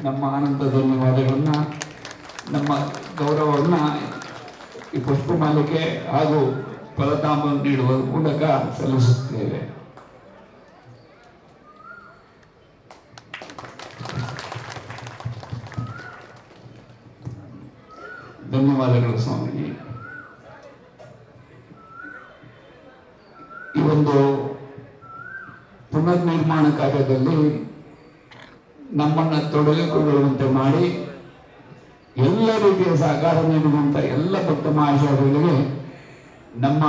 ನಮ್ಮ ಅನಂತ ಧನ್ಯವಾದಗಳನ್ನು, ನಮ್ಮ ಗೌರವವನ್ನು ಈ ಪುಷ್ಪಮಾಲಿಕೆ ಹಾಗೂ ಫಲತಾಂಬ ನೀಡುವ ಮೂಲಕ ಸಲ್ಲಿಸುತ್ತೇವೆ. ಧನ್ಯವಾದಗಳು ಸ್ವಾಮೀಜಿ. ಈ ಒಂದು ಪುನರ್ ನಿರ್ಮಾಣ ಕಾರ್ಯದಲ್ಲಿ ನಮ್ಮನ್ನು ತೊಡಗಿಕೊಳ್ಳುವಂತೆ ಮಾಡಿ ಎಲ್ಲ ರೀತಿಯ ಸಹಕಾರ ನೀಡುವಂಥ ಎಲ್ಲ ಭಕ್ತ ಮಹಾಶಯಗಳಿಗೆ ನಮ್ಮ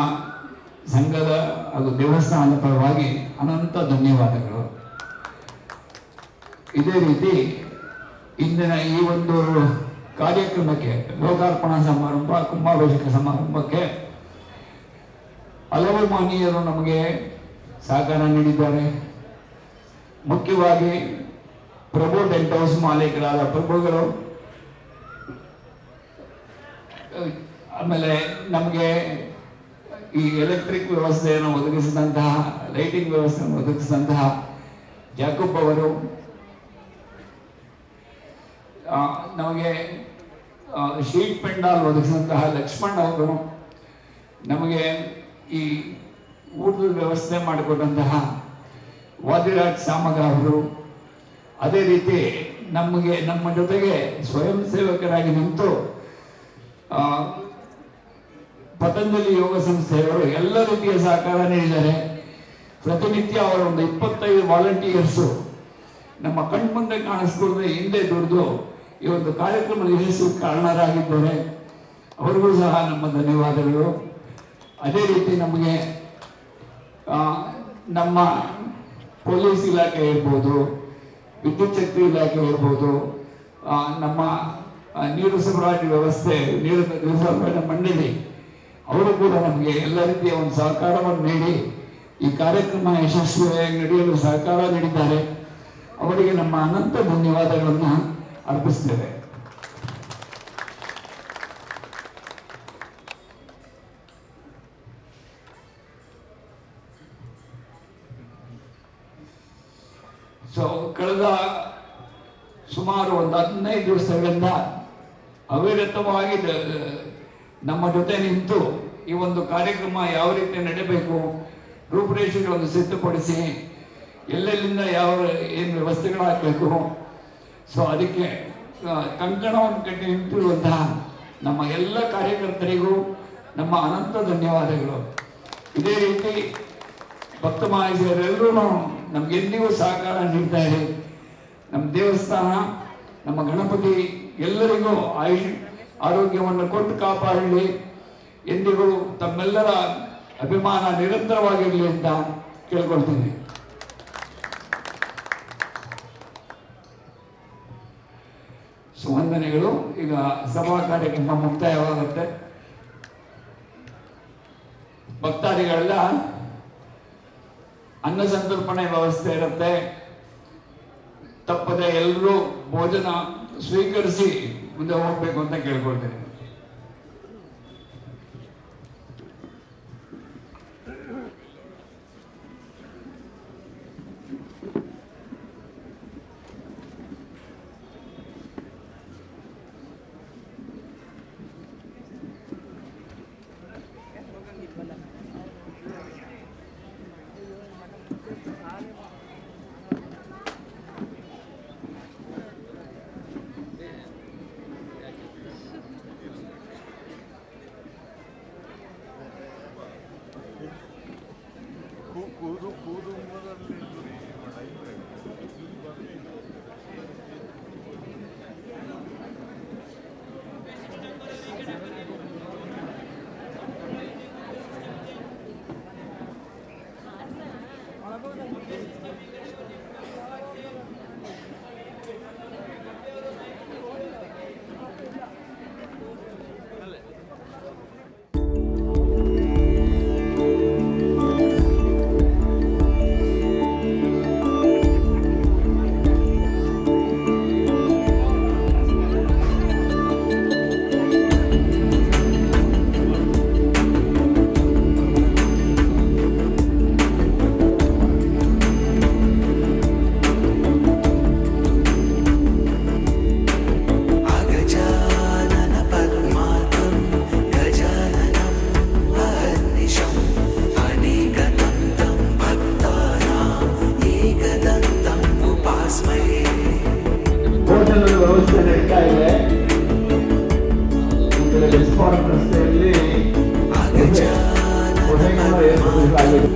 ಸಂಘದ ಹಾಗೂ ದೇವಸ್ಥಾನದ ಪರವಾಗಿ ಅನಂತ ಧನ್ಯವಾದಗಳು. ಇದೇ ರೀತಿ ಇಂದಿನ ಈ ಒಂದು ಕಾರ್ಯಕ್ರಮಕ್ಕೆ ಲೋಕಾರ್ಪಣಾ ಸಮಾರಂಭ, ಕುಂಭಾಭಿಷೇಕ ಸಮಾರಂಭಕ್ಕೆ ಹಲವು ಮಾನೀಯರು ನಮಗೆ ಸಹಕಾರ ನೀಡಿದ್ದಾರೆ. ಮುಖ್ಯವಾಗಿ ಪ್ರಭು ಟೆಂಟ್ ಹೌಸ್ ಮಾಲೀಕರಾದ ಪ್ರಭುಗಳು, ಆಮೇಲೆ ನಮಗೆ ಈ ಎಲೆಕ್ಟ್ರಿಕ್ ವ್ಯವಸ್ಥೆಯನ್ನು ಒದಗಿಸಿದಂತಹ, ಲೈಟಿಂಗ್ ವ್ಯವಸ್ಥೆಯನ್ನು ಒದಗಿಸಿದಂತಹ ಜಾಕೂಬ್ ಅವರು, ನಮಗೆ ಶೀಟ್ ಪೆಂಡಾಲ್ ಒದಗಿಸಿದಂತಹ ಲಕ್ಷ್ಮಣ್ ಅವರು, ನಮಗೆ ಈ ಊಟದ ವ್ಯವಸ್ಥೆ ಮಾಡಿಕೊಟ್ಟಂತಹ ವಾದಿರಾಜ್ ಸಾಮಗ ಅವರು, ಅದೇ ರೀತಿ ನಮ್ಮ ಜೊತೆಗೆ ಸ್ವಯಂ ಸೇವಕರಾಗಿ ನಿಂತು ಪತಂಜಲಿ ಯೋಗ ಸಂಸ್ಥೆಯವರು ಎಲ್ಲ ರೀತಿಯ ಸಹಕಾರ ನೀಡಿದ್ದಾರೆ. ಪ್ರತಿನಿತ್ಯ ಅವರ ಒಂದು 25 ವಾಲಂಟಿಯರ್ಸು ನಮ್ಮ ಕಣ್ಮುಂದೆ ಕಾಣಿಸ್ಕೊಳ್ಳದೆ ಹಿಂದೆ ದುಡಿದು ಈ ಒಂದು ಕಾರ್ಯಕ್ರಮದ ಯಶಸ್ಸು ಕಾರಣರಾಗಿದ್ದಾರೆ. ಅವರಿಗೂ ಸಹ ನಮ್ಮ ಧನ್ಯವಾದಗಳು. ಅದೇ ರೀತಿ ನಮಗೆ ನಮ್ಮ ಪೊಲೀಸ್ ಇಲಾಖೆ ಇರ್ಬೋದು, ವಿದ್ಯುತ್ ಶಕ್ತಿ ಇಲಾಖೆ ಇರ್ಬೋದು, ನಮ್ಮ ನೀರು ಸರಬರಾಜು ವ್ಯವಸ್ಥೆ, ನೀರು ಸರಬರಾಜು ಮಂಡಳಿ, ಅವರು ಕೂಡ ನಮಗೆ ಎಲ್ಲ ರೀತಿಯ ಒಂದು ಸಹಕಾರವನ್ನು ನೀಡಿ ಈ ಕಾರ್ಯಕ್ರಮ ಯಶಸ್ವಿಯಾಗಿ ನಡೆಯಲು ಸಹಕಾರ ನೀಡಿದ್ದಾರೆ. ಅವರಿಗೆ ನಮ್ಮ ಅನಂತ ಧನ್ಯವಾದಗಳನ್ನು ಅರ್ಪಿಸ್ತೇವೆ. ಕಳೆದ ಸುಮಾರು ಒಂದು 15 ದಿವಸಗಳಿಂದ ಅವಿರತವಾಗಿ ನಮ್ಮ ಜೊತೆ ನಿಂತು ಈ ಒಂದು ಕಾರ್ಯಕ್ರಮ ಯಾವ ರೀತಿ ನಡೆಯಬೇಕು, ರೂಪುರೇಷೆಗಳನ್ನು ಸಿದ್ಧಪಡಿಸಿ ಎಲ್ಲೆಲ್ಲಿಂದ ಏನು ವ್ಯವಸ್ಥೆಗಳಾಗಬೇಕು, ಅದಕ್ಕೆ ಕಂಕಣವನ್ನು ಕಟ್ಟಿ ನಿಂತಿರುವಂತಹ ನಮ್ಮ ಎಲ್ಲ ಕಾರ್ಯಕರ್ತರಿಗೂ ನಮ್ಮ ಅನಂತ ಧನ್ಯವಾದಗಳು. ಇದೇ ರೀತಿ ಭಕ್ತ ಮಹಾಶಯರೆಲ್ಲರೂ ನಮ್ಗೆಂದಿಗೂ ಸಹಕಾರ ನೀಡ್ತಾ ಇರಿ. ನಮ್ಮ ದೇವಸ್ಥಾನ, ನಮ್ಮ ಗಣಪತಿ ಎಲ್ಲರಿಗೂ ಆರೋಗ್ಯವನ್ನು ಕೊಟ್ಟು ಕಾಪಾಡಲಿ. ಎಂದಿಗೂ ತಮ್ಮೆಲ್ಲರ ಅಭಿಮಾನ ನಿರಂತರವಾಗಿರಲಿ ಅಂತ ಕೇಳ್ಕೊಳ್ತೀನಿ. ವಂದನೆಗಳು. ಈಗ ಸಭಾ ಕಾರ್ಯಕ್ರಮ ಮುಕ್ತಾಯವಾಗುತ್ತೆ. ಭಕ್ತಾದಿಗಳೆಲ್ಲ ಅನ್ನ ಸಂತರ್ಪಣೆ ವ್ಯವಸ್ಥೆ ಇರುತ್ತೆ. ತಪ್ಪದೆ ಎಲ್ಲರೂ ಭೋಜನ ಸ್ವೀಕರಿಸಿ ಮುಂದೆ ಹೋಗ್ಬೇಕು ಅಂತ ಕೇಳ್ಕೊಳ್ತೇನೆ. ವ್ಯವಸ್ಥೆ ನಡೀತಾ ಇದೆ. ಈ ಕಡೆ ರೆಸ್ಪಾನ್ಸ್ ರಸ್ತೆಯಲ್ಲಿ ಏರ್ಪಡಿಸಲಾಗಿದೆ.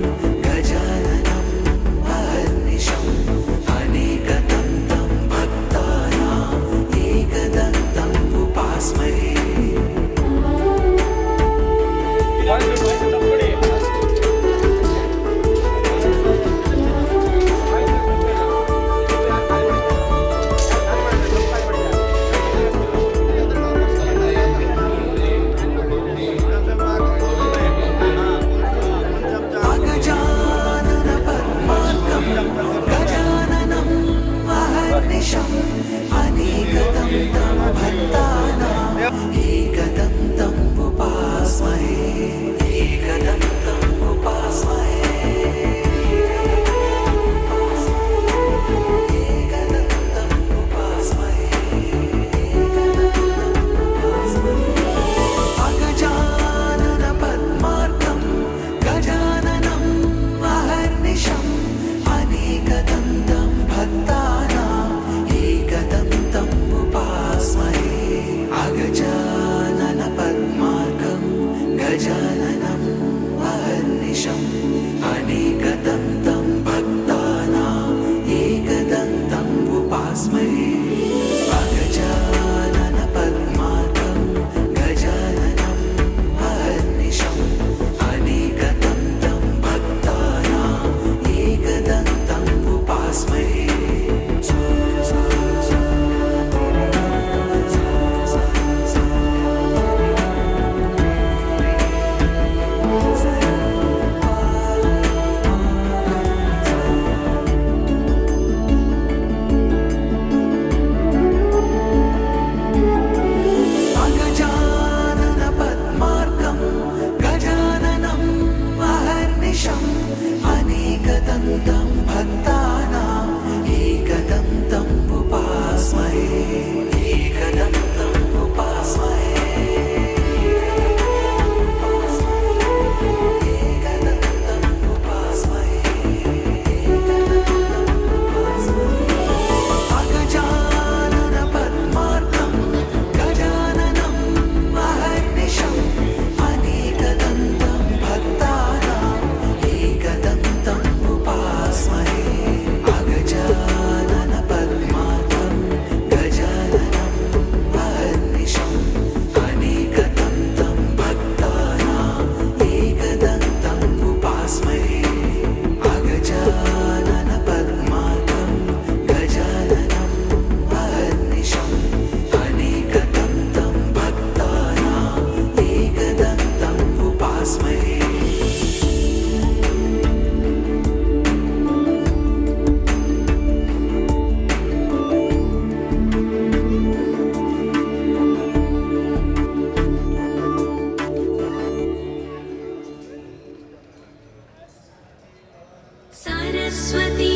सरस्वती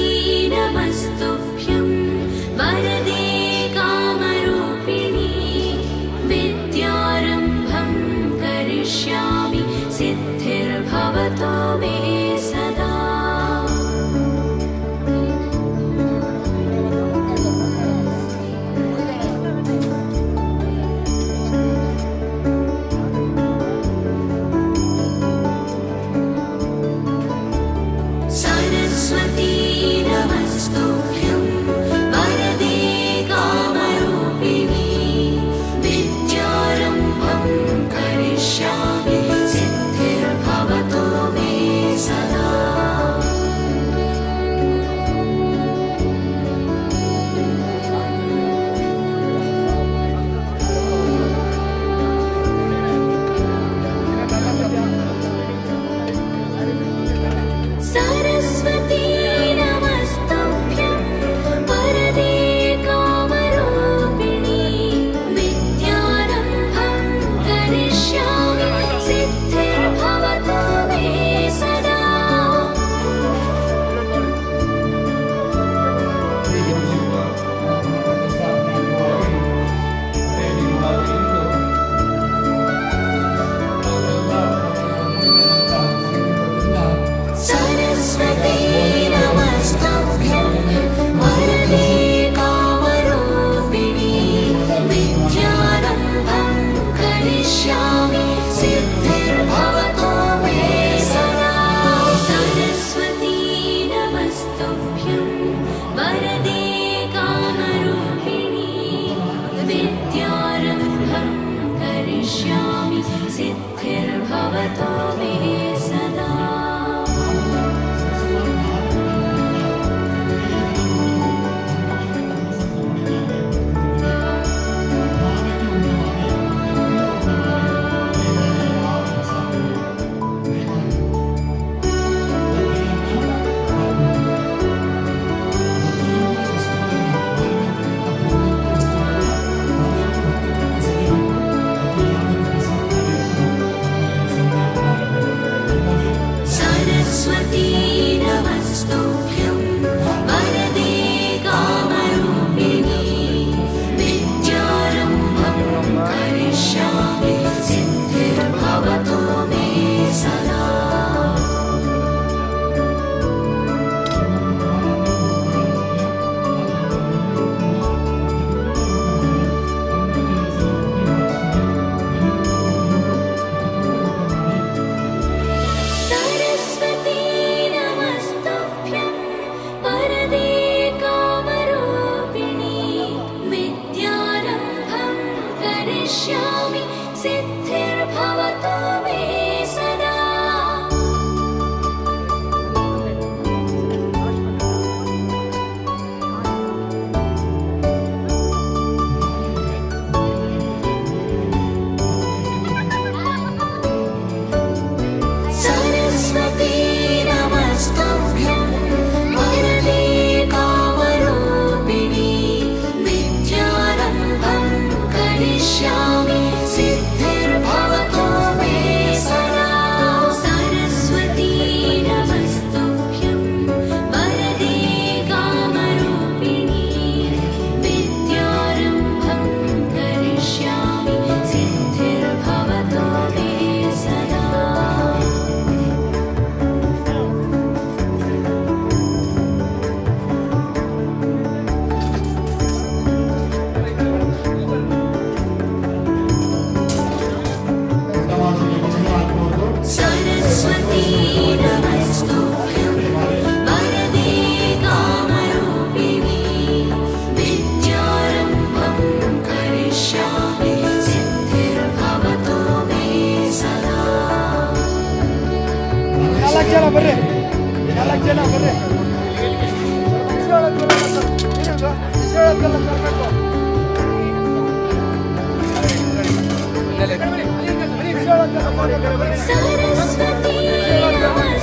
नमस्तुभ्यं वरदे कामरूपिणी विद्यारम्भं करिष्यामि सिद्धिर्भवतो मे सदा। सरस्वती नमस्तुभ्यं ನಾಲ್ಕು ಜನ ಬರ್ರಿ, ನಾಲ್ಕು ಜನ ಬರ್ರಿ. सरस्वती नमस्तुभ्यं